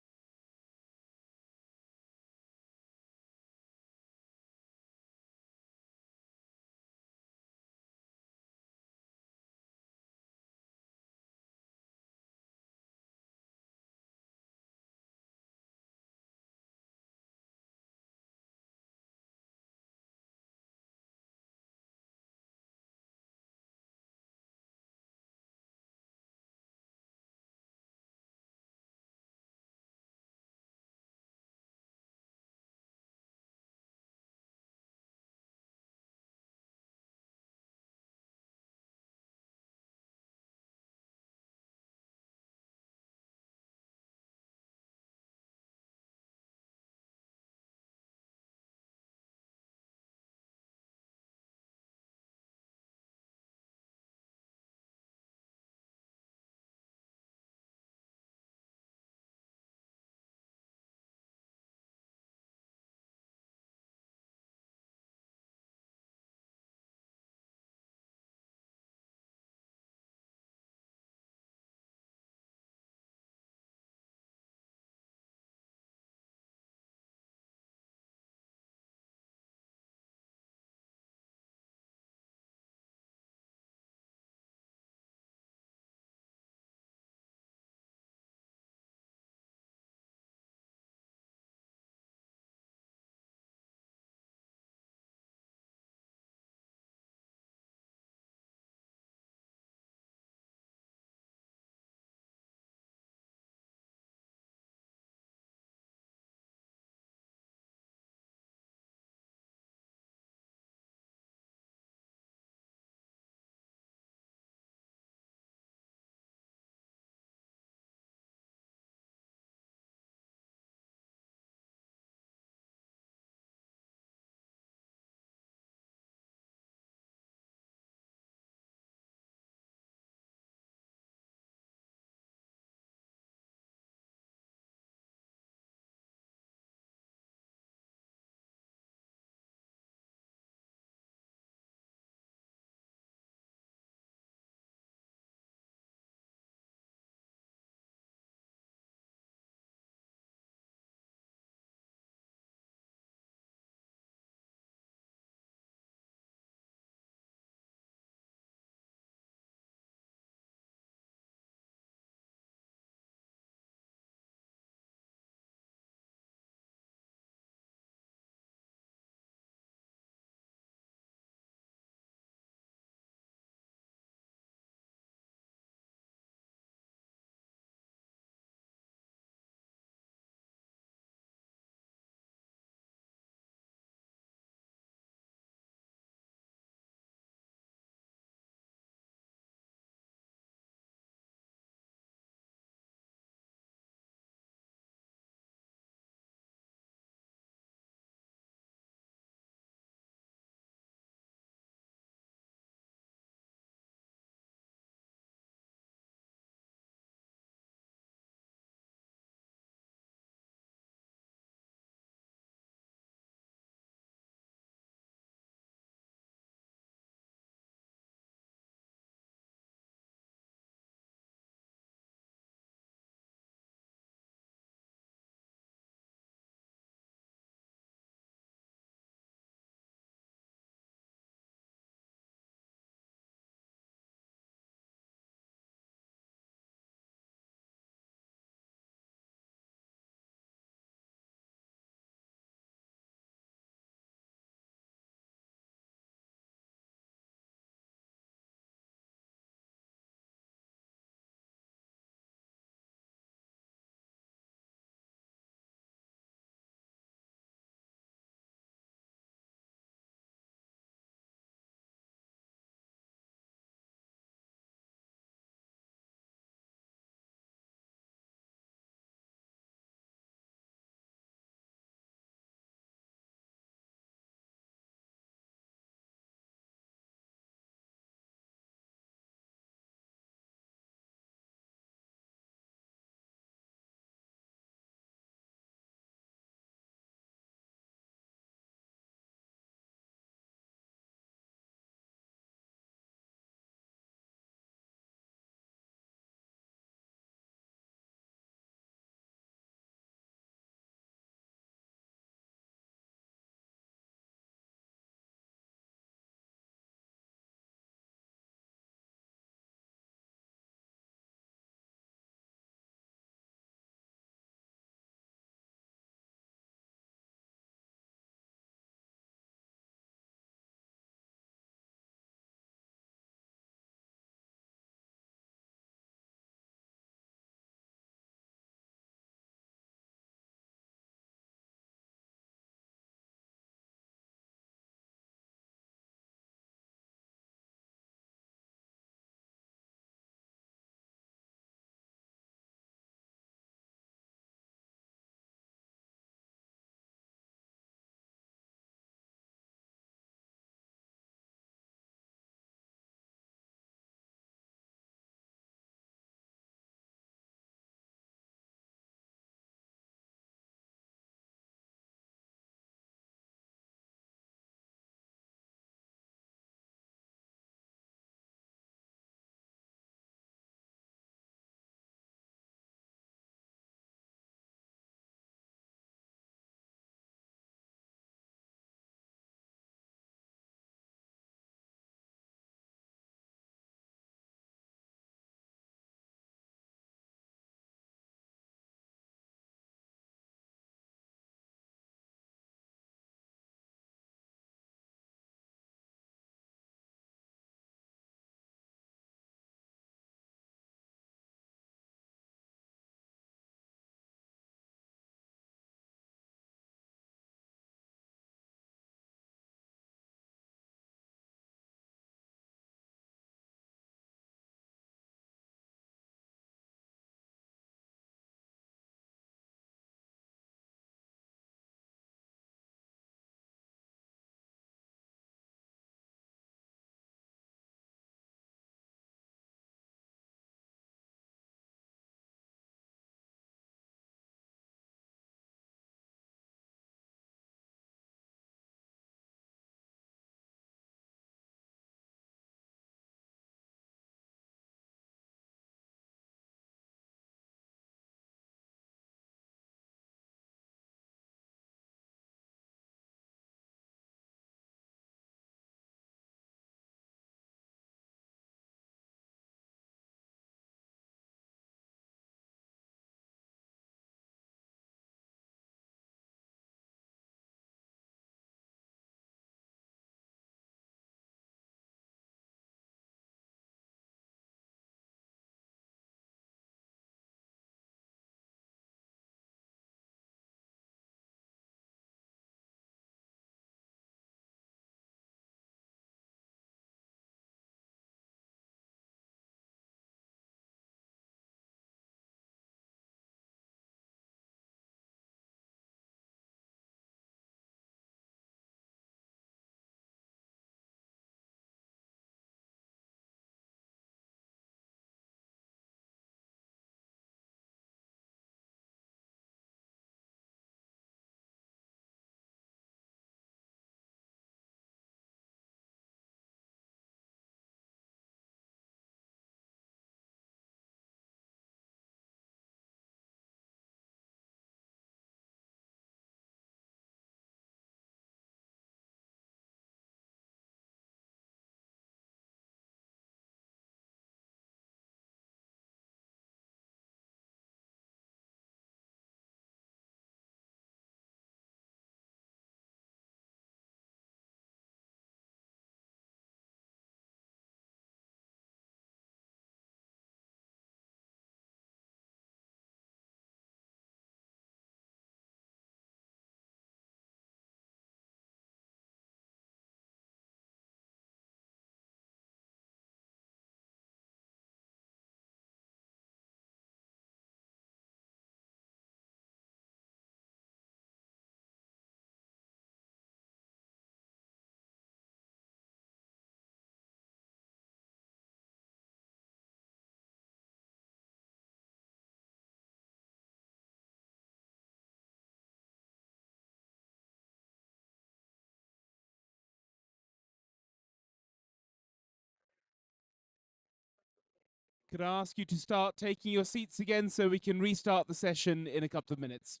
Could I ask you to start taking your seats again so we can restart the session in a couple of minutes?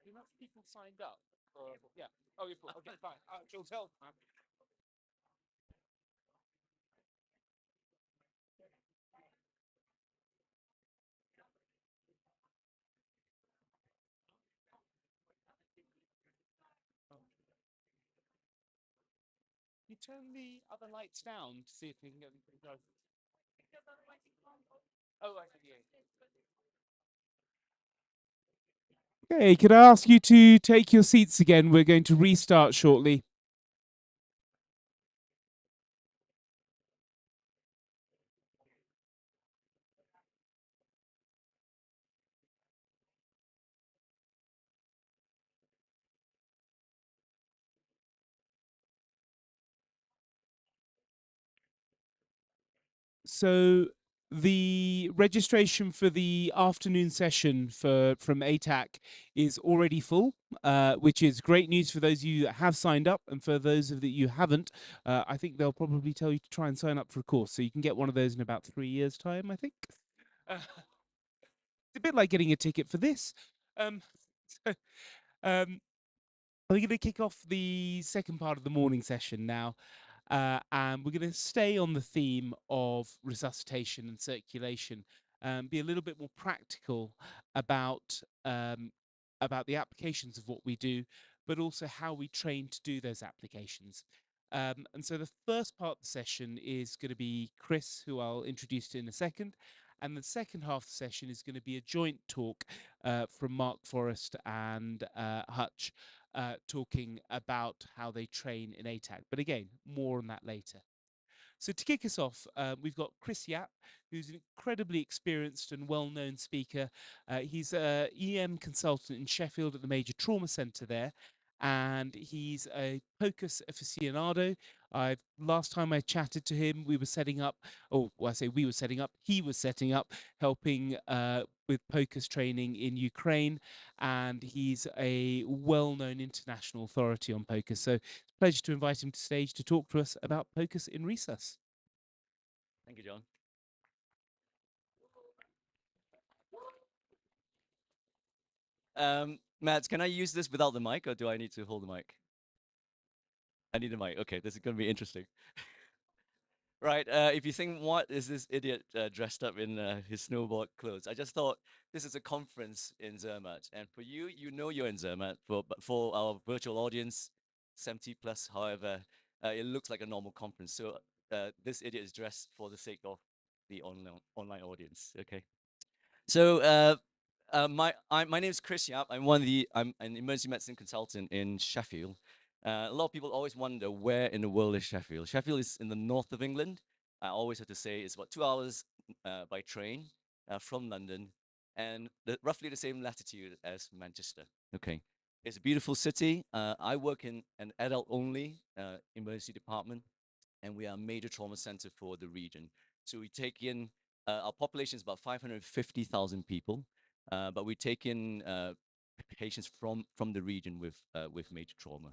Enough people signed up? Yeah. Oh, you're okay, fine. She'll tell. You turn the other lights down to see if we can get them to go. Oh, I see. Okay, could I ask you to take your seats again? We're going to restart shortly. So the registration for the afternoon session from ATAC is already full, which is great news for those of you that have signed up, and for those of you haven't, I think they'll probably tell you to try and sign up for a course. So you can get one of those in about 3 years' time, I think. It's a bit like getting a ticket for this. Um, so, we're going to kick off the second part of the morning session now. And we're going to stay on the theme of resuscitation and circulation, be a little bit more practical about the applications of what we do, but also how we train to do those applications. And so the first part of the session is going to be Chris, who I'll introduce in a second. And the second half of the session is going to be a joint talk from Mark, Forrest, and Hutch, talking about how they train in ATAC. But again, more on that later. So to kick us off, we've got Chris Yap, who's an incredibly experienced and well-known speaker. He's an EM consultant in Sheffield at the Major Trauma Centre there, and he's a POCUS aficionado. Last time I chatted to him, we were setting up, or well, I say we were setting up, he was setting up, helping with POCUS training in Ukraine, and he's a well-known international authority on POCUS. So it's a pleasure to invite him to stage to talk to us about POCUS in resus. Thank you, John. Matt, can I use this without the mic, or do I need to hold the mic? I need a mic. Okay, this is going to be interesting. Right, if you think, what is this idiot dressed up in his snowboard clothes? I just thought this is a conference in Zermatt, and for you, you know you're in Zermatt. But for our virtual audience, 70 plus, however, it looks like a normal conference. So this idiot is dressed for the sake of the online audience. Okay. So my name is Chris Yap. I'm an emergency medicine consultant in Sheffield. A lot of people always wonder, where in the world is Sheffield? Sheffield is in the north of England. I always have to say it's about 2 hours by train from London, and roughly the same latitude as Manchester. Okay, it's a beautiful city. I work in an adult-only emergency department, and we are a major trauma center for the region. So we take in, our population is about 550,000 people, but we take in patients from the region with major trauma.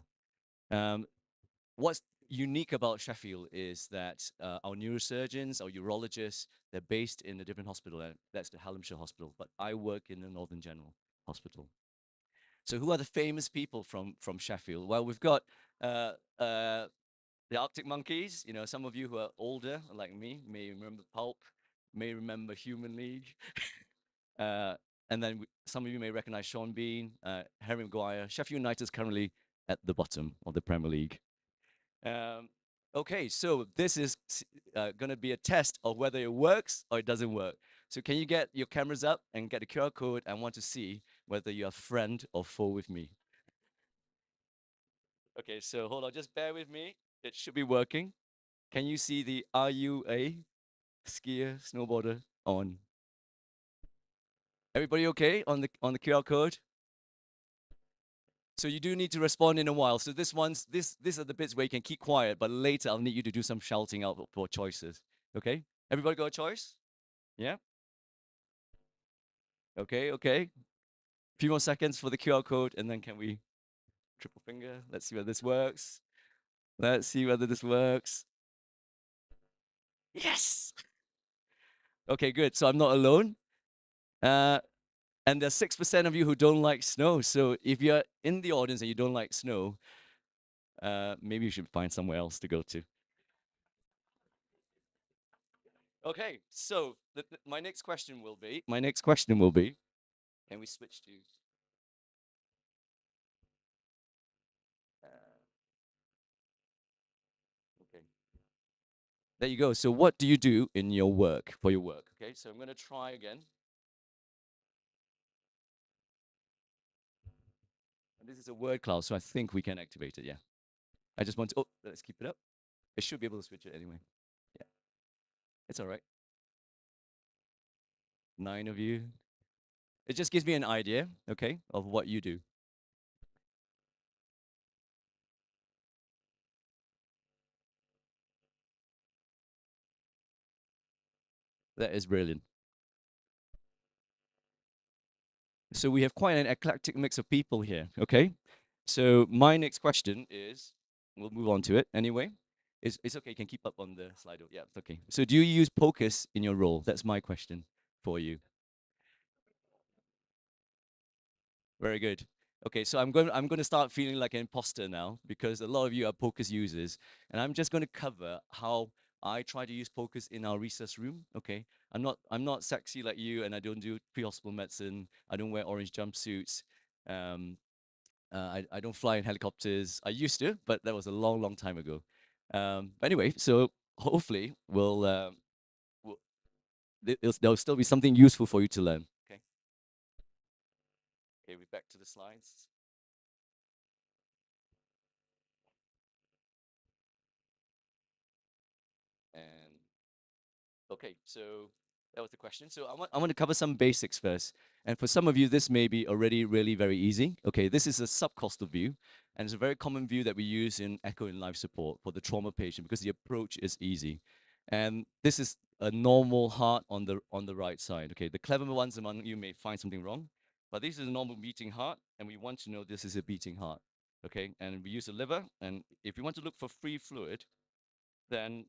What's unique about Sheffield is that our neurosurgeons, our urologists, they're based in a different hospital. That's the Hallamshire Hospital, but I work in the Northern General Hospital. So who are the famous people from Sheffield? Well, we've got the Arctic Monkeys. You know, some of you who are older, like me, may remember Pulp, may remember Human League. And then some of you may recognize Sean Bean, Harry Maguire. Sheffield United is currently at the bottom of the Premier League. Okay, so this is going to be a test of whether it works or it doesn't work. So can you get your cameras up and get the QR code? I want to see whether you're a friend or foe with me. Okay, so hold on, just bear with me. It should be working. Can you see the "Are you a skier, snowboarder" on? Everybody okay on the QR code? So you do need to respond in a while. So these are the bits where you can keep quiet, but later I'll need you to do some shouting out for choices. Okay, everybody got a choice? Yeah. Okay. Few more seconds for the QR code, and then can we triple finger? Let's see whether this works. Let's see whether this works. Yes. Okay, good. So I'm not alone. And there's 6% of you who don't like snow. So if you're in the audience and you don't like snow, maybe you should find somewhere else to go to. Okay, so my next question will be, can we switch to? Okay. There you go. So what do you do in your work, for your work? Okay, so I'm going to try again. And this is a word cloud, so I think we can activate it, yeah. I just want to, oh, let's keep it up. I should be able to switch it anyway. Yeah, it's all right. 9 of you. It just gives me an idea, okay, of what you do. That is brilliant. So we have quite an eclectic mix of people here, okay? So my next question is, we'll move on to it anyway. It's okay, you can keep up on the slide. Yeah, okay. So do you use POCUS in your role? That's my question for you. Very good. Okay, so I'm going to start feeling like an imposter now because a lot of you are POCUS users, and I'm just going to cover how I try to use POCUS in our research room. Okay, I'm not sexy like you, and I don't do pre-hospital medicine. I don't wear orange jumpsuits. I don't fly in helicopters. I used to, but that was a long time ago. But anyway, so hopefully there'll still be something useful for you to learn. Okay. Okay, we're back to the slides. And okay, so that was the question. So I want to cover some basics first. And for some of you, this may be already really very easy. Okay, this is a subcostal view, and it's a very common view that we use in echo and life support for the trauma patient because the approach is easy. And this is a normal heart on the right side. Okay, the clever ones among you may find something wrong, but this is a normal beating heart, and we want to know this is a beating heart. Okay, and we use the liver, and if you want to look for free fluid, then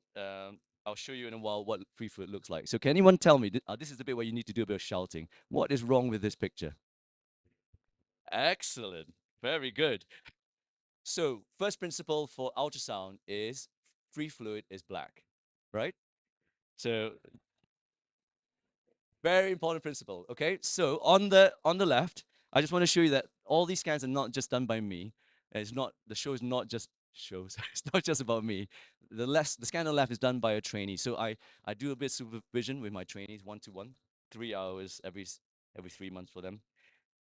I'll show you in a while what free fluid looks like. So can anyone tell me, this is the bit where you need to do a bit of shouting. What is wrong with this picture? Excellent. Very good. So first principle for ultrasound is free fluid is black, right? So very important principle, okay? So on the left, I just want to show you that all these scans are not just done by me. The show is not just shows. It's not just about me. The scan on the left is done by a trainee. So I do a bit of supervision with my trainees, 1-to-1, 3 hours every 3 months for them.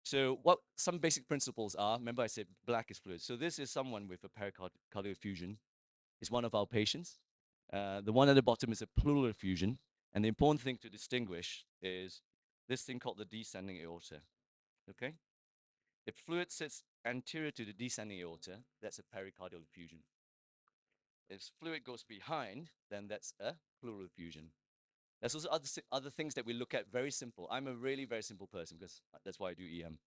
So what some basic principles are, remember I said black is fluid. So this is someone with a pericardial effusion. It's one of our patients. The one at the bottom is a pleural effusion. And the important thing to distinguish is this thing called the descending aorta, okay? If fluid sits anterior to the descending aorta, that's a pericardial effusion. If fluid goes behind, then that's a pleural effusion. There's also other things that we look at, very simple. I'm a really very simple person because that's why I do EM.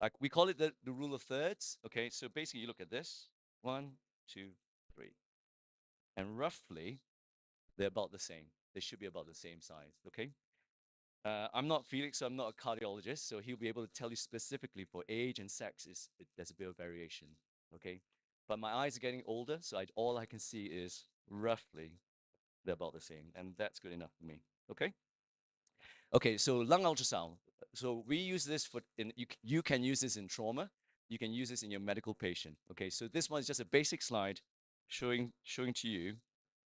Like we call it the rule of thirds, okay? So basically you look at this, 1, 2, 3. And roughly, they're about the same. They should be about the same size, okay? I'm not Felix, so I'm not a cardiologist, so he'll be able to tell you specifically for age and sex, there's a bit of variation, okay? But my eyes are getting older, so all I can see is roughly they're about the same, and that's good enough for me, okay? Okay, so lung ultrasound. So we use this you can use this in trauma, you can use this in your medical patient, okay? So this one is just a basic slide showing to you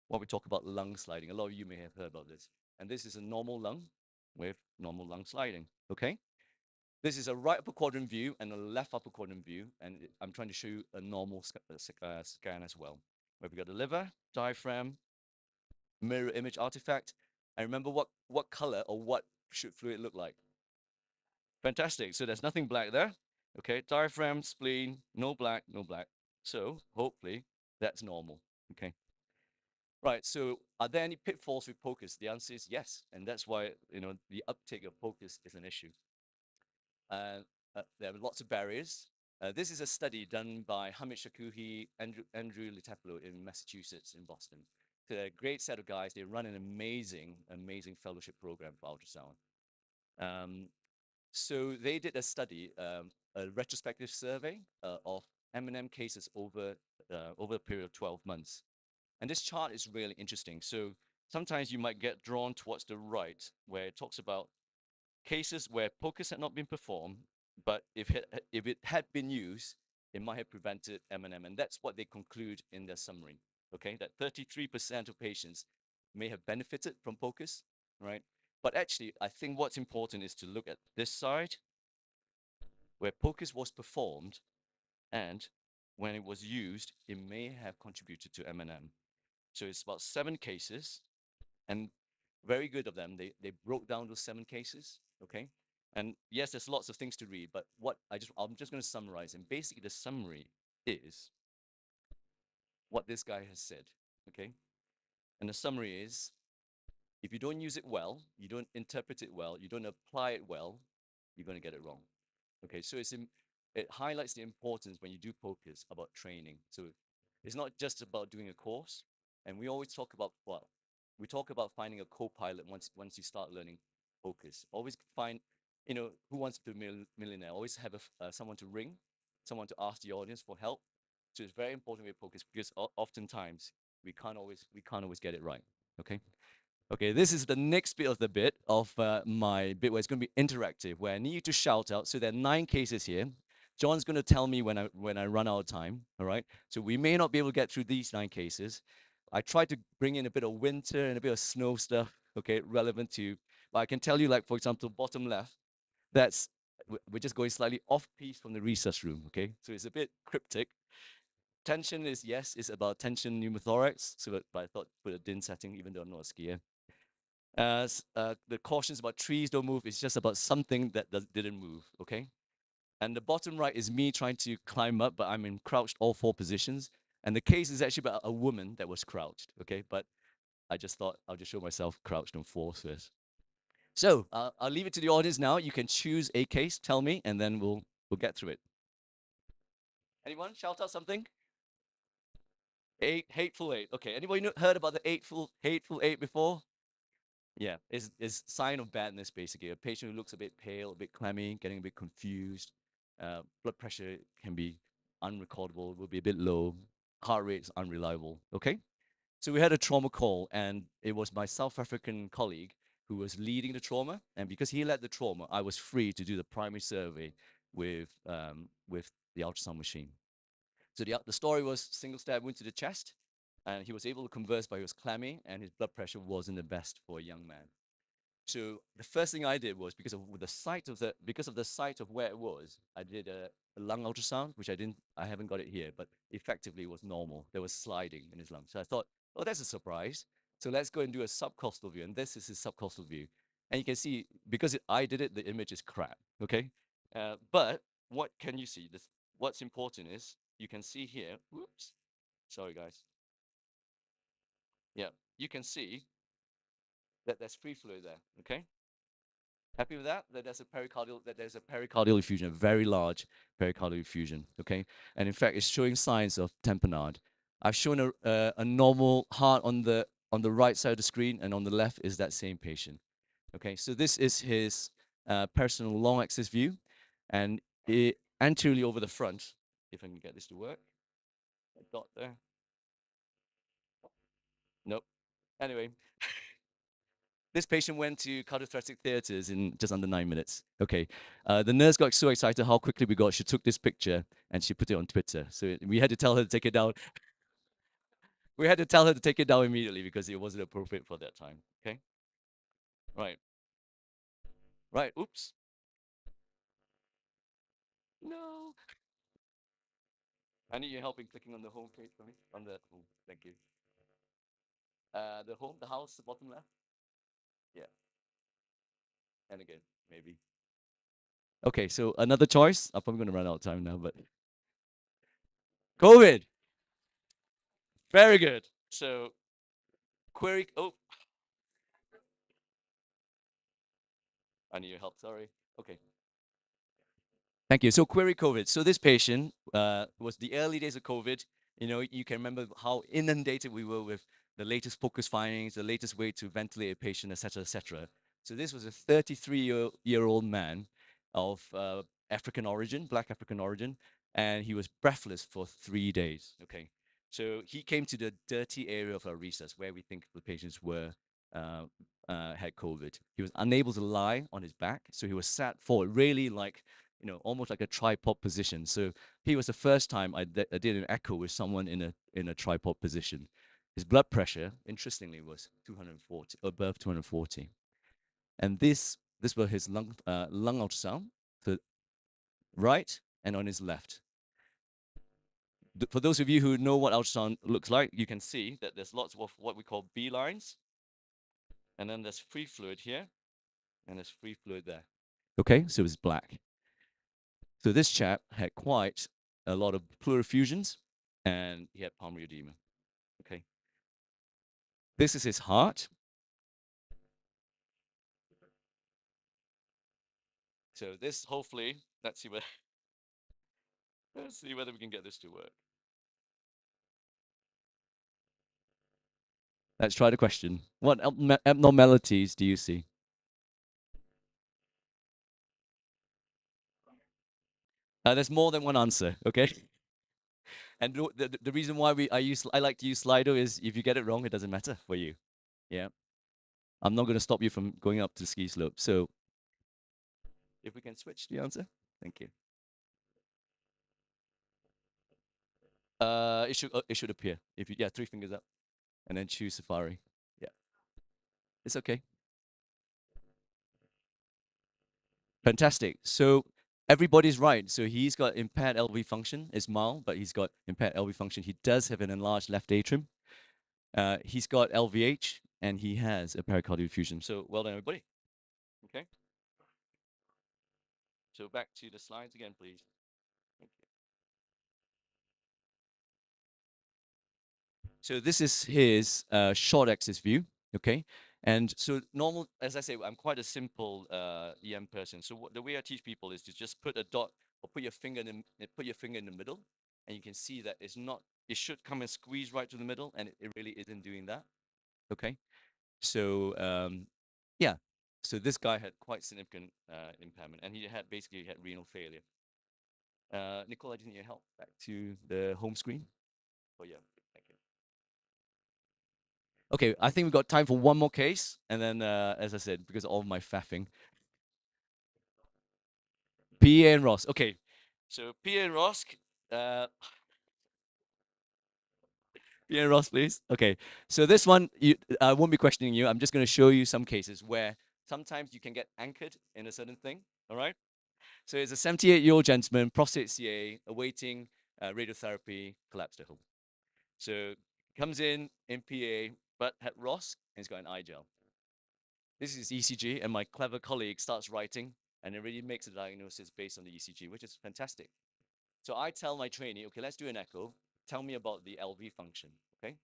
what we talk about lung sliding. A lot of you may have heard about this. And this is a normal lung with normal lung sliding, okay? This is a right upper quadrant view and a left upper quadrant view, and I'm trying to show you a normal scan as well. Where we got the liver, diaphragm, mirror image artifact, and remember what color or what should fluid look like? Fantastic, so there's nothing black there, okay? Diaphragm, spleen, no black, no black. So hopefully that's normal, okay? Right. So, are there any pitfalls with POCUS? The answer is yes, and that's why the uptake of POCUS is an issue. There are lots of barriers. This is a study done by Hamid Shakuhi, Andrew Litapolo in Massachusetts, in Boston. They're a great set of guys. They run an amazing fellowship program for ultrasound. So they did a study, a retrospective survey of M&M cases over a period of 12 months. And this chart is really interesting. So sometimes you might get drawn towards the right, where it talks about cases where POCUS had not been performed, but if it had been used, it might have prevented M&M. And that's what they conclude in their summary, okay? That 33% of patients may have benefited from POCUS, right? But actually, I think what's important is to look at this side, where POCUS was performed, and when it was used, it may have contributed to M&M. So it's about 7 cases, and very good of them. They broke down those 7 cases, okay? And yes, there's lots of things to read, but I'm just going to summarize. And basically, the summary is what this guy has said, okay? And the summary is, if you don't use it well, you don't interpret it well, you don't apply it well, you're going to get it wrong. Okay, so it highlights the importance when you do POCUS about training. So it's not just about doing a course, and we always talk about we talk about finding a co-pilot once you start learning POCUS. Always find, who wants to be a millionaire? Always have someone to ring, someone to ask the audience for help. So it's very important with POCUS because oftentimes we can't always get it right. Okay. Okay, this is the next bit of my bit where it's going to be interactive, where I need you to shout out. So there are 9 cases here. John's going to tell me when I run out of time. All right. So we may not be able to get through these 9 cases. I tried to bring in a bit of winter and a bit of snow stuff. Okay, relevant to. But I can tell you, like for example, bottom left. We're just going slightly off piece from the research room. Okay, so it's a bit cryptic. Tension is about tension pneumothorax. But I thought put a DIN setting, even though I'm not a skier. The cautions about trees don't move, it's just about something that didn't move, okay? And the bottom right is me trying to climb up, but I'm in crouched all 4 positions. And the case is actually about a woman that was crouched, okay? But I just thought I'll just show myself crouched on 4 first. So I'll leave it to the audience now. You can choose a case, tell me, and then we'll get through it. Anyone shout out something? Hateful eight. Okay, anybody heard about the hateful eight before? Yeah, it's sign of badness, basically. A patient who looks a bit pale, a bit clammy, getting a bit confused. Blood pressure can be unrecordable, will be a bit low. Heart rate is unreliable, okay? So we had a trauma call, and it was my South African colleague who was leading the trauma. And because he led the trauma, I was free to do the primary survey with the ultrasound machine. So the story was single stab wound to the chest, and he was able to converse, but he was clammy, and his blood pressure wasn't the best for a young man. So the first thing I did was, because of the site of where it was, I did a lung ultrasound, which I haven't got it here, but effectively it was normal. There was sliding in his lung. So I thought, oh, that's a surprise. So let's go and do a subcostal view, and this is his subcostal view. And you can see, because I did it, the image is crap, okay? But what can you see? What's important is, you can see here, whoops, sorry guys. Yeah, you can see that there's free fluid there, okay? Happy with that? That there's a pericardial effusion, a very large pericardial effusion, okay? And in fact, it's showing signs of tamponade. I've shown a normal heart on the right side of the screen, and on the left is that same patient, okay? So this is his personal long axis view, and anteriorly over the front, if I can get this to work, a dot there. Nope. Anyway, this patient went to cardiothoracic theaters in just under 9 minutes. Okay. The nurse got so excited how quickly we got. She took this picture and she put it on Twitter. So we had to tell her to take it down. We had to tell her to take it down immediately because it wasn't appropriate for that time. Okay. Right. Right. Oops. No. I need your help in clicking on the home page for me. Thank you. The house, the bottom left. Yeah. And again, maybe. Okay, so another choice. I'm probably going to run out of time now, but COVID. Very good. So query. Oh, I need your help. Sorry. Okay. Thank you. So query COVID. So this patient was the early days of COVID. You know, you can remember how inundated we were with the latest POCUS findings, the latest way to ventilate a patient, etc., etc. So this was a 33-year-old man of African origin, Black African origin, and he was breathless for 3 days. Okay, so he came to the dirty area of our research where we think the patients were had COVID. He was unable to lie on his back, so he was sat forward, really like, you know, almost like a tripod position. So he was the first time I did an echo with someone in a tripod position. His blood pressure, interestingly, was 240, above 240, and this was his lung ultrasound to right and on his left. For those of you who know what ultrasound looks like, you can see that there's lots of what we call B lines, and then there's free fluid here, and there's free fluid there. Okay, so it's black. So this chap had quite a lot of pleural effusions, and he had pulmonary edema. Okay. This is his heart. So this, hopefully, let's see whether we can get this to work. Let's try the question. What abnormalities do you see? There's more than one answer, okay? And the reason why I like to use Slido is if you get it wrong, it doesn't matter for you. Yeah. I'm not going to stop you from going up to the ski slope. So if we can switch the answer, thank you. It should appear. If you 3 fingers up, and then choose Safari. Yeah, it's okay. Fantastic. So everybody's right. So he's got impaired LV function. It's mild, but he's got impaired LV function. He does have an enlarged left atrium. He's got LVH, and he has a pericardial effusion. So well done, everybody. Okay. So back to the slides again, please. Thank you. So this is his short axis view, okay? And so normal, as I say, I'm quite a simple EM person. So the way I teach people is to just put a dot or put your finger in the middle, and you can see that it's not. It should come and squeeze right to the middle, and it really isn't doing that. Okay, so yeah, so this guy had quite significant impairment, and he had basically had renal failure. Nicole, I didn't need your help. Back to the home screen. Oh yeah, thank you. Okay, I think we've got time for one more case, and then, as I said, because of all my faffing. PA and Ross. Okay, so PA and Ross, PA and Ross, please. Okay, so this one, I won't be questioning you. I'm just going to show you some cases where sometimes you can get anchored in a certain thing, all right? So it's a 78-year-old gentleman, prostate CA, awaiting radiotherapy, collapsed at home. So comes in PA, but had Ross, and he's got an eye gel. This is ECG, and my clever colleague starts writing, and it really makes a diagnosis based on the ECG, which is fantastic. So I tell my trainee, okay, let's do an echo. Tell me about the LV function, okay?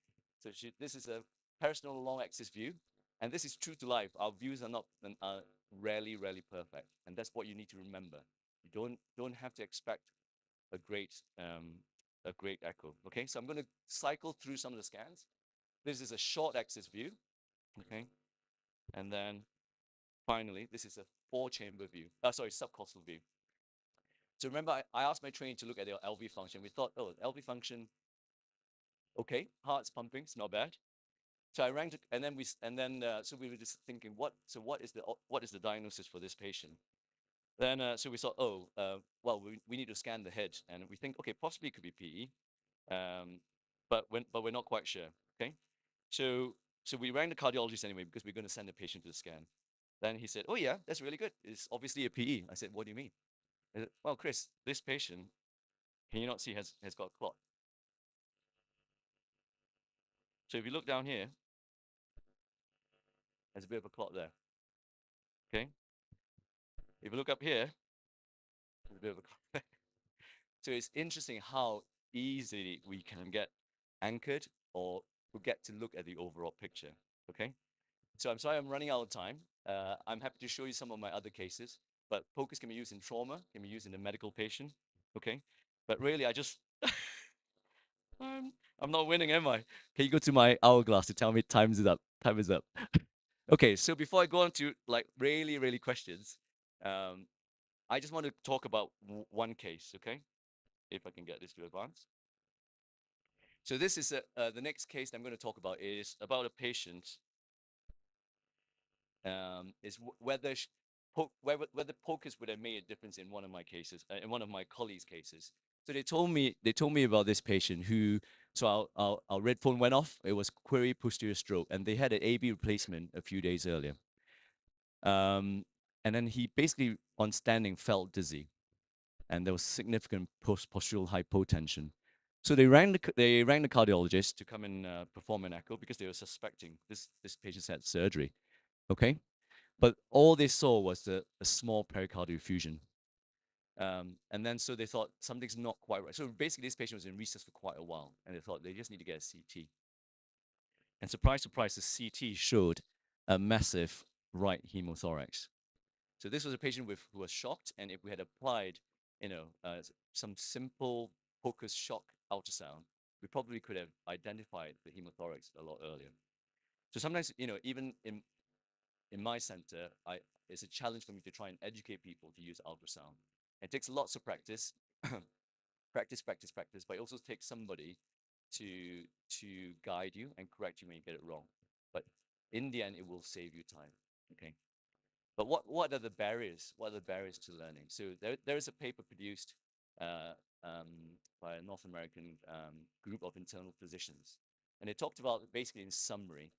So this is a personal long axis view, and this is true to life. Our views are not rarely perfect, and that's what you need to remember. You don't have to expect a great echo, okay? So I'm going to cycle through some of the scans. This is a short axis view, okay? And then finally, this is a 4-chamber view. Subcostal view. So remember, I asked my trainee to look at the LV function. We thought, oh, LV function, okay, heart's pumping, it's not bad. So I ranked, and then so we were just thinking, what is the diagnosis for this patient? Then so we thought, oh, well, we need to scan the head, and we think, okay, possibly it could be PE, but we're not quite sure. Okay, so we rang the cardiologist anyway because we're going to send the patient to the scan. Then he said, oh yeah, that's really good. It's obviously a PE. I said, what do you mean? I said, well, Chris, this patient, can you not see has got a clot? So if you look down here, there's a bit of a clot there. Okay. If you look up here, there's a bit of a clot. So it's interesting how easily we can get anchored or who get to look at the overall picture. Okay, so I'm sorry I'm running out of time. I'm happy to show you some of my other cases, but POCUS can be used in trauma, can be used in a medical patient. Okay, but really I just I'm not winning, am I? Can you go to my hourglass to tell me time is up? Time is up. Okay, so before I go on to like really questions, I just want to talk about one case, okay? If I can get this to advance. So this is the next case I'm going to talk about is about a patient. Is whether whether POCUS would have made a difference in one of my cases, in one of my colleagues' cases. So they told me about this patient who. So our red phone went off. It was query posterior stroke, and they had an AB replacement a few days earlier. And then he basically on standing felt dizzy, and there was significant postural hypotension. So they rang the cardiologist to come and perform an echo because they were suspecting this patient had surgery. Okay, but all they saw was a small pericardial effusion. And then so they thought something's not quite right. So basically this patient was in resus for quite a while, and they thought they just need to get a CT. And surprise, surprise, the CT showed a massive right hemothorax. So this was a patient who was shocked, and if we had applied, some simple POCUS shock ultrasound, we probably could have identified the hemothorax a lot earlier. So sometimes, even in my center, it's a challenge for me to try and educate people to use ultrasound. It takes lots of practice, practice, but it also takes somebody to guide you and correct you when you get it wrong. But in the end, it will save you time. Okay. But what are the barriers? What are the barriers to learning? So there is a paper produced by a North American group of internal physicians, and they talked about basically in summary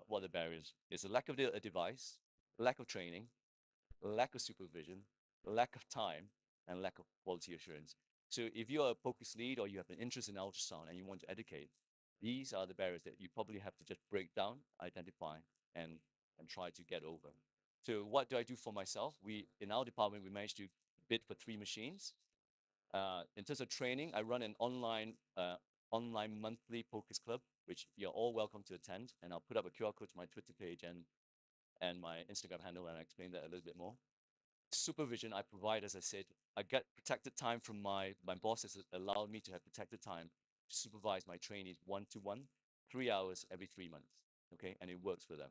what the barriers is: a lack of a device, lack of training, lack of supervision, lack of time, and lack of quality assurance. So if you're a POCUS lead or you have an interest in ultrasound and you want to educate, these are the barriers that you probably have to just break down, identify, and try to get over. So what do I do for myself? In our department, we managed to bid for 3 machines. In terms of training, I run an online monthly POCUS club, which you're all welcome to attend. And I'll put up a QR code to my Twitter page and my Instagram handle, and I'll explain that a little bit more. Supervision I provide, as I said, I get protected time from my boss has allowed me to have protected time to supervise my trainees 1-to-1, 3 hours every 3 months. Okay, and it works for them.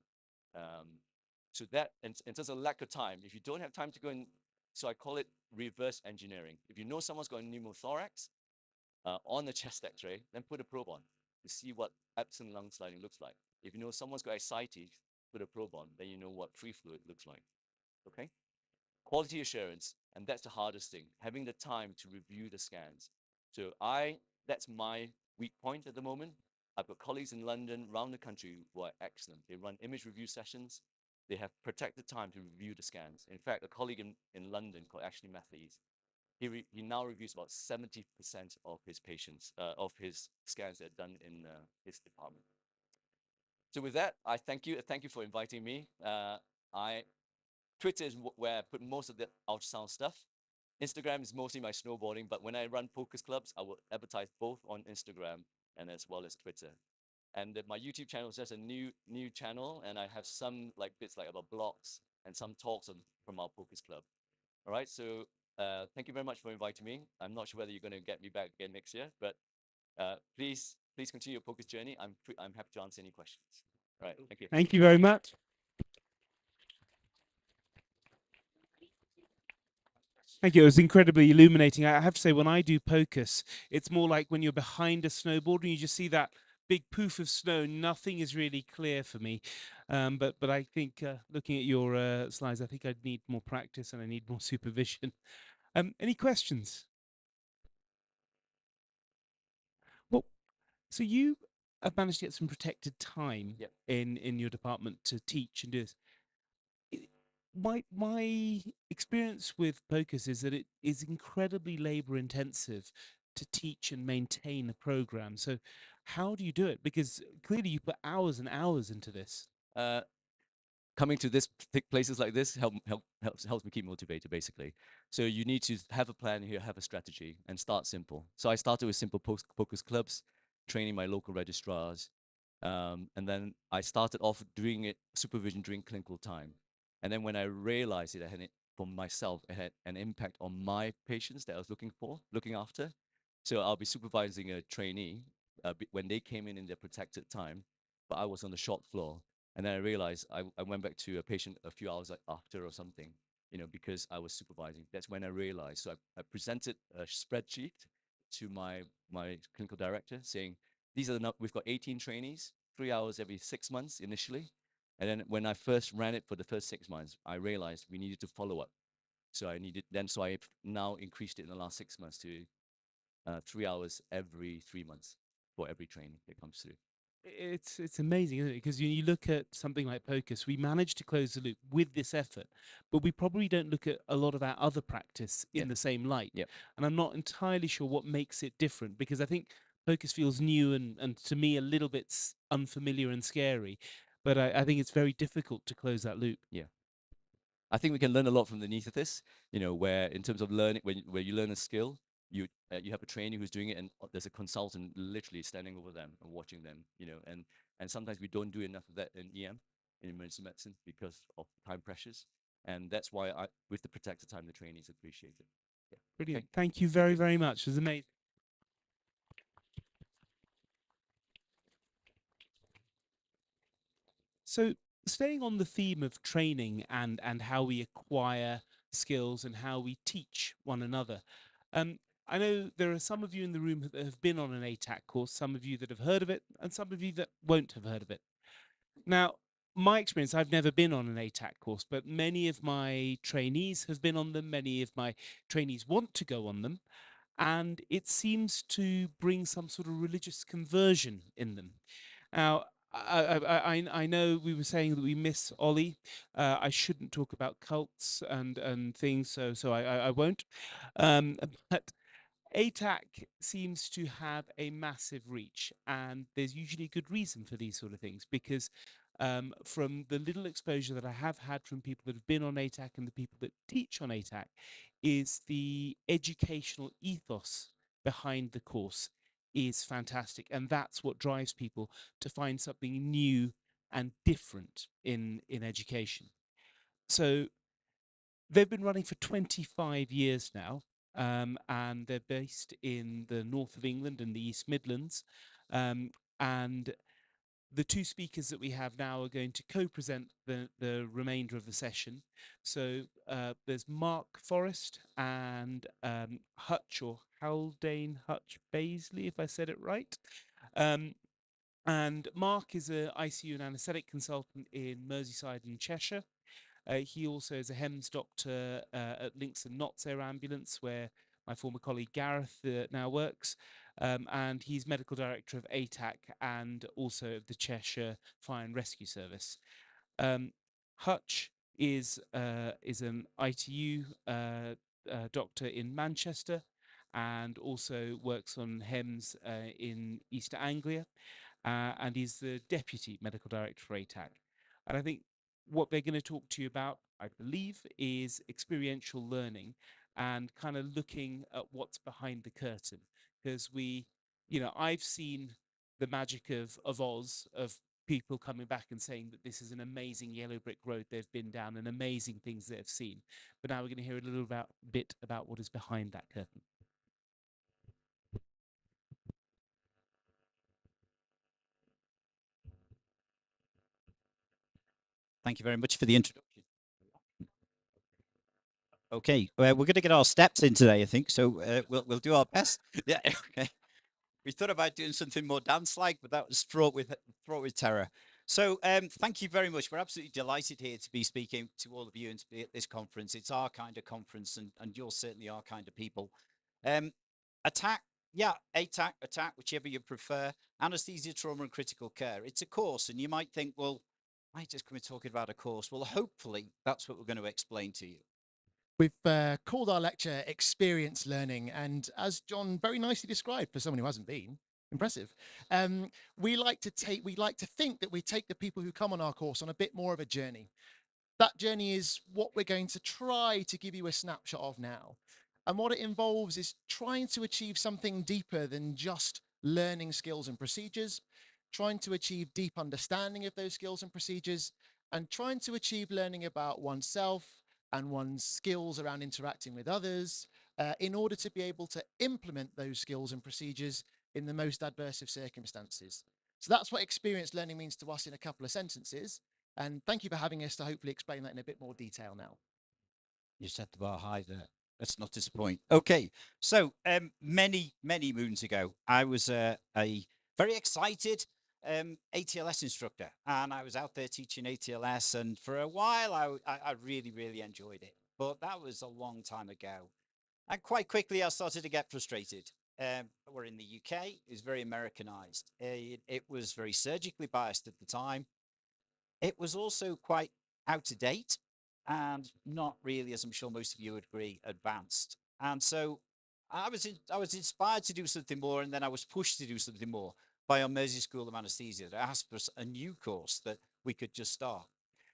So that, in terms of lack of time, if you don't have time to go in, so I call it reverse engineering. If you know someone's got a pneumothorax on the chest X-ray, then put a probe on to see what absent lung sliding looks like. If you know someone's got ascites, put a probe on, then you know what free fluid looks like. Okay. Quality assurance, and that's the hardest thing, having the time to review the scans. So that's my weak point at the moment. I've got colleagues in London, around the country, who are excellent. They run image review sessions. They have protected time to review the scans. In fact, a colleague in London called Ashley Matthews, he now reviews about 70% of his patients, of his scans that are done in his department. So with that, I thank you. Thank you for inviting me. Twitter is where I put most of the ultrasound stuff. Instagram is mostly my snowboarding, but when I run POCUS clubs, I will advertise both on Instagram and as well as Twitter. And my YouTube channel is just a new channel, and I have some bits about blogs and some talks from our POCUS club. All right, so thank you very much for inviting me. I'm not sure whether you're going to get me back again next year, but please continue your POCUS journey. I'm happy to answer any questions. All right, thank you. Thank you very much. Thank you. It was incredibly illuminating. I have to say, when I do POCUS, it's more like when you're behind a snowboard and you just see that big poof of snow. Nothing is really clear for me. But I think looking at your slides, I think I'd need more practice and I need more supervision. Any questions? Well, so you have managed to get some protected time Yep. in your department to teach and do this. My experience with POCUS is that it is incredibly labor intensive to teach and maintain a program. So how do you do it? Because clearly you put hours and hours into this. Coming to places like this helps me keep motivated, basically. So you need to have a plan here, have a strategy, and start simple. So I started with simple POCUS clubs, training my local registrars, And then I started off doing it supervision during clinical time. And then when I realized it had it for myself, it had an impact on my patients that I was looking after. So I'll be supervising a trainee when they came in their protected time, but I was on the shop floor. And then I realized I went back to a patient a few hours after or something, because I was supervising. That's when I realized. So I presented a spreadsheet to my clinical director saying, these are we've got 18 trainees, 3 hours every 6 months initially. And then when I first ran it for the first 6 months, I realized we needed to follow up. So I've now increased it in the last 6 months to 3 hours every 3 months for every training that comes through. It's amazing, isn't it? Because you look at something like POCUS, we managed to close the loop with this effort, but we probably don't look at a lot of our other practice in the same light. Yep. And I'm not entirely sure what makes it different, because I think POCUS feels new and to me a little bit unfamiliar and scary, but I think it's very difficult to close that loop. Yeah. I think we can learn a lot from the anaesthetist, where in terms of learning, when you learn a skill, you have a trainer who's doing it, and there's a consultant literally standing over them and watching them, and sometimes we don't do enough of that in EM, in emergency medicine, because of time pressures, and that's why with the protected time, the trainees appreciate it. Yeah. Brilliant. Okay. Thank you very, very much. It was amazing. So, staying on the theme of training and how we acquire skills and how we teach one another, I know there are some of you in the room that have been on an ATAC course, some of you that have heard of it, and some of you that won't have heard of it. Now, my experience, I've never been on an ATAC course, but many of my trainees have been on them. Many of my trainees want to go on them. And it seems to bring some sort of religious conversion in them. Now, I know we were saying that we miss Ollie. I shouldn't talk about cults and things, so I won't. But ATAC seems to have a massive reach, and there's usually a good reason for these sort of things, because from the little exposure that I have had from people that have been on ATAC and the people that teach on ATAC, is the educational ethos behind the course is fantastic, and that's what drives people to find something new and different in education. So they've been running for 25 years now, and they're based in the north of England and the East Midlands. And the two speakers that we have now are going to co-present the remainder of the session. So there's Mark Forrest and Halden Hutchinson-Bazeley, if I said it right. And Mark is an ICU and anaesthetic consultant in Merseyside and Cheshire. He also is a HEMS doctor at Links and Notts Air Ambulance, where my former colleague Gareth now works. And he's medical director of ATAC and also of the Cheshire Fire and Rescue Service. Hutch is an ITU doctor in Manchester and also works on HEMS in East Anglia, and he's the deputy medical director for ATAC. And I think what they're going to talk to you about, I believe, is experiential learning and kind of looking at what's behind the curtain. Because I've seen the magic of Oz, of people coming back and saying that this is an amazing yellow brick road they've been down and amazing things they've seen. But now we're going to hear a little bit about what is behind that curtain. Thank you very much for the introduction. Okay, we're going to get our steps in today, I think. So we'll do our best. Yeah, okay. We thought about doing something more dance-like, but that was fraught with terror. So thank you very much. We're absolutely delighted here to be speaking to all of you and to be at this conference. It's our kind of conference, and you're certainly our kind of people. Attac, yeah, ATAC, whichever you prefer. Anesthesia, trauma, and critical care. It's a course, and you might think, well, I just come talking about a course. Well, hopefully that's what we're going to explain to you. We've called our lecture Experience Learning, and as John very nicely described for someone who hasn't been, impressive, we like to think that we take the people who come on our course on a bit more of a journey. That journey is what we're going to try to give you a snapshot of now. And what it involves is trying to achieve something deeper than just learning skills and procedures. trying to achieve deep understanding of those skills and procedures, and trying to achieve learning about oneself and one's skills around interacting with others in order to be able to implement those skills and procedures in the most adverse of circumstances. So that's what experienced learning means to us in a couple of sentences. And thank you for having us to hopefully explain that in a bit more detail now. You set the bar high there. Let's not disappoint. Okay, so many moons ago, I was a very excited ATLS instructor, and I was out there teaching ATLS, and for a while, I really enjoyed it. But that was a long time ago, and quite quickly, I started to get frustrated. We're in the UK; it's very Americanized. It was very surgically biased at the time. It was also quite out of date and not really, as I'm sure most of you would agree, advanced. And so I was inspired to do something more, and then I was pushed to do something more by our Mersey School of Anaesthesia. They asked for a new course that we could just start.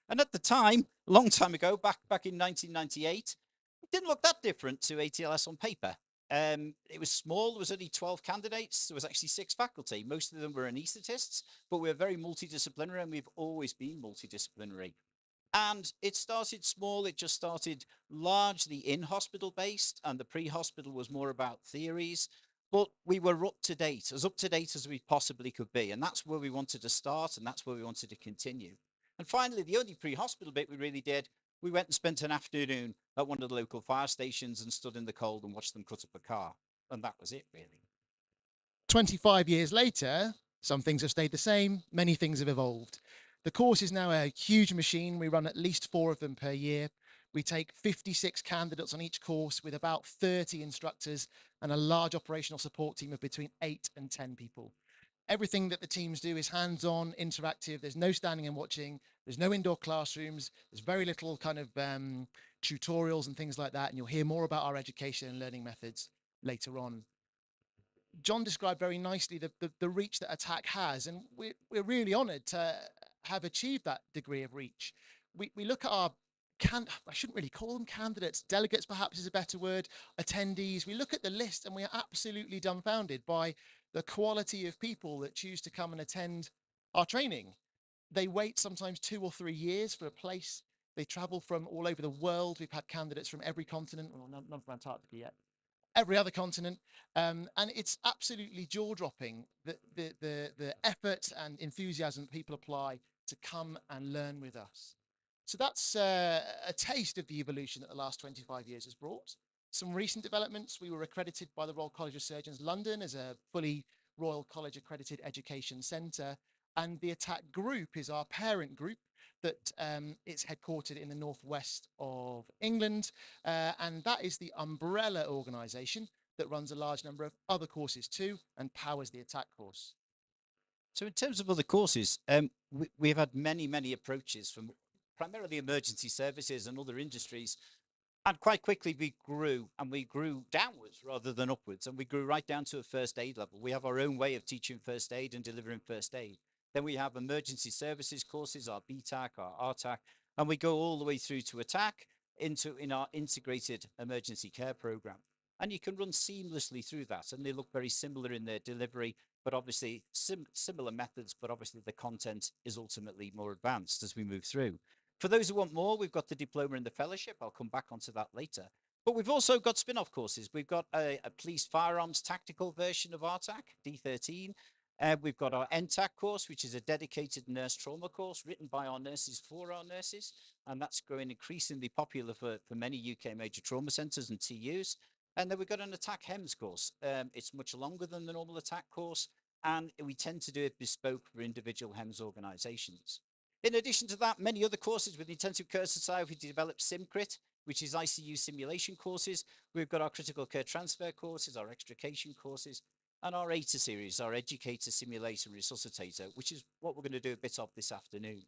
And at the time, a long time ago, back in 1998, it didn't look that different to ATLS on paper. It was small. There was only 12 candidates. There was actually 6 faculty. Most of them were anaesthetists, but we're very multidisciplinary, and we've always been multidisciplinary. And it started small. It just started largely in hospital based, and the pre-hospital was more about theories. But we were up to date as we possibly could be. And that's where we wanted to start, and that's where we wanted to continue. And finally, the only pre-hospital bit we really did, we went and spent an afternoon at one of the local fire stations and stood in the cold and watched them cut up a car. And that was it, really. 25 years later, some things have stayed the same, many things have evolved. The course is now a huge machine. We run at least 4 of them per year. We take 56 candidates on each course with about 30 instructors and a large operational support team of between 8 and 10 people. Everything that the teams do is hands-on, interactive. There's no standing and watching. There's no indoor classrooms. There's very little kind of tutorials and things like that. And you'll hear more about our education and learning methods later on. John described very nicely the reach that Attac has, and we're really honoured to have achieved that degree of reach. We look at our I shouldn't really call them candidates, delegates perhaps is a better word, attendees. We look at the list and we are absolutely dumbfounded by the quality of people that choose to come and attend our training. They wait sometimes 2 or 3 years for a place. They travel from all over the world. We've had candidates from every continent, well, none from Antarctica yet, every other continent, and it's absolutely jaw-dropping the effort and enthusiasm people apply to come and learn with us. So that's a taste of the evolution that the last 25 years has brought. Some recent developments: we were accredited by the Royal College of Surgeons London as a fully Royal College accredited education centre, and the Attac group is our parent group that it's headquartered in the northwest of England, and that is the umbrella organisation that runs a large number of other courses too and powers the Attac course. So in terms of other courses, we've had many approaches from primarily emergency services and other industries. And quite quickly we grew downwards rather than upwards. And we grew right down to a first aid level. We have our own way of teaching first aid and delivering first aid. Then we have emergency services courses, our BTAC, our ATAC, and we go all the way through to Attac in our integrated emergency care program. And you can run seamlessly through that. And they look very similar in their delivery, but obviously similar methods, but obviously the content is ultimately more advanced as we move through. For those who want more, we've got the diploma and the fellowship. I'll come back onto that later. But we've also got spin-off courses. We've got a police firearms tactical version of ATAC, D13. We've got our NTAC course, which is a dedicated nurse trauma course written by our nurses for our nurses. And that's growing increasingly popular for many UK major trauma centres and TUs. And then we've got an Attac HEMS course. It's much longer than the normal Attac course, and we tend to do it bespoke for individual HEMS organisations. In addition to that, many other courses with the Intensive Care Society, we developed SimCrit, which is ICU simulation courses. We've got our critical care transfer courses, our extrication courses, and our ATA series, our Educator, Simulator, and Resuscitator, which is what we're going to do a bit of this afternoon.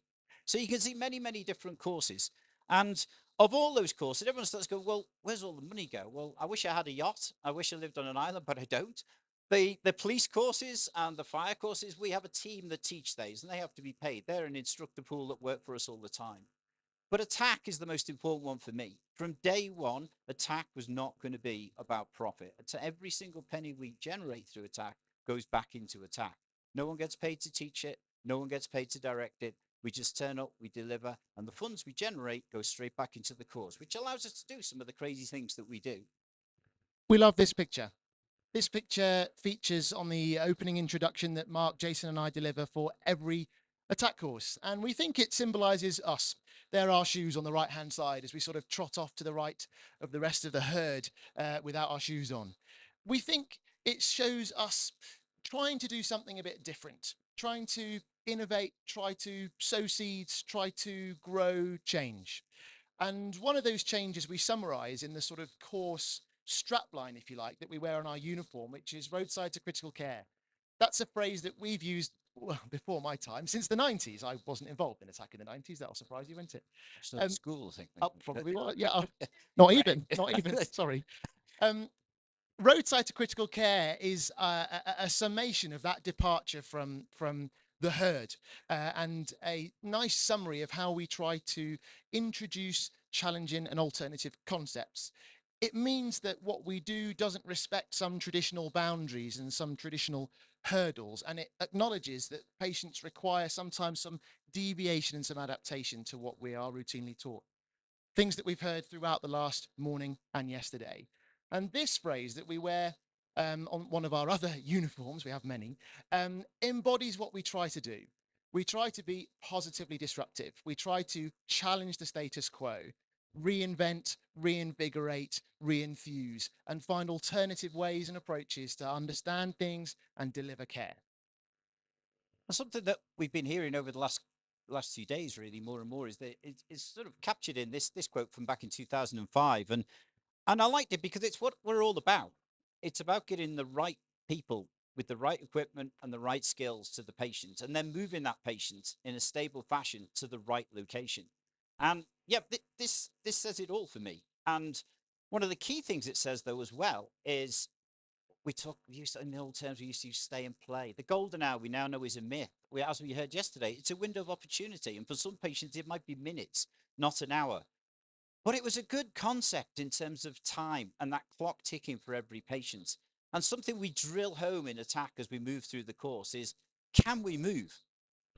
So you can see many different courses. And of all those courses, everyone starts going, well, where's all the money go? Well, I wish I had a yacht. I wish I lived on an island, but I don't. The police courses and the fire courses, we have a team that teach those, and they have to be paid. They're an instructor pool that work for us all the time. But Attac is the most important one for me. From day one, Attac was not going to be about profit. Every single penny we generate through Attac goes back into Attac. No one gets paid to teach it. No one gets paid to direct it. We just turn up, we deliver, and the funds we generate go straight back into the course, which allows us to do some of the crazy things that we do. We love this picture. This picture features on the opening introduction that Mark, Jason, and I deliver for every Attac course. And we think it symbolizes us. There are shoes on the right-hand side as we sort of trot off to the right of the rest of the herd without our shoes on. We think it shows us trying to do something a bit different, trying to innovate, try to sow seeds, try to grow change. And one of those changes we summarize in the sort of course strapline, if you like, that we wear on our uniform, which is roadside to critical care. That's a phrase that we've used, well, before my time, since the 90s. I wasn't involved in Attac in the 90s. That'll surprise you, won't it? Still at school, I think. Probably was. Yeah, not even, sorry. Roadside to critical care is a summation of that departure from the herd and a nice summary of how we try to introduce challenging and alternative concepts. It means that what we do doesn't respect some traditional boundaries and some traditional hurdles, and it acknowledges that patients require sometimes some deviation and some adaptation to what we are routinely taught. Things that we've heard throughout the last morning and yesterday. And this phrase that we wear on one of our other uniforms, we have many, embodies what we try to do. We try to be positively disruptive. We try to challenge the status quo, reinvent, reinvigorate, reinfuse, and find alternative ways and approaches to understand things and deliver care. Something that we've been hearing over the last few days, really, more and more, is that it's sort of captured in this quote from back in 2005, and I liked it because it's what we're all about. It's about getting the right people with the right equipment and the right skills to the patient, and then moving that patient in a stable fashion to the right location. And yeah, this says it all for me. And one of the key things it says, though, as well, is in the old terms, we used to use stay and play. The golden hour we now know is a myth. As we heard yesterday, it's a window of opportunity. And for some patients, it might be minutes, not an hour. But it was a good concept in terms of time and that clock ticking for every patient. And something we drill home in Attac as we move through the course is, can we move?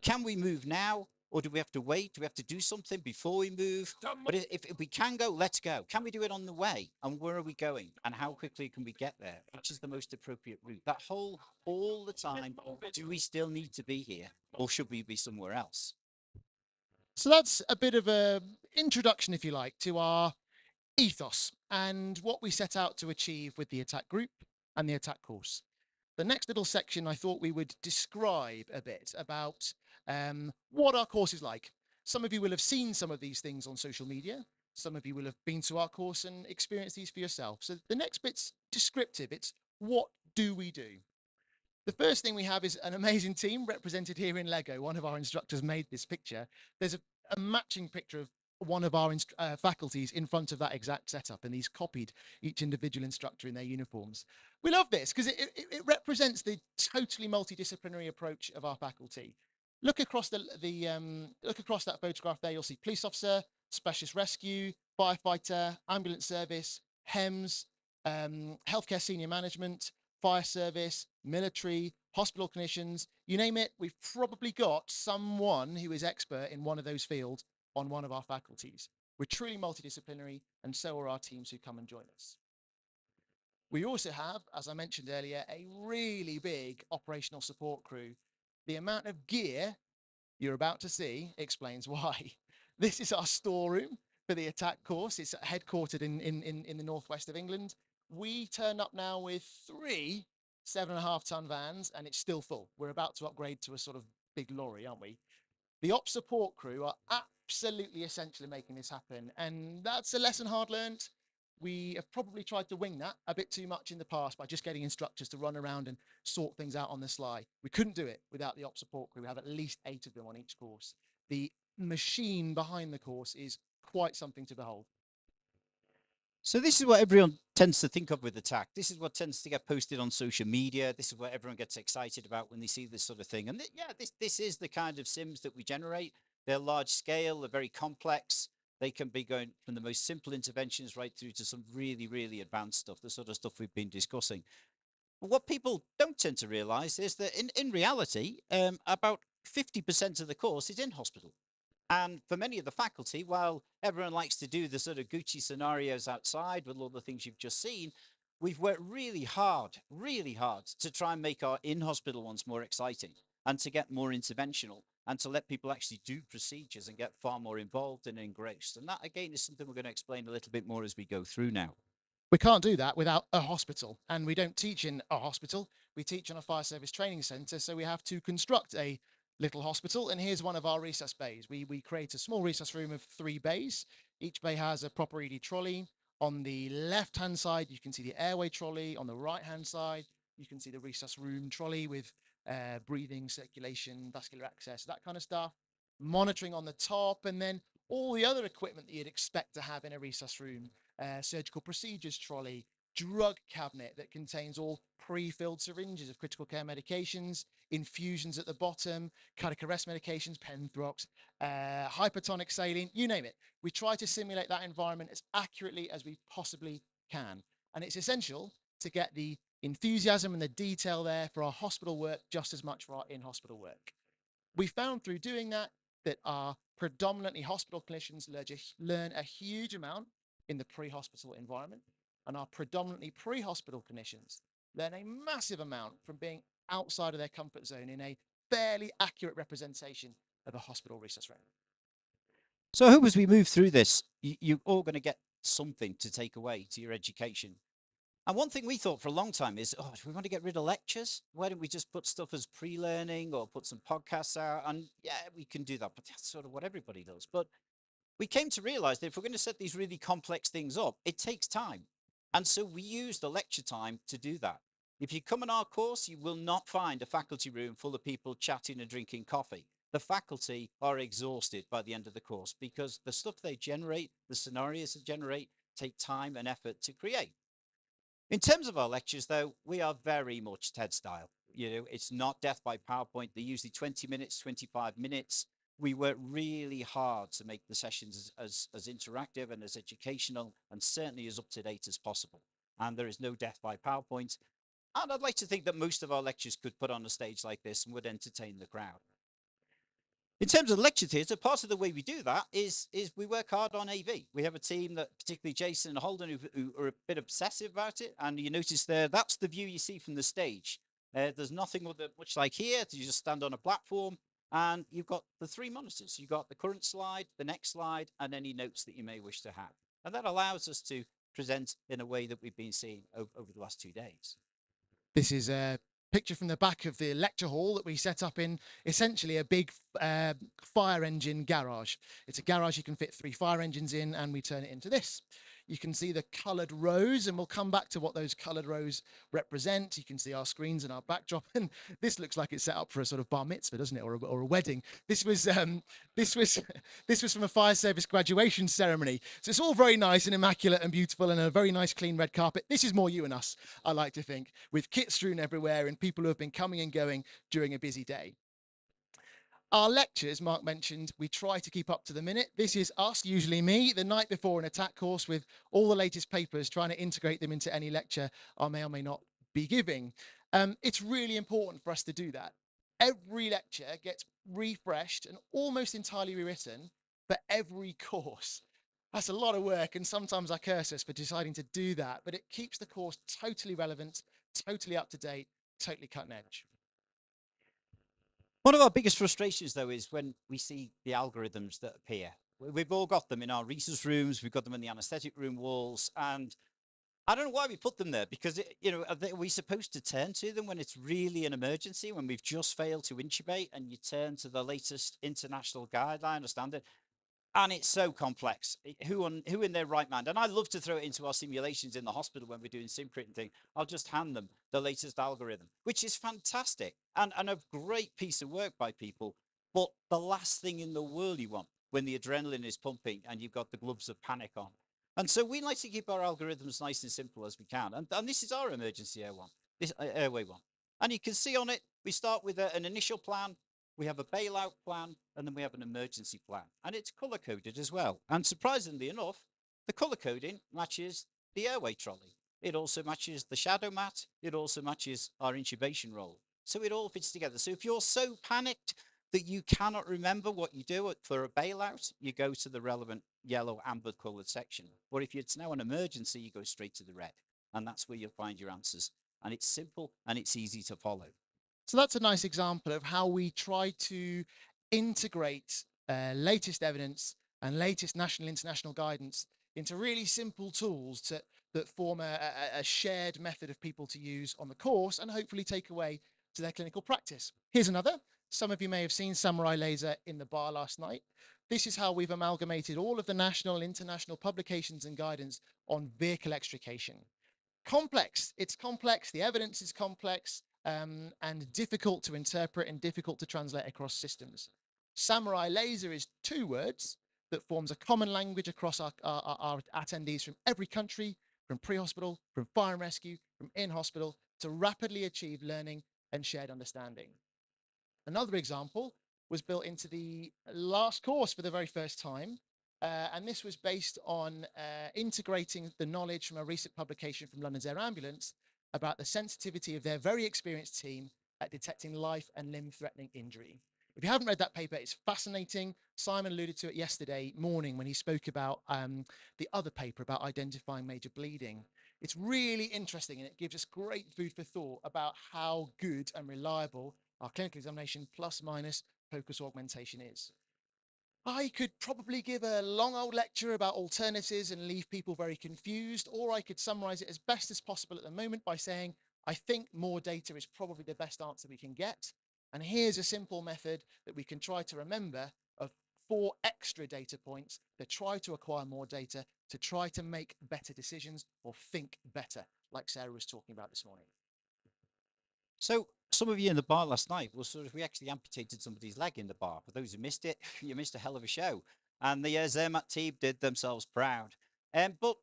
Can we move now? Or do we have to wait? Do we have to do something before we move? But if we can go, let's go. Can we do it on the way? And where are we going? And how quickly can we get there? Which is the most appropriate route? That whole, all the time, do we still need to be here? Or should we be somewhere else? So that's a bit of an introduction, if you like, to our ethos and what we set out to achieve with the Attac group and the Attac course. The next little section, I thought we would describe a bit about what our course is like. Some of you will have seen some of these things on social media. Some of you will have been to our course and experienced these for yourself. So the next bit's descriptive. It's what do we do? The first thing we have is an amazing team represented here in Lego. One of our instructors made this picture. There's a matching picture of one of our faculties in front of that exact setup, and he's copied each individual instructor in their uniforms. We love this because it represents the totally multidisciplinary approach of our faculty. Look across look across that photograph there. You'll see police officer, specialist rescue, firefighter, ambulance service, HEMS, healthcare senior management, fire service, military, hospital clinicians, you name it. We've probably got someone who is expert in one of those fields on one of our faculties. We're truly multidisciplinary, and so are our teams who come and join us. We also have, as I mentioned earlier, a really big operational support crew. The amount of gear you're about to see explains why. This is our storeroom for the Attac course. It's headquartered in the northwest of England. We turn up now with 3 7.5-ton vans, and it's still full. We're about to upgrade to a sort of big lorry, aren't we? The ops support crew are absolutely essential in making this happen, and that's a lesson hard learned. We have probably tried to wing that a bit too much in the past by just getting instructors to run around and sort things out on the sly. We couldn't do it without the ops support crew. We have at least 8 of them on each course. The machine behind the course is quite something to behold. So this is what everyone tends to think of with Attac. This is what tends to get posted on social media. This is what everyone gets excited about when they see this sort of thing. And this is the kind of sims that we generate. They're large scale, they're very complex. They can be going from the most simple interventions right through to some really, really advanced stuff, the sort of stuff we've been discussing. But what people don't tend to realize is that in reality, about 50% of the course is in hospital. And for many of the faculty, while everyone likes to do the sort of Gucci scenarios outside with all the things you've just seen, we've worked really hard to try and make our in-hospital ones more exciting and to get more interventional and to let people actually do procedures and get far more involved and engrossed. And that, again, is something we're going to explain a little bit more as we go through now. We can't do that without a hospital, and we don't teach in a hospital. We teach on a fire service training centre, so we have to construct a little hospital. And here's one of our resus bays. We create a small resus room of 3 bays. Each bay has a proper ED trolley. On the left-hand side, you can see the airway trolley. On the right-hand side, you can see the resus room trolley with breathing, circulation, vascular access, that kind of stuff. Monitoring on the top, and then all the other equipment that you'd expect to have in a resus room. Surgical procedures trolley, drug cabinet that contains all pre-filled syringes of critical care medications, infusions at the bottom, cardiac arrest medications, Penthrox, hypertonic saline, you name it. We try to simulate that environment as accurately as we possibly can. And it's essential to get the enthusiasm and the detail there for our hospital work just as much for our in-hospital work. We found through doing that our predominantly hospital clinicians learn a huge amount in the pre-hospital environment, and our predominantly pre-hospital clinicians learn a massive amount from being outside of their comfort zone in a fairly accurate representation of a hospital resus room. So I hope as we move through this, you're all going to get something to take away to your education. And one thing we thought for a long time is, oh, do we want to get rid of lectures? Why don't we just put stuff as pre-learning or put some podcasts out? And yeah, we can do that, but that's sort of what everybody does. But we came to realize that if we're going to set these really complex things up, it takes time. And so we use the lecture time to do that. If you come on our course, you will not find a faculty room full of people chatting and drinking coffee. The faculty are exhausted by the end of the course because the stuff they generate, the scenarios they generate, take time and effort to create. In terms of our lectures, though, we are very much TED style. You know, it's not death by PowerPoint. They're usually 20 minutes, 25 minutes. We work really hard to make the sessions as interactive and as educational and certainly as up-to-date as possible. And there is no death by PowerPoint. And I'd like to think that most of our lectures could put on a stage like this and would entertain the crowd. In terms of lecture theatre, part of the way we do that is we work hard on AV. We have a team that, particularly Jason and Holden, who are a bit obsessive about it. And you notice there, that's the view you see from the stage. There's nothing much like here. You just stand on a platform and you've got the 3 monitors. You've got the current slide, the next slide, and any notes that you may wish to have. And that allows us to present in a way that we've been seeing over the last 2 days. This is a picture from the back of the lecture hall that we set up in essentially a big fire engine garage. It's a garage you can fit 3 fire engines in, and we turn it into this. You can see the coloured rows, and we'll come back to what those coloured rows represent. You can see our screens and our backdrop, and this looks like it's set up for a sort of bar mitzvah, doesn't it, or a wedding. This was from a fire service graduation ceremony. So it's all very nice and immaculate and beautiful, and a very nice clean red carpet. This is more you and us, I like to think, with kit strewn everywhere and people who have been coming and going during a busy day. Our lectures, Mark mentioned, we try to keep up to the minute. This is us, usually me, the night before an Attac course with all the latest papers, trying to integrate them into any lecture I may or may not be giving. It's really important for us to do that. Every lecture gets refreshed and almost entirely rewritten for every course. That's a lot of work, and sometimes I curse us for deciding to do that, but it keeps the course totally relevant, totally up to date, totally cutting edge. One of our biggest frustrations, though, is when we see the algorithms that appear. We've all got them in our resus rooms, we've got them in the anesthetic room walls, and I don't know why we put them there, because, are we supposed to turn to them when it's really an emergency, when we've just failed to intubate, and you turn to the latest international guideline or standard? And it's so complex. Who in their right mind? And I love to throw it into our simulations in the hospital when we're doing SimCrit and thing. I'll just hand them the latest algorithm, which is fantastic and a great piece of work by people. But the last thing in the world you want when the adrenaline is pumping and you've got the gloves of panic on. And so we like to keep our algorithms nice and simple as we can. And this is our emergency airway one. And you can see on it, we start with an initial plan. We have a bailout plan, and then we have an emergency plan. And it's color-coded as well. And surprisingly enough, the color coding matches the airway trolley. It also matches the shadow mat. It also matches our intubation role. So it all fits together. So if you're so panicked that you cannot remember what you do for a bailout, you go to the relevant yellow amber colored section. Or if it's now an emergency, you go straight to the red. And that's where you'll find your answers. And it's simple and it's easy to follow. So that's a nice example of how we try to integrate latest evidence and latest national international guidance into really simple tools that form a shared method of people to use on the course and hopefully take away to their clinical practice. Here's another. Some of you may have seen Samurai Laser in the bar last night. This is how we've amalgamated all of the national and international publications and guidance on vehicle extrication. Complex. It's complex. The evidence is complex and difficult to interpret and difficult to translate across systems. Samurai Laser is 2 words that forms a common language across our attendees from every country, from pre-hospital, from fire and rescue, from in-hospital, to rapidly achieve learning and shared understanding. Another example was built into the last course for the very first time. And this was based on integrating the knowledge from a recent publication from London's Air Ambulance about the sensitivity of their very experienced team at detecting life and limb-threatening injury. If you haven't read that paper, it's fascinating. Simon alluded to it yesterday morning when he spoke about the other paper about identifying major bleeding. It's really interesting, and it gives us great food for thought about how good and reliable our clinical examination plus minus POCUS augmentation is. I could probably give a long old lecture about alternatives and leave people very confused, or I could summarize it as best as possible at the moment by saying, I think more data is probably the best answer we can get. And here's a simple method that we can try to remember of 4 extra data points to try to acquire more data, to try to make better decisions or think better, like Sarah was talking about this morning. So some of you in the bar last night we actually amputated somebody's leg in the bar. For those who missed it, you missed a hell of a show. And the Zermatt team did themselves proud. But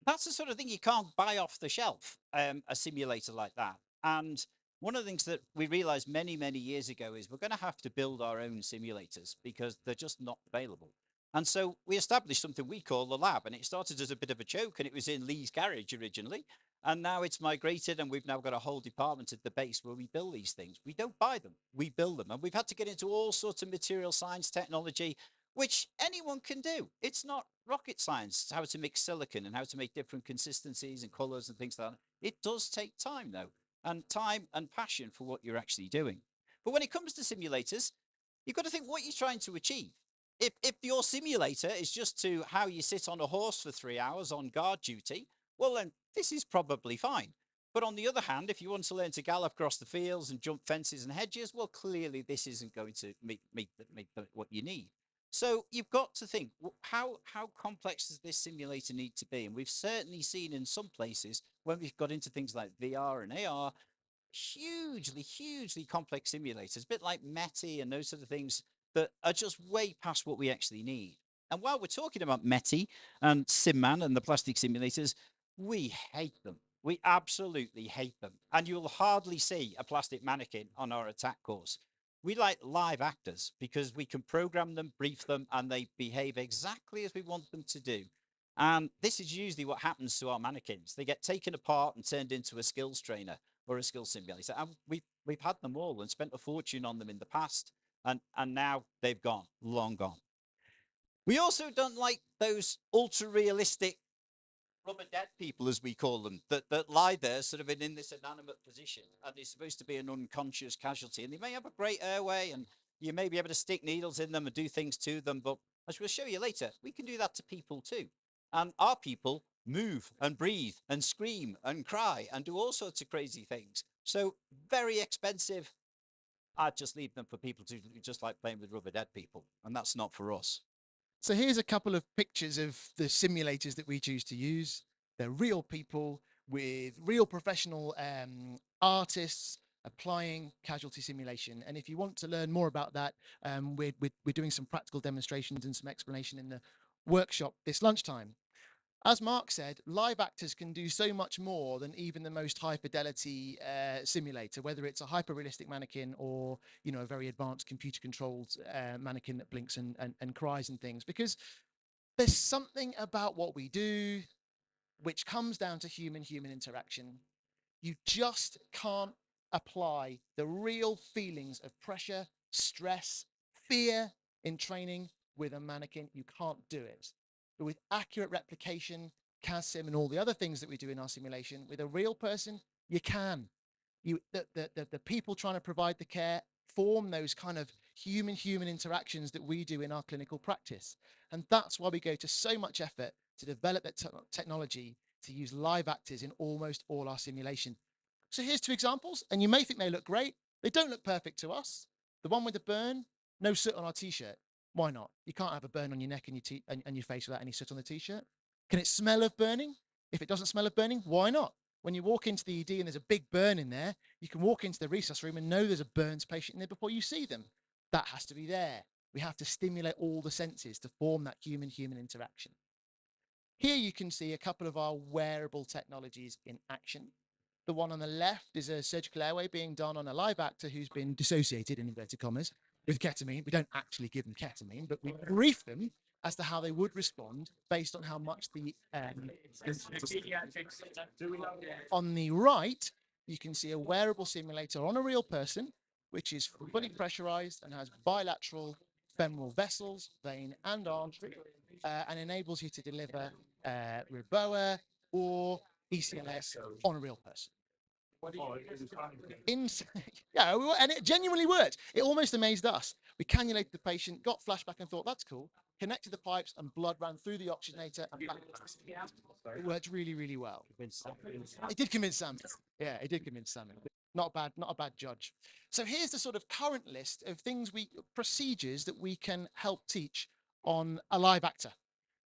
that's the sort of thing you can't buy off the shelf, a simulator like that. And one of the things that we realized many, many years ago is we're going to have to build our own simulators because they're just not available. And so we established something we call the lab, and it started as a bit of a joke, and it was in Lee's garage originally. And now it's migrated, and we've now got a whole department at the base where we build these things. We don't buy them, we build them. And we've had to get into all sorts of material science technology, which anyone can do. It's not rocket science, how to mix silicon and how to make different consistencies and colors and things like that. It does take time, though, and time and passion for what you're actually doing. But when it comes to simulators, you've got to think what you're trying to achieve. If your simulator is just to how you sit on a horse for 3 hours on guard duty, well, then this is probably fine. But on the other hand, if you want to learn to gallop across the fields and jump fences and hedges, well, clearly this isn't going to meet what you need. So you've got to think, how complex does this simulator need to be? And we've certainly seen in some places when we've got into things like VR and AR, hugely complex simulators, a bit like METI and those sort of things that are just way past what we actually need. And while we're talking about METI and SimMan and the plastic simulators, we hate them. We absolutely hate them. And you'll hardly see a plastic mannequin on our Attac course. We like live actors because we can program them, brief them, and they behave exactly as we want them to do. And this is usually what happens to our mannequins. They get taken apart and turned into a skills trainer or a skills simulator. And we've had them all and spent a fortune on them in the past. And now they've gone, long gone. We also don't like those ultra realistic rubber dead people, as we call them, that lie there sort of in this inanimate position, and they're supposed to be an unconscious casualty. And they may have a great airway, and you may be able to stick needles in them and do things to them, but as we'll show you later, we can do that to people too. And our people move and breathe and scream and cry and do all sorts of crazy things. So very expensive. I'd just leave them for people to just like playing with rubber dead people, and that's not for us. So here's a couple of pictures of the simulators that we choose to use. They're real people with real professional artists applying casualty simulation. And if you want to learn more about that, we're doing some practical demonstrations and some explanation in the workshop this lunchtime. As Mark said, live actors can do so much more than even the most high fidelity simulator, whether it's a hyper realistic mannequin or, you know, a very advanced computer controlled mannequin that blinks and, and cries and things, because there's something about what we do, there's something about the way we which comes down to human-human interaction. You just can't apply the real feelings of pressure, stress, fear in training with a mannequin. You can't do it. But with accurate replication, CAS-sim, and all the other things that we do in our simulation, with a real person, you can. The people trying to provide the care form those kind of human-human interactions that we do in our clinical practice. And that's why we go to so much effort to develop that technology to use live actors in almost all our simulation. So here's two examples, and you may think they look great. They don't look perfect to us. The one with the burn, no soot on our t-shirt. Why not? You can't have a burn on your neck and your face without any soot on the t-shirt. Can it smell of burning? If it doesn't smell of burning, why not? When you walk into the ED and there's a big burn in there, you can walk into the resus room and know there's a burns patient in there before you see them. That has to be there. We have to stimulate all the senses to form that human-human interaction. Here you can see a couple of our wearable technologies in action. The one on the left is a surgical airway being done on a live actor who's been dissociated, in inverted commas, with ketamine. We don't actually give them ketamine, but we brief them as to how they would respond based on how much the... On the right, you can see a wearable simulator on a real person, which is fully pressurized and has bilateral femoral vessels, vein and artery, and enables you to deliver Riboa or ECLS on a real person. Yeah, and it genuinely worked. It almost amazed us. We cannulated the patient, got flashback and thought, that's cool. Connected the pipes and blood ran through the oxygenator and back. It worked really, really well. It did convince Sam. Yeah, it did convince Sam. Not a bad judge. So here's the sort of current list of procedures that we can help teach on a live actor.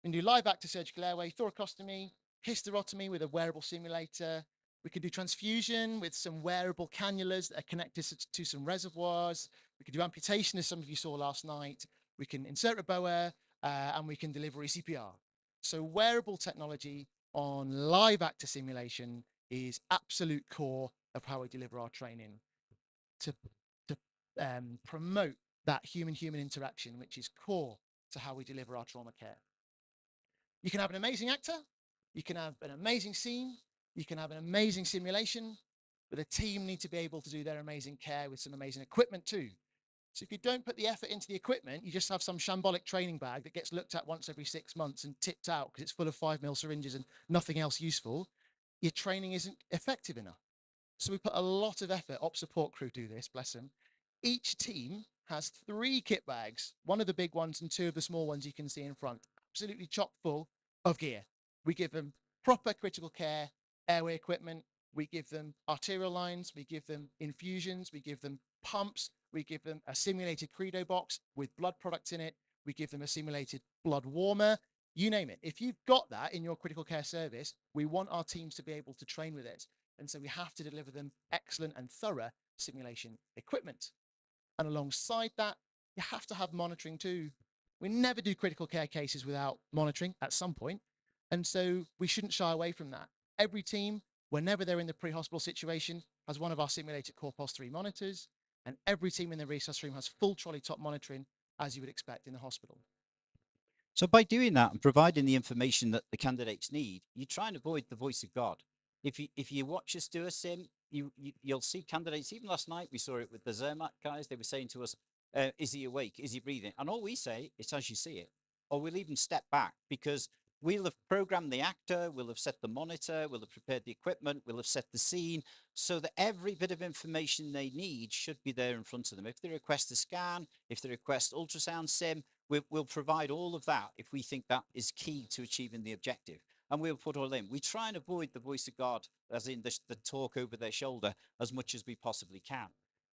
We can do live actor surgical airway, thoracostomy, hysterotomy with a wearable simulator. We could do transfusion with some wearable cannulas that are connected to some reservoirs. We could do amputation, as some of you saw last night. We can insert a BOA, and we can deliver ECPR. So wearable technology on live actor simulation is absolute core of how we deliver our training to promote that human-human interaction, which is core to how we deliver our trauma care. You can have an amazing actor, you can have an amazing scene, you can have an amazing simulation, but the team need to be able to do their amazing care with some amazing equipment too. So if you don't put the effort into the equipment, you just have some shambolic training bag that gets looked at once every 6 months and tipped out because it's full of 5mm syringes and nothing else useful, your training isn't effective enough. So we put a lot of effort. Op support crew do this, bless them. Each team has 3 kit bags, one of the big ones and 2 of the small ones you can see in front, absolutely chock full of gear. We give them proper critical care airway equipment. We give them arterial lines. We give them infusions. We give them pumps. We give them a simulated Credo box with blood products in it. We give them a simulated blood warmer. You name it. If you've got that in your critical care service, we want our teams to be able to train with it. And so we have to deliver them excellent and thorough simulation equipment. And alongside that, you have to have monitoring too. We never do critical care cases without monitoring at some point. And so we shouldn't shy away from that. Every team, whenever they're in the pre-hospital situation, has one of our simulated Corpos 3 monitors. And every team in the resus room has full trolley top monitoring, as you would expect in the hospital. So by doing that and providing the information that the candidates need, you try and avoid the voice of God. If you watch us do a sim, you'll see candidates. Even last night, we saw it with the Zermatt guys. They were saying to us, is he awake? Is he breathing? And all we say is as you see it, or we'll even step back because we'll have programmed the actor, we'll have set the monitor, we'll have prepared the equipment, we'll have set the scene so that every bit of information they need should be there in front of them. If they request a scan, if they request ultrasound sim, we'll provide all of that if we think that is key to achieving the objective. And we'll put all in. We try and avoid the voice of God, as in the talk over their shoulder, as much as we possibly can.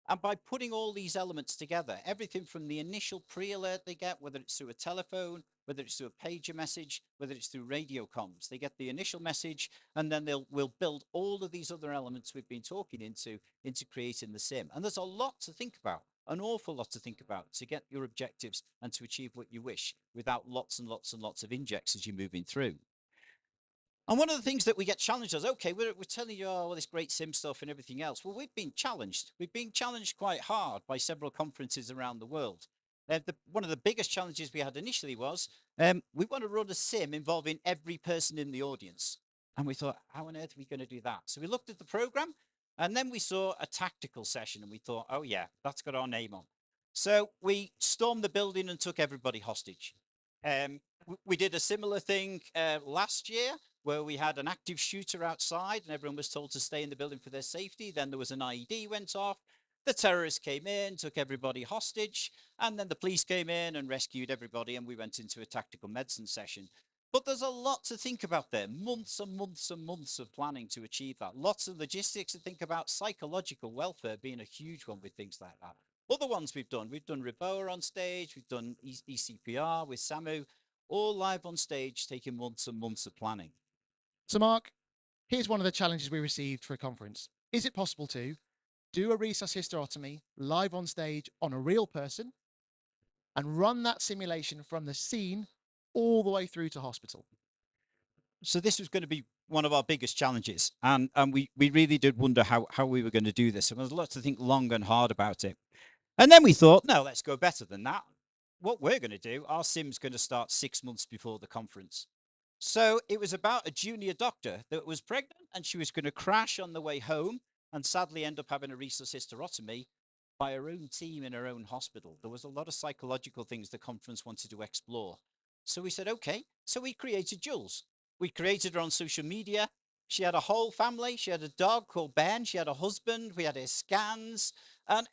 And by putting all these elements together, everything from the initial pre-alert they get, whether it's through a telephone, whether it's through a pager message, whether it's through radio comms, they get the initial message, and then we'll build all of these other elements we've been talking into creating the sim. And there's a lot to think about, an awful lot to think about to get your objectives and to achieve what you wish without lots and lots and lots of injects as you're moving through. And one of the things that we get challenged as, okay, we're telling you all this great sim stuff and everything else. Well, we've been challenged. We've been challenged quite hard by several conferences around the world. One of the biggest challenges we had initially was we want to run a sim involving every person in the audience. And we thought, how on earth are we going to do that? So we looked at the program, and then we saw a tactical session, and we thought, oh yeah, that's got our name on. So we stormed the building and took everybody hostage. We did a similar thing last year, where we had an active shooter outside, and everyone was told to stay in the building for their safety. Then there was an IED went off. The terrorists came in, took everybody hostage, and then the police came in and rescued everybody, and we went into a tactical medicine session. But there's a lot to think about there, months and months and months of planning to achieve that. Lots of logistics to think about, psychological welfare being a huge one with things like that. Other ones we've done Reboa on stage, we've done ECPR with Samu, all live on stage, taking months and months of planning. So Mark, here's one of the challenges we received for a conference. Is it possible to do a resus hysterotomy live on stage on a real person and run that simulation from the scene all the way through to hospital? So this was going to be one of our biggest challenges. And we really did wonder how we were going to do this. And there was lots to think long and hard about it. And then we thought, no, let's go better than that. What we're going to do, our sim's going to start 6 months before the conference. So it was about a junior doctor that was pregnant, and she was going to crash on the way home and sadly end up having a resus hysterotomy by her own team in her own hospital. There was a lot of psychological things the conference wanted to explore. So we said, okay, so we created Jules. We created her on social media. She had a whole family. She had a dog called Ben. She had a husband. We had her scans. And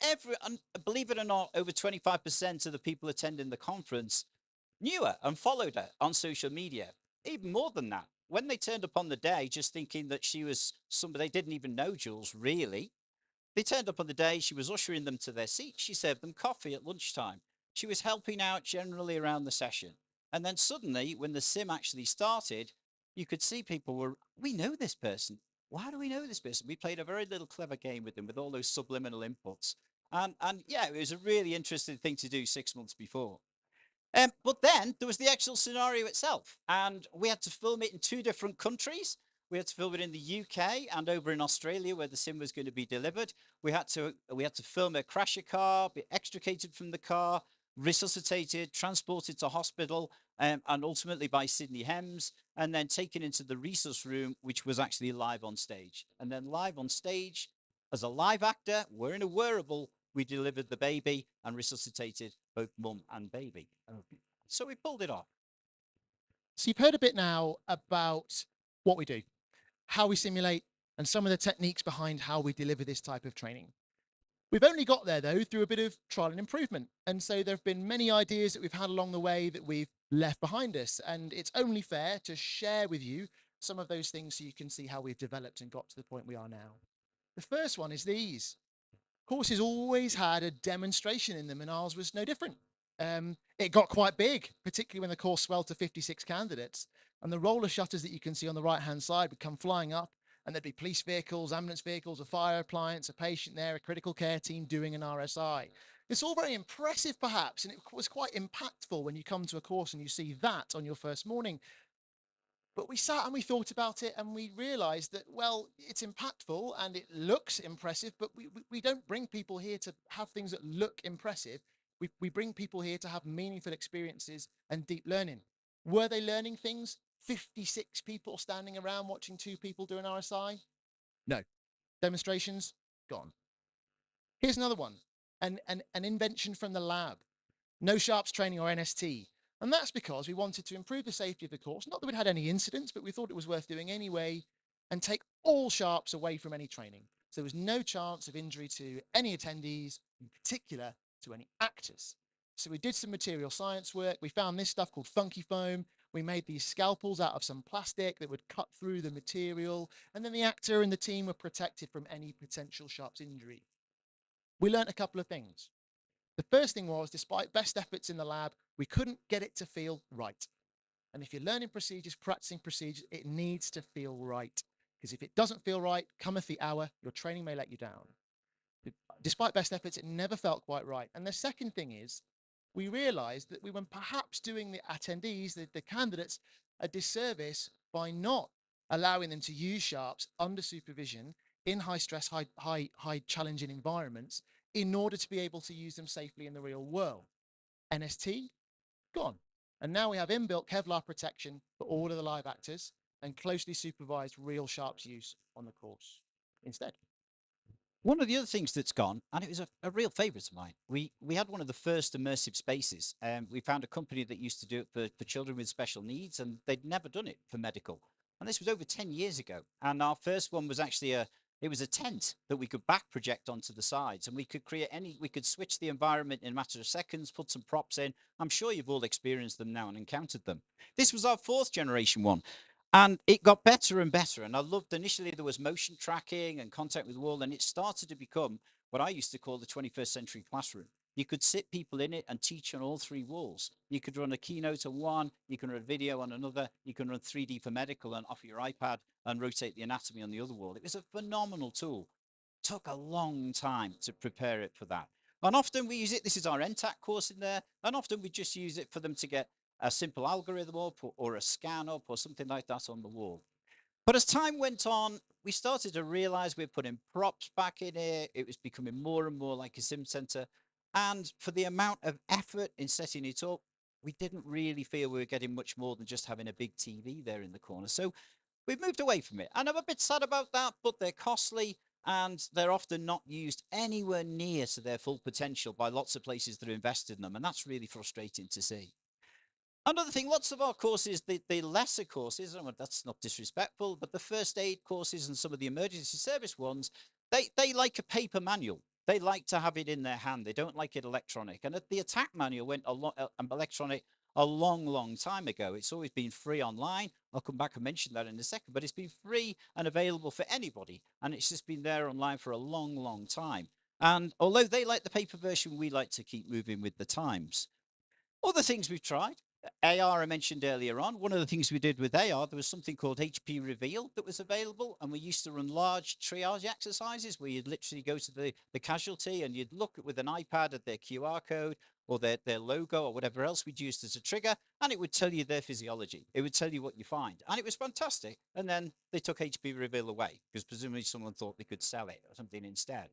believe it or not, over 25% of the people attending the conference knew her and followed her on social media. Even more than that, when they turned up on the day, just thinking that she was somebody, they didn't even know Jules really. They turned up on the day, she was ushering them to their seats. She served them coffee at lunchtime. She was helping out generally around the session. And then suddenly, when the sim actually started, you could see people were, we know this person. Why do we know this person? We played a very little clever game with them with all those subliminal inputs. And yeah, it was a really interesting thing to do 6 months before. But then there was the actual scenario itself, and we had to film it in 2 different countries. We had to film it in the UK and over in Australia, where the sim was going to be delivered. We had to film a crash a car, be extricated from the car, resuscitated, transported to hospital, and ultimately by Sydney Hems, and then taken into the resus room, which was actually live on stage. And then live on stage, as a live actor, wearing a wearable, we delivered the baby and resuscitated both mum and baby. So we pulled it off. So you've heard a bit now about what we do, how we simulate, and some of the techniques behind how we deliver this type of training. We've only got there, though, through a bit of trial and improvement. And so there have been many ideas that we've had along the way that we've left behind us. And it's only fair to share with you some of those things so you can see how we've developed and got to the point we are now. The first one is these. Courses always had a demonstration in them, and ours was no different. It got quite big, particularly when the course swelled to 56 candidates. And the roller shutters that you can see on the right-hand side would come flying up, and there'd be police vehicles, ambulance vehicles, a fire appliance, a patient there, a critical care team doing an RSI. It's all very impressive, perhaps, and it was quite impactful when you come to a course and you see that on your first morning. But we sat and we thought about it, and we realized that, well, it's impactful and it looks impressive, but we don't bring people here to have things that look impressive. We bring people here to have meaningful experiences and deep learning. Were they learning things? 56 people standing around watching 2 people do an RSI? No. Demonstrations? Gone. Here's another one, an invention from the lab. No sharps training or NST. And that's because we wanted to improve the safety of the course. Not that we'd had any incidents, but we thought it was worth doing anyway, and take all sharps away from any training. So there was no chance of injury to any attendees, in particular to any actors. So we did some material science work. We found this stuff called funky foam. We made these scalpels out of some plastic that would cut through the material. And then the actor and the team were protected from any potential sharps injury. We learned a couple of things. The first thing was, despite best efforts in the lab, we couldn't get it to feel right. And if you're learning procedures, practicing procedures, it needs to feel right. Because if it doesn't feel right, cometh the hour, your training may let you down. Despite best efforts, it never felt quite right. And the second thing is, we realized that we were perhaps doing the attendees, the candidates, a disservice by not allowing them to use sharps under supervision in high stress, high challenging environments in order to be able to use them safely in the real world. NST, gone. And now we have inbuilt Kevlar protection for all of the live actors. and closely supervise real sharps use on the course instead. One of the other things that's gone, and it was a real favourite of mine, we had one of the first immersive spaces. We found a company that used to do it for children with special needs, and they'd never done it for medical. And this was over 10 years ago. And our first one was actually it was a tent that we could back project onto the sides, and we could we could switch the environment in a matter of seconds, put some props in. I'm sure you've all experienced them now and encountered them. This was our 4th generation one. And it got better and better. And I loved, initially there was motion tracking and contact with the wall, and it started to become what I used to call the 21st century classroom. You could sit people in it and teach on all 3 walls. You could run a keynote on one, you can run video on another, you can run 3D for medical and off your iPad and rotate the anatomy on the other wall. It was a phenomenal tool. Took a long time to prepare it for that. And often we use it, this is our Attac course in there, and often we just use it for them to get a simple algorithm up or a scan up or something like that on the wall. But as time went on, we started to realize we're putting props back in it. It was becoming more and more like a sim center. And for the amount of effort in setting it up, we didn't really feel we were getting much more than just having a big TV there in the corner. So we've moved away from it. And I'm a bit sad about that, but they're costly and they're often not used anywhere near to their full potential by lots of places that are invested in them. And that's really frustrating to see. Another thing, lots of our courses, the lesser courses, and that's not disrespectful, but the first aid courses and some of the emergency service ones, they like a paper manual. They like to have it in their hand. They don't like it electronic. And the Attac manual went electronic a long, long time ago. It's always been free online. I'll come back and mention that in a second, but it's been free and available for anybody. And it's just been there online for a long, long time. And although they like the paper version, we like to keep moving with the times. Other things we've tried, AR I mentioned earlier on. One of the things we did with AR, there was something called HP Reveal that was available, and we used to run large triage exercises where you'd literally go to the casualty and you'd look with an iPad at their QR code or their logo or whatever else we'd used as a trigger, and it would tell you their physiology. It would tell you what you find, and it was fantastic. And then they took HP Reveal away because presumably someone thought they could sell it or something instead.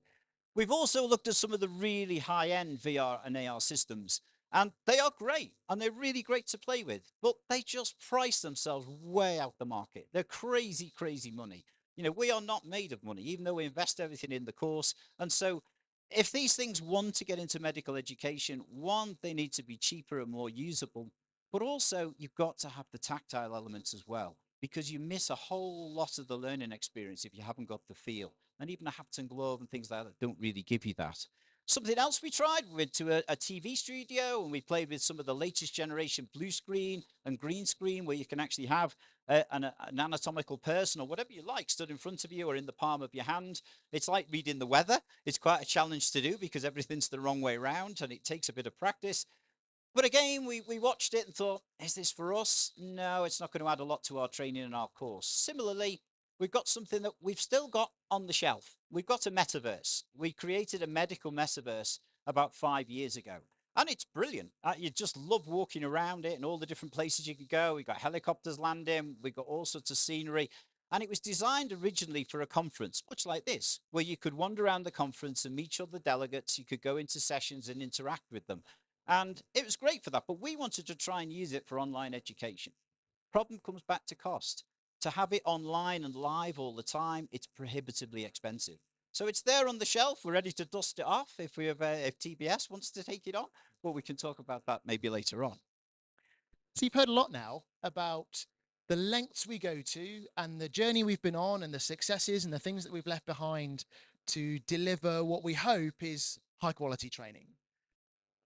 We've also looked at some of the really high-end VR and AR systems, and they are great, and they're really great to play with, but they just price themselves way out the market. They're crazy, crazy money. You know, we are not made of money, even though we invest everything in the course. And so if these things want to get into medical education, one, they need to be cheaper and more usable, but also you've got to have the tactile elements as well, because you miss a whole lot of the learning experience if you haven't got the feel. And even a Hapton glove and things like that don't really give you that. Something else we tried, we went to a TV studio and we played with some of the latest generation blue screen and green screen where you can actually have an anatomical person or whatever you like stood in front of you or in the palm of your hand. It's like reading the weather. It's quite a challenge to do because everything's the wrong way around and it takes a bit of practice. But again, we watched it and thought, is this for us? No, it's not going to add a lot to our training and our course. Similarly, we've got something that we've still got on the shelf. We've got a metaverse. We created a medical metaverse about 5 years ago. And it's brilliant. You just love walking around it and all the different places you could go. We've got helicopters landing. We've got all sorts of scenery. And it was designed originally for a conference, much like this, where you could wander around the conference and meet other delegates. You could go into sessions and interact with them. And it was great for that. But we wanted to try and use it for online education. Problem comes back to cost. To have it online and live all the time, it's prohibitively expensive. So it's there on the shelf. We're ready to dust it off if if TBS wants to take it on, but we can talk about that maybe later on. So you've heard a lot now about the lengths we go to and the journey we've been on and the successes and the things that we've left behind to deliver what we hope is high quality training.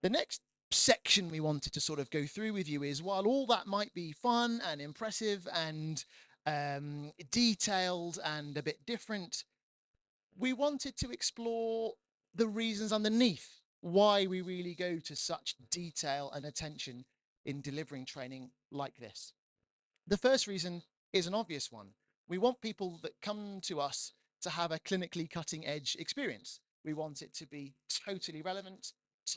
The next section we wanted to sort of go through with you is, while all that might be fun and impressive and detailed and a bit different, we wanted to explore the reasons underneath why we really go to such detail and attention in delivering training like this. The first reason is an obvious one. We want people that come to us to have a clinically cutting edge experience. We want it to be totally relevant,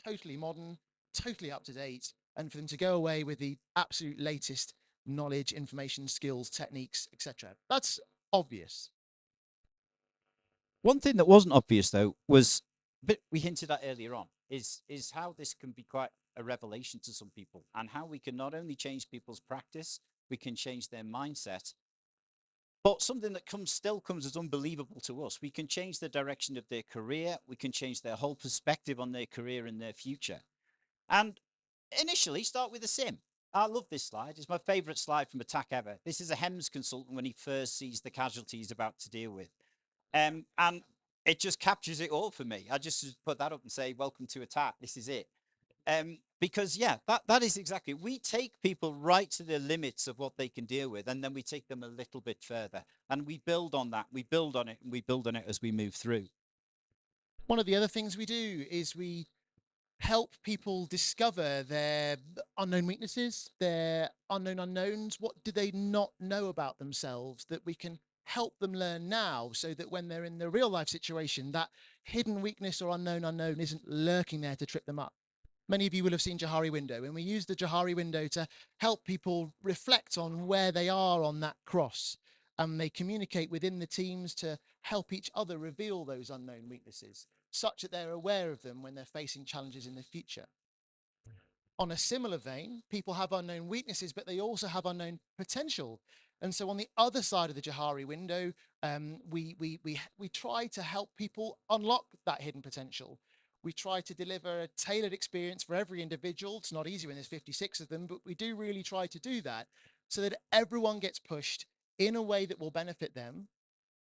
totally modern, totally up to date, and for them to go away with the absolute latest knowledge, information, skills, techniques, etc. That's obvious. One thing that wasn't obvious though was, but we hinted at earlier on, is how this can be quite a revelation to some people and how we can not only change people's practice, we can change their mindset But something that still comes as unbelievable to us. We can change the direction of their career. We can change their whole perspective on their career and their future. And initially, start with a sim. I love this slide. It's my favorite slide from Attac ever. This is a HEMS consultant when he first sees the casualty he's about to deal with. And it just captures it all for me. I just put that up and say, welcome to Attac. This is it. Because yeah, that is exactly, we take people right to the limits of what they can deal with, and then we take them a little bit further, and we build on that, we build on it, and we build on it as we move through. One of the other things we do is we help people discover their unknown weaknesses, their unknown unknowns. What do they not know about themselves that we can help them learn now, so that when they're in the real life situation, that hidden weakness or unknown unknown isn't lurking there to trip them up. Many of you will have seen Johari window, and we use the Johari window to help people reflect on where they are on that cross. And they communicate within the teams to help each other reveal those unknown weaknesses, such that they're aware of them when they're facing challenges in the future. On a similar vein, people have unknown weaknesses, but they also have unknown potential. And so on the other side of the Johari window, we try to help people unlock that hidden potential. We try to deliver a tailored experience for every individual. It's not easy when there's 56 of them, but we do really try to do that so that everyone gets pushed in a way that will benefit them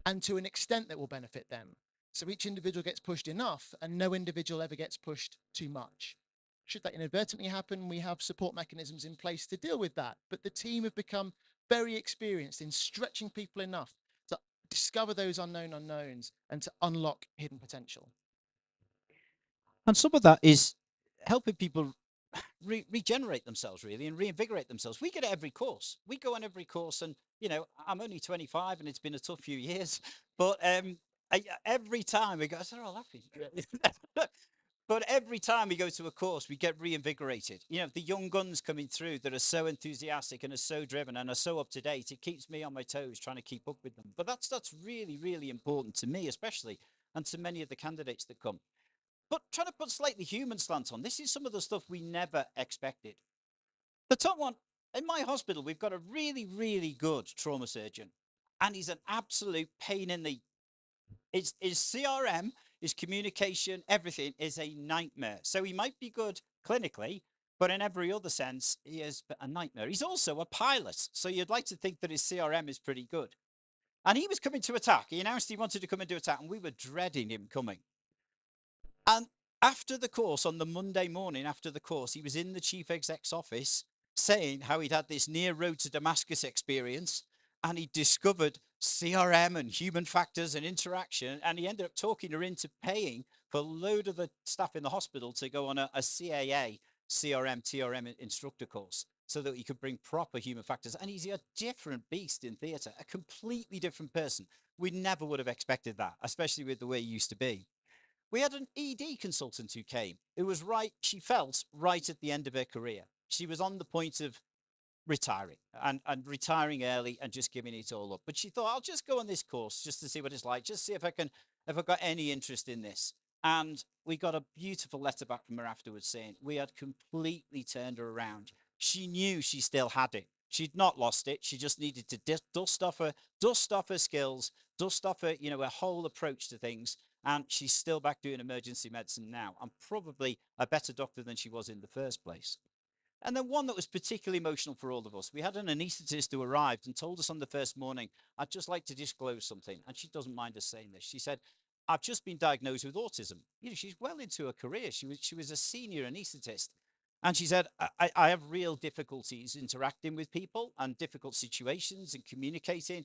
and to an extent that will benefit them. So each individual gets pushed enough and no individual ever gets pushed too much. Should that inadvertently happen, we have support mechanisms in place to deal with that. But the team have become very experienced in stretching people enough to discover those unknown unknowns and to unlock hidden potential. And some of that is helping people regenerate themselves, really, and reinvigorate themselves. We get it every course. We go on every course, and you know, I'm only 25, and it's been a tough few years. But every time we go, they're all laughing. But every time we go to a course, we get reinvigorated. You know, the young guns coming through that are so enthusiastic and are so driven and are so up to date. It keeps me on my toes trying to keep up with them. But that's really, really important to me, especially, and to many of the candidates that come. But trying to put slightly human slant on, this is some of the stuff we never expected. The top one, in my hospital, we've got a really, really good trauma surgeon. And he's an absolute pain in the... His CRM, his communication, everything is a nightmare. So he might be good clinically, but in every other sense, he is a nightmare. He's also a pilot. So you'd like to think that his CRM is pretty good. And he was coming to Attac. He announced he wanted to come and do Attac, and we were dreading him coming. And after the course, on the Monday morning after the course, he was in the chief exec's office saying how he'd had this near road to Damascus experience, and he discovered CRM and human factors and interaction, and he ended up talking her into paying for a load of the staff in the hospital to go on a CAA CRM TRM instructor course so that he could bring proper human factors. And he's a different beast in theatre, a completely different person. We never would have expected that, especially with the way he used to be. We had an ED consultant who came, who was she felt right at the end of her career. She was on the point of retiring and retiring early and just giving it all up. But she thought, I'll just go on this course just to see what it's like, just see if I've got any interest in this. And we got a beautiful letter back from her afterwards saying we had completely turned her around. She knew she still had it. She'd not lost it. She just needed to dust off her skills, dust off her, you know, her whole approach to things. And she's still back doing emergency medicine now, and probably a better doctor than she was in the first place. And then one that was particularly emotional for all of us. We had an anaesthetist who arrived and told us on the first morning, I'd just like to disclose something. And she doesn't mind us saying this. She said, I've just been diagnosed with autism. You know, she's well into her career. She was a senior anaesthetist. And she said, I have real difficulties interacting with people and difficult situations and communicating.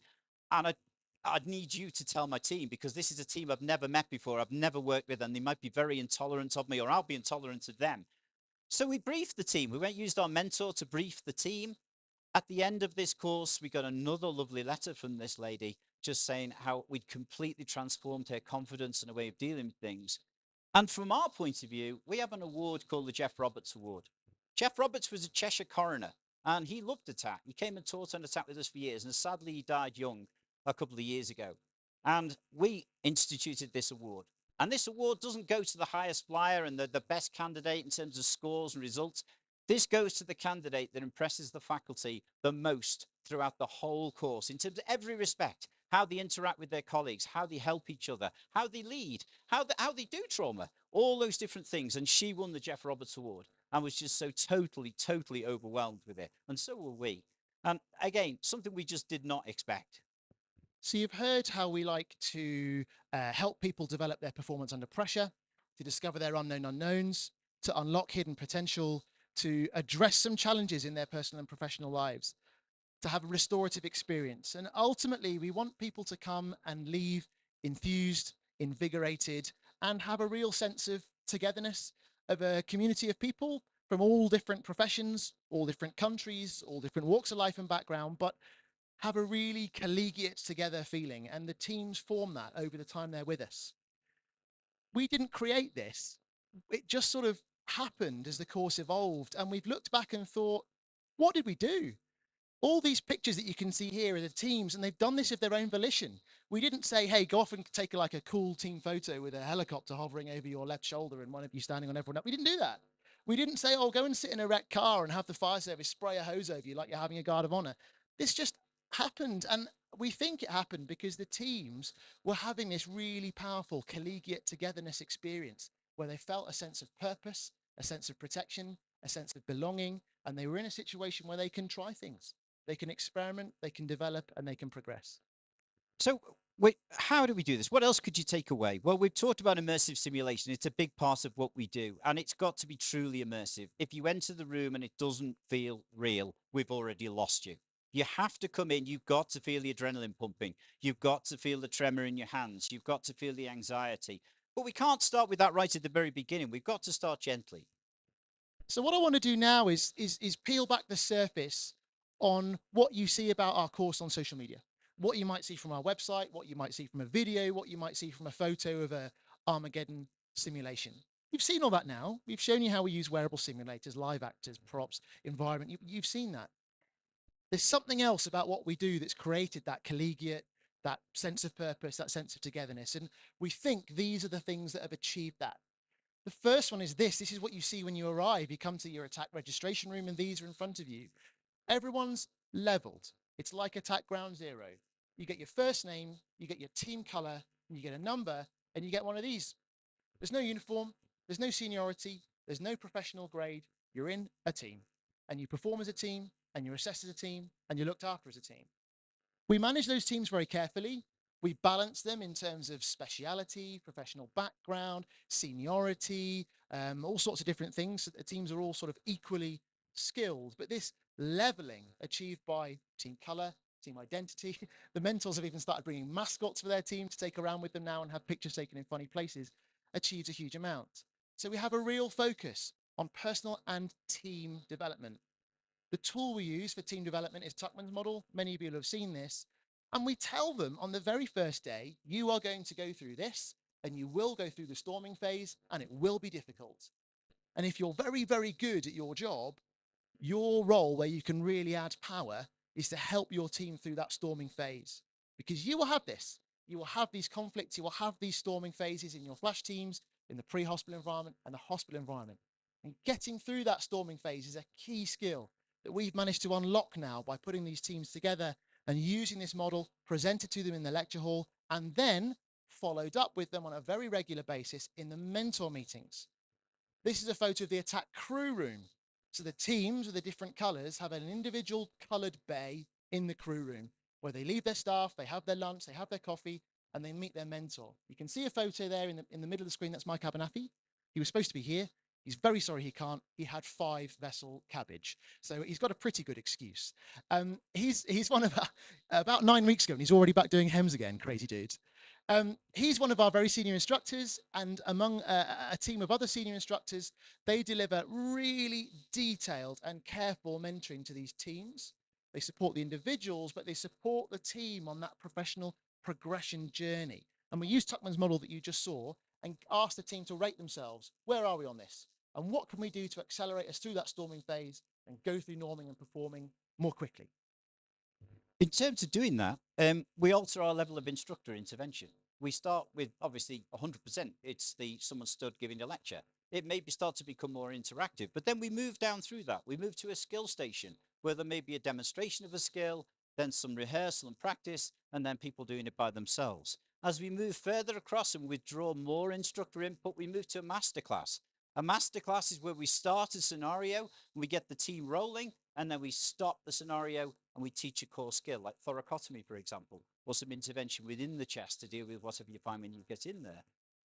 And I'd need you to tell my team, because this is a team I've never met before. I've never worked with, and they might be very intolerant of me, or I'll be intolerant of them. So we briefed the team. We used our mentor to brief the team. At the end of this course, we got another lovely letter from this lady just saying how we'd completely transformed her confidence and a way of dealing with things. And from our point of view, we have an award called the Jeff Roberts Award. Jeff Roberts was a Cheshire coroner, and he loved Attac. He came and taught on Attac with us for years, and sadly he died young a couple of years ago. And we instituted this award. And this award doesn't go to the highest flyer and the best candidate in terms of scores and results. This goes to the candidate that impresses the faculty the most throughout the whole course in terms of every respect, how they interact with their colleagues, how they help each other, how they lead, how they do trauma, all those different things. And she won the Jeff Roberts Award and was just so totally overwhelmed with it. And so were we. And again, something we just did not expect. So you've heard how we like to help people develop their performance under pressure, to discover their unknown unknowns, to unlock hidden potential, to address some challenges in their personal and professional lives, to have a restorative experience. And ultimately, we want people to come and leave enthused, invigorated, and have a real sense of togetherness, of a community of people from all different professions, all different countries, all different walks of life and background, but have a really collegiate together feeling. And the teams form that over the time they're with us. We didn't create this. It just sort of happened as the course evolved. And we've looked back and thought, what did we do? All these pictures that you can see here are the teams, and they've done this of their own volition. We didn't say, hey, go off and take like a cool team photo with a helicopter hovering over your left shoulder and one of you standing on everyone else. We didn't do that. We didn't say, oh, go and sit in a wrecked car and have the fire service spray a hose over you like you're having a guard of honor. This just happened. And we think it happened because the teams were having this really powerful collegiate togetherness experience where they felt a sense of purpose, a sense of protection, a sense of belonging, and they were in a situation where they can try things. They can experiment, they can develop, and they can progress. So wait, how do we do this? What else could you take away? Well, we've talked about immersive simulation. It's a big part of what we do, and it's got to be truly immersive. If you enter the room and it doesn't feel real, we've already lost you. You have to come in. You've got to feel the adrenaline pumping. You've got to feel the tremor in your hands. You've got to feel the anxiety. But we can't start with that right at the very beginning. We've got to start gently. So what I want to do now is peel back the surface on what you see about our course on social media, what you might see from our website, what you might see from a video, what you might see from a photo of a Armageddon simulation. You've seen all that now. We've shown you how we use wearable simulators, live actors, props, environment. You've seen that. There's something else about what we do that's created that collegiate, that sense of purpose, that sense of togetherness. And we think these are the things that have achieved that. The first one is this. This is what you see when you arrive. You come to your Attac registration room and these are in front of you. Everyone's leveled. It's like Attac Ground Zero. You get your first name, you get your team color, and you get a number, and you get one of these. There's no uniform, there's no seniority, there's no professional grade. You're in a team, and you perform as a team, and you're assessed as a team, and you're looked after as a team. We manage those teams very carefully. We balance them in terms of speciality, professional background, seniority, all sorts of different things. The teams are all sort of equally skilled, but this leveling achieved by team color, team identity. The mentors have even started bringing mascots for their team to take around with them now and have pictures taken in funny places, achieves a huge amount. So we have a real focus on personal and team development. The tool we use for team development is Tuckman's model. Many of you will have seen this. And we tell them on the very first day, you are going to go through this, and you will go through the storming phase, and it will be difficult. And if you're very, very good at your job, your role where you can really add power is to help your team through that storming phase. Because you will have this. You will have these conflicts. You will have these storming phases in your flash teams, in the pre-hospital environment and the hospital environment. And getting through that storming phase is a key skill that we've managed to unlock now by putting these teams together and using this model presented to them in the lecture hall and then followed up with them on a very regular basis in the mentor meetings. This is a photo of the Attac crew room. So the teams with the different colors have an individual colored bay in the crew room where they leave their staff, they have their lunch, they have their coffee, and they meet their mentor. You can see a photo there in the middle of the screen. That's Mike Abernathy. He was supposed to be here. He's very sorry he can't. He had 5-vessel cabbage. So he's got a pretty good excuse. He's one of about 9 weeks ago, and he's already back doing HEMS again, crazy dude. He's one of our very senior instructors, and among a team of other senior instructors, they deliver really detailed and careful mentoring to these teams. They support the individuals, but they support the team on that professional progression journey. And we use Tuckman's model that you just saw and ask the team to rate themselves. Where are we on this? And what can we do to accelerate us through that storming phase and go through norming and performing more quickly? In terms of doing that, we alter our level of instructor intervention. We start with obviously 100%. It's someone stood giving a lecture. it maybe start to become more interactive. But then we move down through that. We move to a skill station where there may be a demonstration of a skill, then some rehearsal and practice, and then people doing it by themselves. As we move further across and withdraw more instructor input, we move to a masterclass. A masterclass is where we start a scenario, and we get the team rolling, and then we stop the scenario and we teach a core skill, like thoracotomy, for example, or some intervention within the chest to deal with whatever you find when you get in there.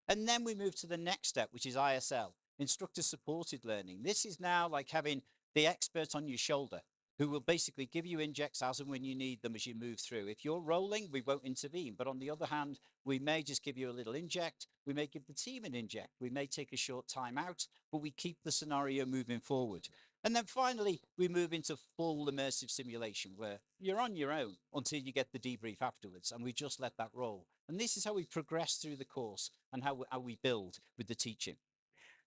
And then we move to the next step, which is ISL, instructor supported learning. This is now like having the expert on your shoulder who will basically give you injects as and when you need them as you move through. If you're rolling, we won't intervene. But on the other hand, we may just give you a little inject. We may give the team an inject. We may take a short time out, but we keep the scenario moving forward. And then finally, we move into full immersive simulation where you're on your own until you get the debrief afterwards. And we just let that roll. And this is how we progress through the course and how we build with the teaching.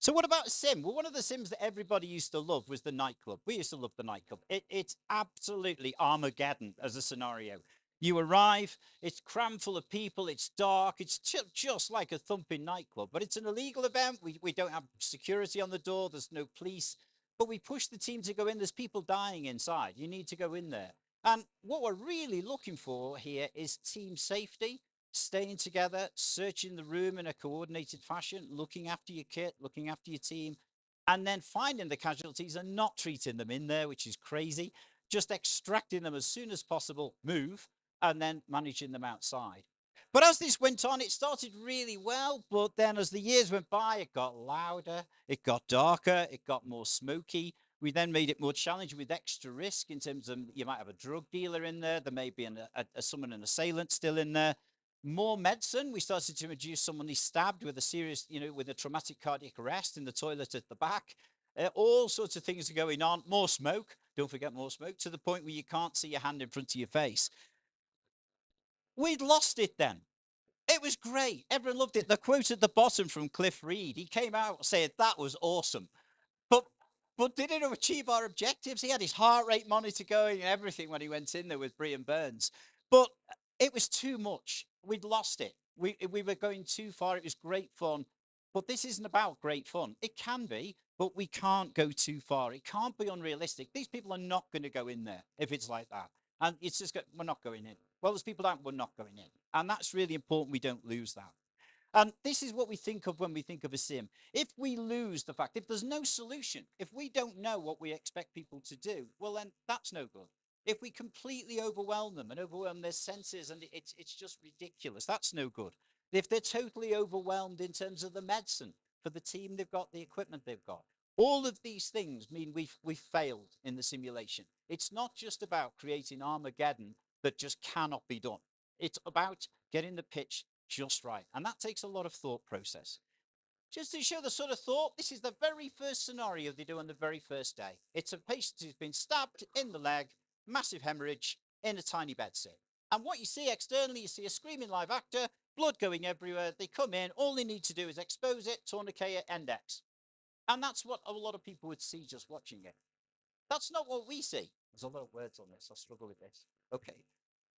So what about a sim? Well, one of the sims that everybody used to love was the nightclub. We used to love the nightclub. It's absolutely Armageddon as a scenario. You arrive, it's crammed full of people, it's dark, it's just like a thumping nightclub, but it's an illegal event. We don't have security on the door, there's no police, but we push the team to go in. There's people dying inside. You need to go in there. And what we're really looking for here is team safety, staying together, searching the room in a coordinated fashion, looking after your kit, looking after your team, and then finding the casualties and not treating them in there, which is crazy, just extracting them as soon as possible, move, and then managing them outside. But as this went on, it started really well, but then as the years went by, it got louder, it got darker, it got more smoky. We then made it more challenging with extra risk in terms of you might have a drug dealer in there, there may be an assailant still in there. More medicine. We started to introduce someone who stabbed with a serious, with a traumatic cardiac arrest in the toilet at the back. All sorts of things are going on. More smoke. Don't forget more smoke, to the point where you can't see your hand in front of your face. We'd lost it then. It was great. Everyone loved it. The quote at the bottom from Cliff Reed, he came out saying that was awesome. But did it achieve our objectives? He had his heart rate monitor going and everything when he went in there with Brian Burns. But it was too much. We'd lost it. We were going too far. It was great fun. But this isn't about great fun. It can be, but we can't go too far. It can't be unrealistic. These people are not going to go in there if it's like that. And it's just, we're not going in. Well, there's people that we're not going in. And that's really important we don't lose that. And this is what we think of when we think of a sim. If we lose the fact, if there's no solution, if we don't know what we expect people to do, well, then that's no good. If we completely overwhelm them and overwhelm their senses and it's just ridiculous, that's no good. If they're totally overwhelmed in terms of the medicine for the team they've got, the equipment they've got, all of these things mean we've failed in the simulation. It's not just about creating Armageddon that just cannot be done. It's about getting the pitch just right. And that takes a lot of thought process. Just to show the sort of thought, this is the very first scenario they do on the very first day. It's a patient who's been stabbed in the leg, massive hemorrhage in a tiny bed sit. And what you see externally, you see a screaming live actor, blood going everywhere. They come in, all they need to do is expose it, tourniquet it, index. And that's what a lot of people would see just watching it. That's not what we see. There's a lot of words on this. I struggle with this. Okay.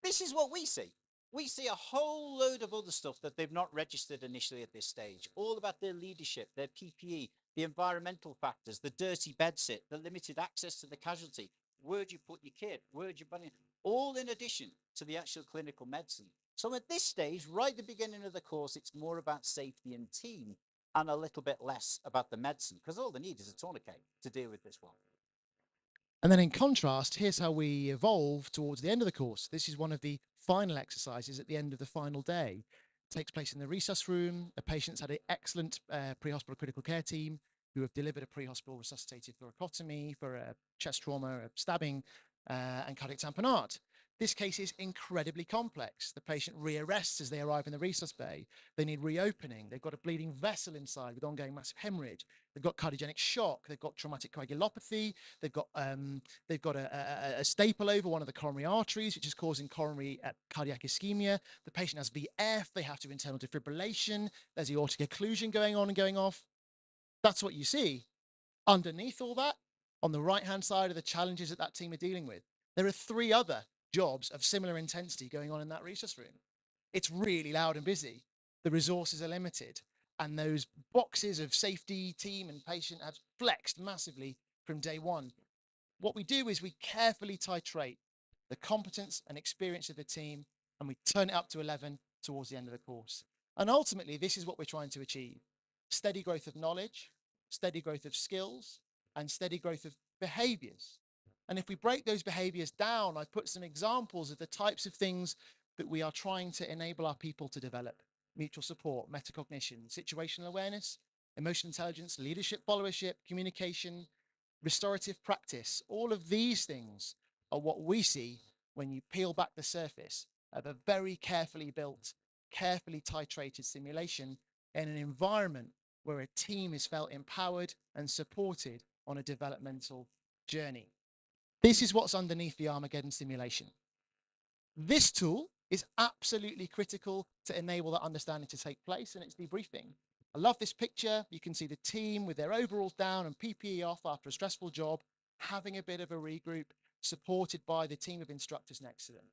This is what we see. We see a whole load of other stuff that they've not registered initially at this stage, all about their leadership, their PPE, the environmental factors, the dirty bed sit, the limited access to the casualty, where'd you put your kit, where'd you bunny, all in addition to the actual clinical medicine. So at this stage, right at the beginning of the course, it's more about safety and team and a little bit less about the medicine, because all they need is a tourniquet to deal with this one. And then in contrast, here's how we evolve towards the end of the course. This is one of the final exercises at the end of the final day. It takes place in the resus room. A patient's had an excellent pre-hospital critical care team who have delivered a pre-hospital resuscitated thoracotomy for a chest trauma, a stabbing, and cardiac tamponade. This case is incredibly complex. The patient rearrests as they arrive in the resus bay. They need reopening. They've got a bleeding vessel inside with ongoing massive hemorrhage. They've got cardiogenic shock. They've got traumatic coagulopathy. They've got a staple over one of the coronary arteries, which is causing coronary cardiac ischemia. The patient has VF. They have to have internal defibrillation. There's aortic occlusion going on and going off. That's what you see. Underneath all that, on the right-hand side are the challenges that team are dealing with. There are 3 other jobs of similar intensity going on in that resus room. It's really loud and busy. The resources are limited. And those boxes of safety, team, and patient have flexed massively from day one. What we do is we carefully titrate the competence and experience of the team, and we turn it up to 11 towards the end of the course. And ultimately, this is what we're trying to achieve: steady growth of knowledge, steady growth of skills, and steady growth of behaviors. And if we break those behaviors down, I've put some examples of the types of things that we are trying to enable our people to develop: mutual support, metacognition, situational awareness, emotional intelligence, leadership followership, communication, restorative practice. All of these things are what we see when you peel back the surface of a very carefully built, carefully titrated simulation in an environment where a team is felt empowered and supported on a developmental journey. This is what's underneath the Armageddon simulation. This tool is absolutely critical to enable that understanding to take place, and it's debriefing. I love this picture. You can see the team with their overalls down and PPE off after a stressful job, having a bit of a regroup, supported by the team of instructors next to them.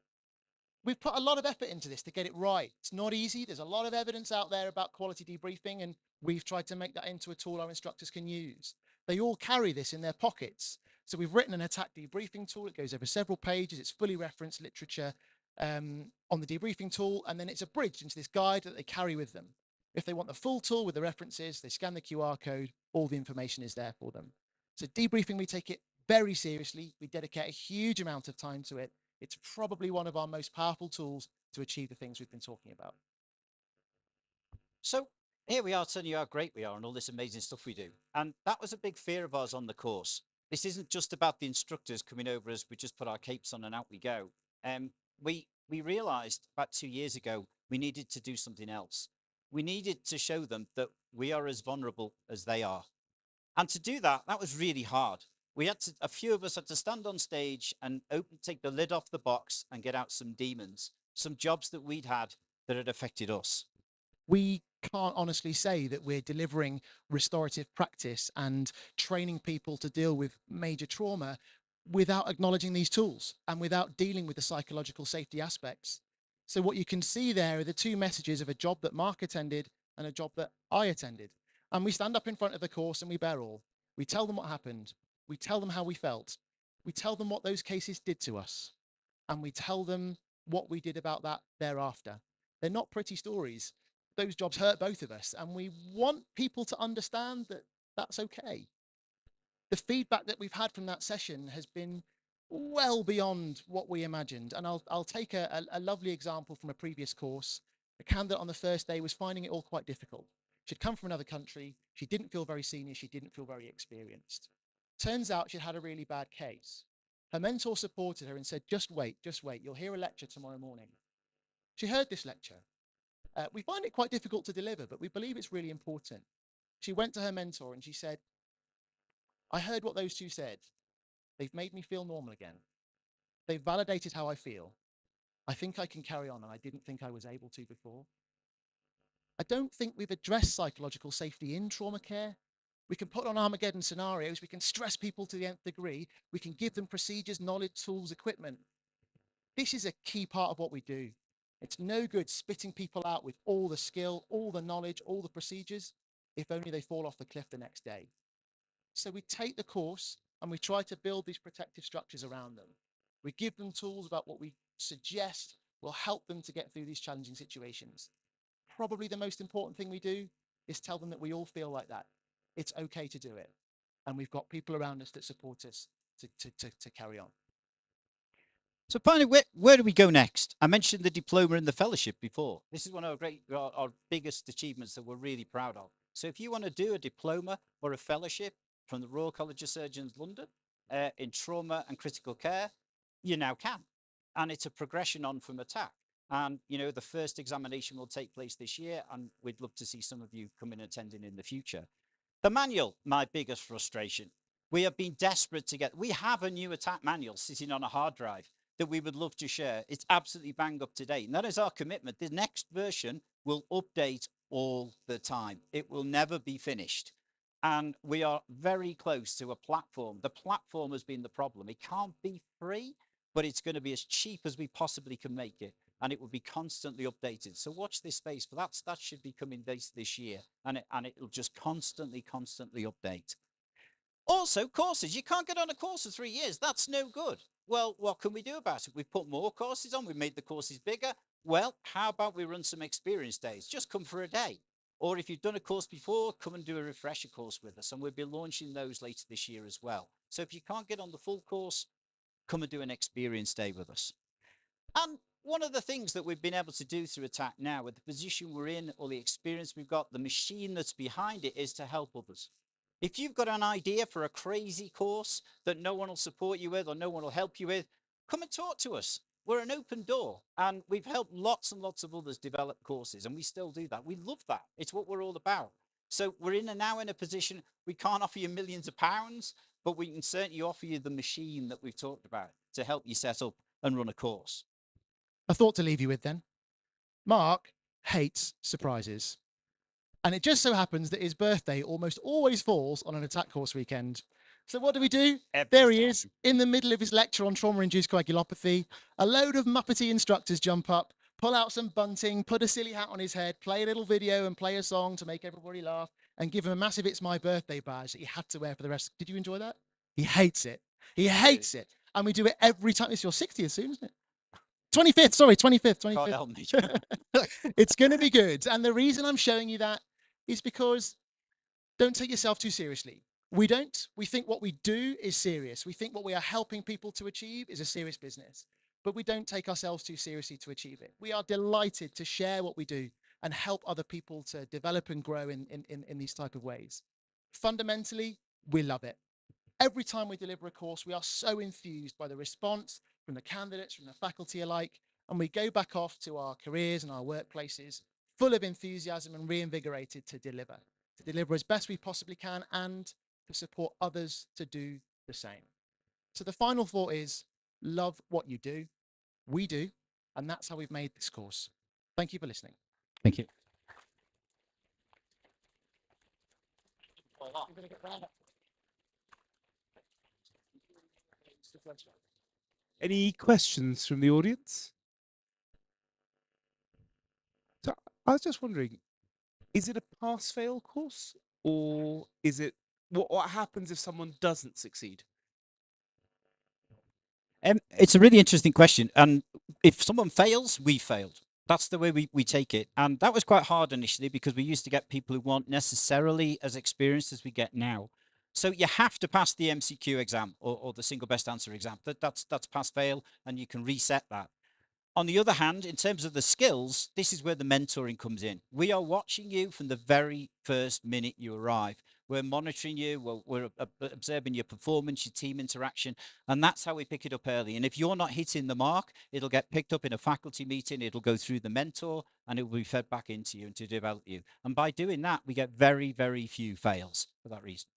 We've put a lot of effort into this to get it right. It's not easy. There's a lot of evidence out there about quality debriefing, and we've tried to make that into a tool our instructors can use. They all carry this in their pockets. So we've written an Attac debriefing tool. It goes over several pages. It's fully referenced literature on the debriefing tool, and then it's abridged into this guide that they carry with them. If they want the full tool with the references, they scan the QR code, all the information is there for them. So debriefing, we take it very seriously. We dedicate a huge amount of time to it. It's probably one of our most powerful tools to achieve the things we've been talking about. So here we are telling you how great we are and all this amazing stuff we do. And that was a big fear of ours on the course. This isn't just about the instructors coming over as we just put our capes on and out we go. We realized about 2 years ago, we needed to do something else. We needed to show them that we are as vulnerable as they are. And to do that, that was really hard. A few of us had to stand on stage and take the lid off the box and get out some demons, some jobs that we'd had that had affected us. We can't honestly say that we're delivering restorative practice and training people to deal with major trauma without acknowledging these tools and without dealing with the psychological safety aspects. So what you can see there are the two messages of a job that Mark attended and a job that I attended. And we stand up in front of the course and we bear all. We tell them what happened. We tell them how we felt. We tell them what those cases did to us. And we tell them what we did about that thereafter. They're not pretty stories. Those jobs hurt both of us. And we want people to understand that that's okay. The feedback that we've had from that session has been well beyond what we imagined. And I'll take a lovely example from a previous course. A candidate on the first day was finding it all quite difficult. She'd come from another country. She didn't feel very senior. She didn't feel very experienced. Turns out she'd had a really bad case. Her mentor supported her and said, just wait. You'll hear a lecture tomorrow morning. She heard this lecture. We find it quite difficult to deliver, but we believe it's really important. She went to her mentor and she said, I heard what those two said. They've made me feel normal again. They've validated how I feel. I think I can carry on, and I didn't think I was able to before. I don't think we've addressed psychological safety in trauma care. We can put on Armageddon scenarios. We can stress people to the nth degree. We can give them procedures, knowledge, tools, equipment. This is a key part of what we do. It's no good spitting people out with all the skill, all the knowledge, all the procedures, if only they fall off the cliff the next day. So we take the course and we try to build these protective structures around them. We give them tools about what we suggest will help them to get through these challenging situations. Probably the most important thing we do is tell them that we all feel like that. It's okay to do it. And we've got people around us that support us to carry on. So finally, where do we go next? I mentioned the diploma and the fellowship before. This is one of our biggest achievements that we're really proud of. So if you want to do a diploma or a fellowship from the Royal College of Surgeons, London, in trauma and critical care, you now can. And it's a progression on from Attac. And, you know, the first examination will take place this year, and we'd love to see some of you come and attending in the future. The manual, my biggest frustration. We have been desperate to get, we have a new Attac manual sitting on a hard drive that we would love to share. It's absolutely bang up to date. And that is our commitment. The next version will update all the time. It will never be finished. And we are very close to a platform. The platform has been the problem. It can't be free, but it's going to be as cheap as we possibly can make it. and it will be constantly updated. So watch this space, but that should be coming this year, and it'll just constantly update. Also, courses. You can't get on a course for 3 years. That's no good. Well, what can we do about it? We've put more courses on. We've made the courses bigger. Well, how about we run some experience days? Just come for a day. Or if you've done a course before, come and do a refresher course with us. And we'll be launching those later this year as well. So if you can't get on the full course, come and do an experience day with us. And one of the things that we've been able to do through Attac now, with the position we're in, or the experience we've got, the machine that's behind it, is to help others. If you've got an idea for a crazy course that no one will support you with or no one will help you with, come and talk to us. We're an open door, and we've helped lots and lots of others develop courses, and we still do that. We love that. It's what we're all about. So we're now in a position, we can't offer you millions of pounds, but we can certainly offer you the machine that we've talked about to help you set up and run a course. A thought to leave you with then. Mark hates surprises. And it just so happens that his birthday almost always falls on an Attac course weekend. So what do? There he is, in the middle of his lecture on trauma-induced coagulopathy. A load of Muppety instructors jump up, pull out some bunting, put a silly hat on his head, play a little video and play a song to make everybody laugh, and give him a massive "It's My Birthday" badge that he had to wear for the rest. Did you enjoy that? He hates it. He hates it. And we do it every time. It's your 60th soon, isn't it? 25th, sorry, 25th. God help me. It's going to be good. And the reason I'm showing you that is because don't take yourself too seriously. We don't. We think what we do is serious. We think what we are helping people to achieve is a serious business, but we don't take ourselves too seriously to achieve it. We are delighted to share what we do and help other people to develop and grow in these type of ways. Fundamentally, we love it. Every time we deliver a course, we are so enthused by the response from the candidates, from the faculty alike, and we go back off to our careers and our workplaces full of enthusiasm and reinvigorated to deliver as best we possibly can and to support others to do the same. So the final thought is, love what you do. We do, and that's how we've made this course. Thank you for listening. Thank you. Any questions from the audience? So I was just wondering, is it a pass-fail course, or is it what happens if someone doesn't succeed? It's a really interesting question. And if someone fails, we failed. That's the way we take it. And that was quite hard initially because we used to get people who weren't necessarily as experienced as we get now. So you have to pass the MCQ exam or the single best answer exam. That's pass-fail, and you can reset that. On the other hand, in terms of the skills, this is where the mentoring comes in. We are watching you from the very first minute you arrive. We're monitoring you, we're observing your performance, your team interaction, and that's how we pick it up early. And if you're not hitting the mark, it'll get picked up in a faculty meeting, it'll go through the mentor, and it will be fed back into you and to develop you. And by doing that, we get very, very few fails for that reason.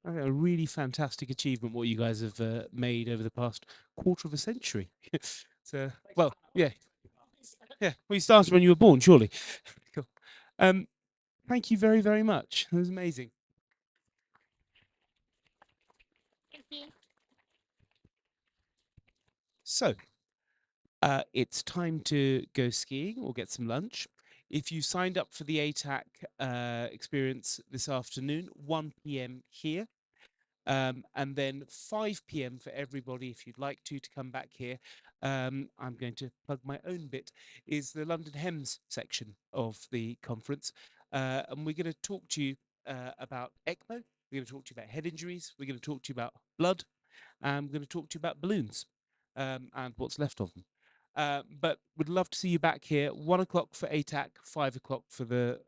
A really fantastic achievement what you guys have made over the past quarter of a century. So, well, yeah. Well, you started when you were born, surely. Cool. Thank you very, very much. It was amazing. Thank you. So, it's time to go skiing or get some lunch. If you signed up for the ATAC experience this afternoon, 1 p.m. here, and then 5 p.m. for everybody, if you'd like to come back here. I'm going to plug my own bit, is the London HEMS section of the conference. And we're going to talk to you about ECMO. We're going to talk to you about head injuries. We're going to talk to you about blood. And we're going to talk to you about balloons and what's left of them. But would love to see you back here, 1 o'clock for ATAC, 5 o'clock for the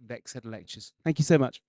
next set of lectures. Thank you so much.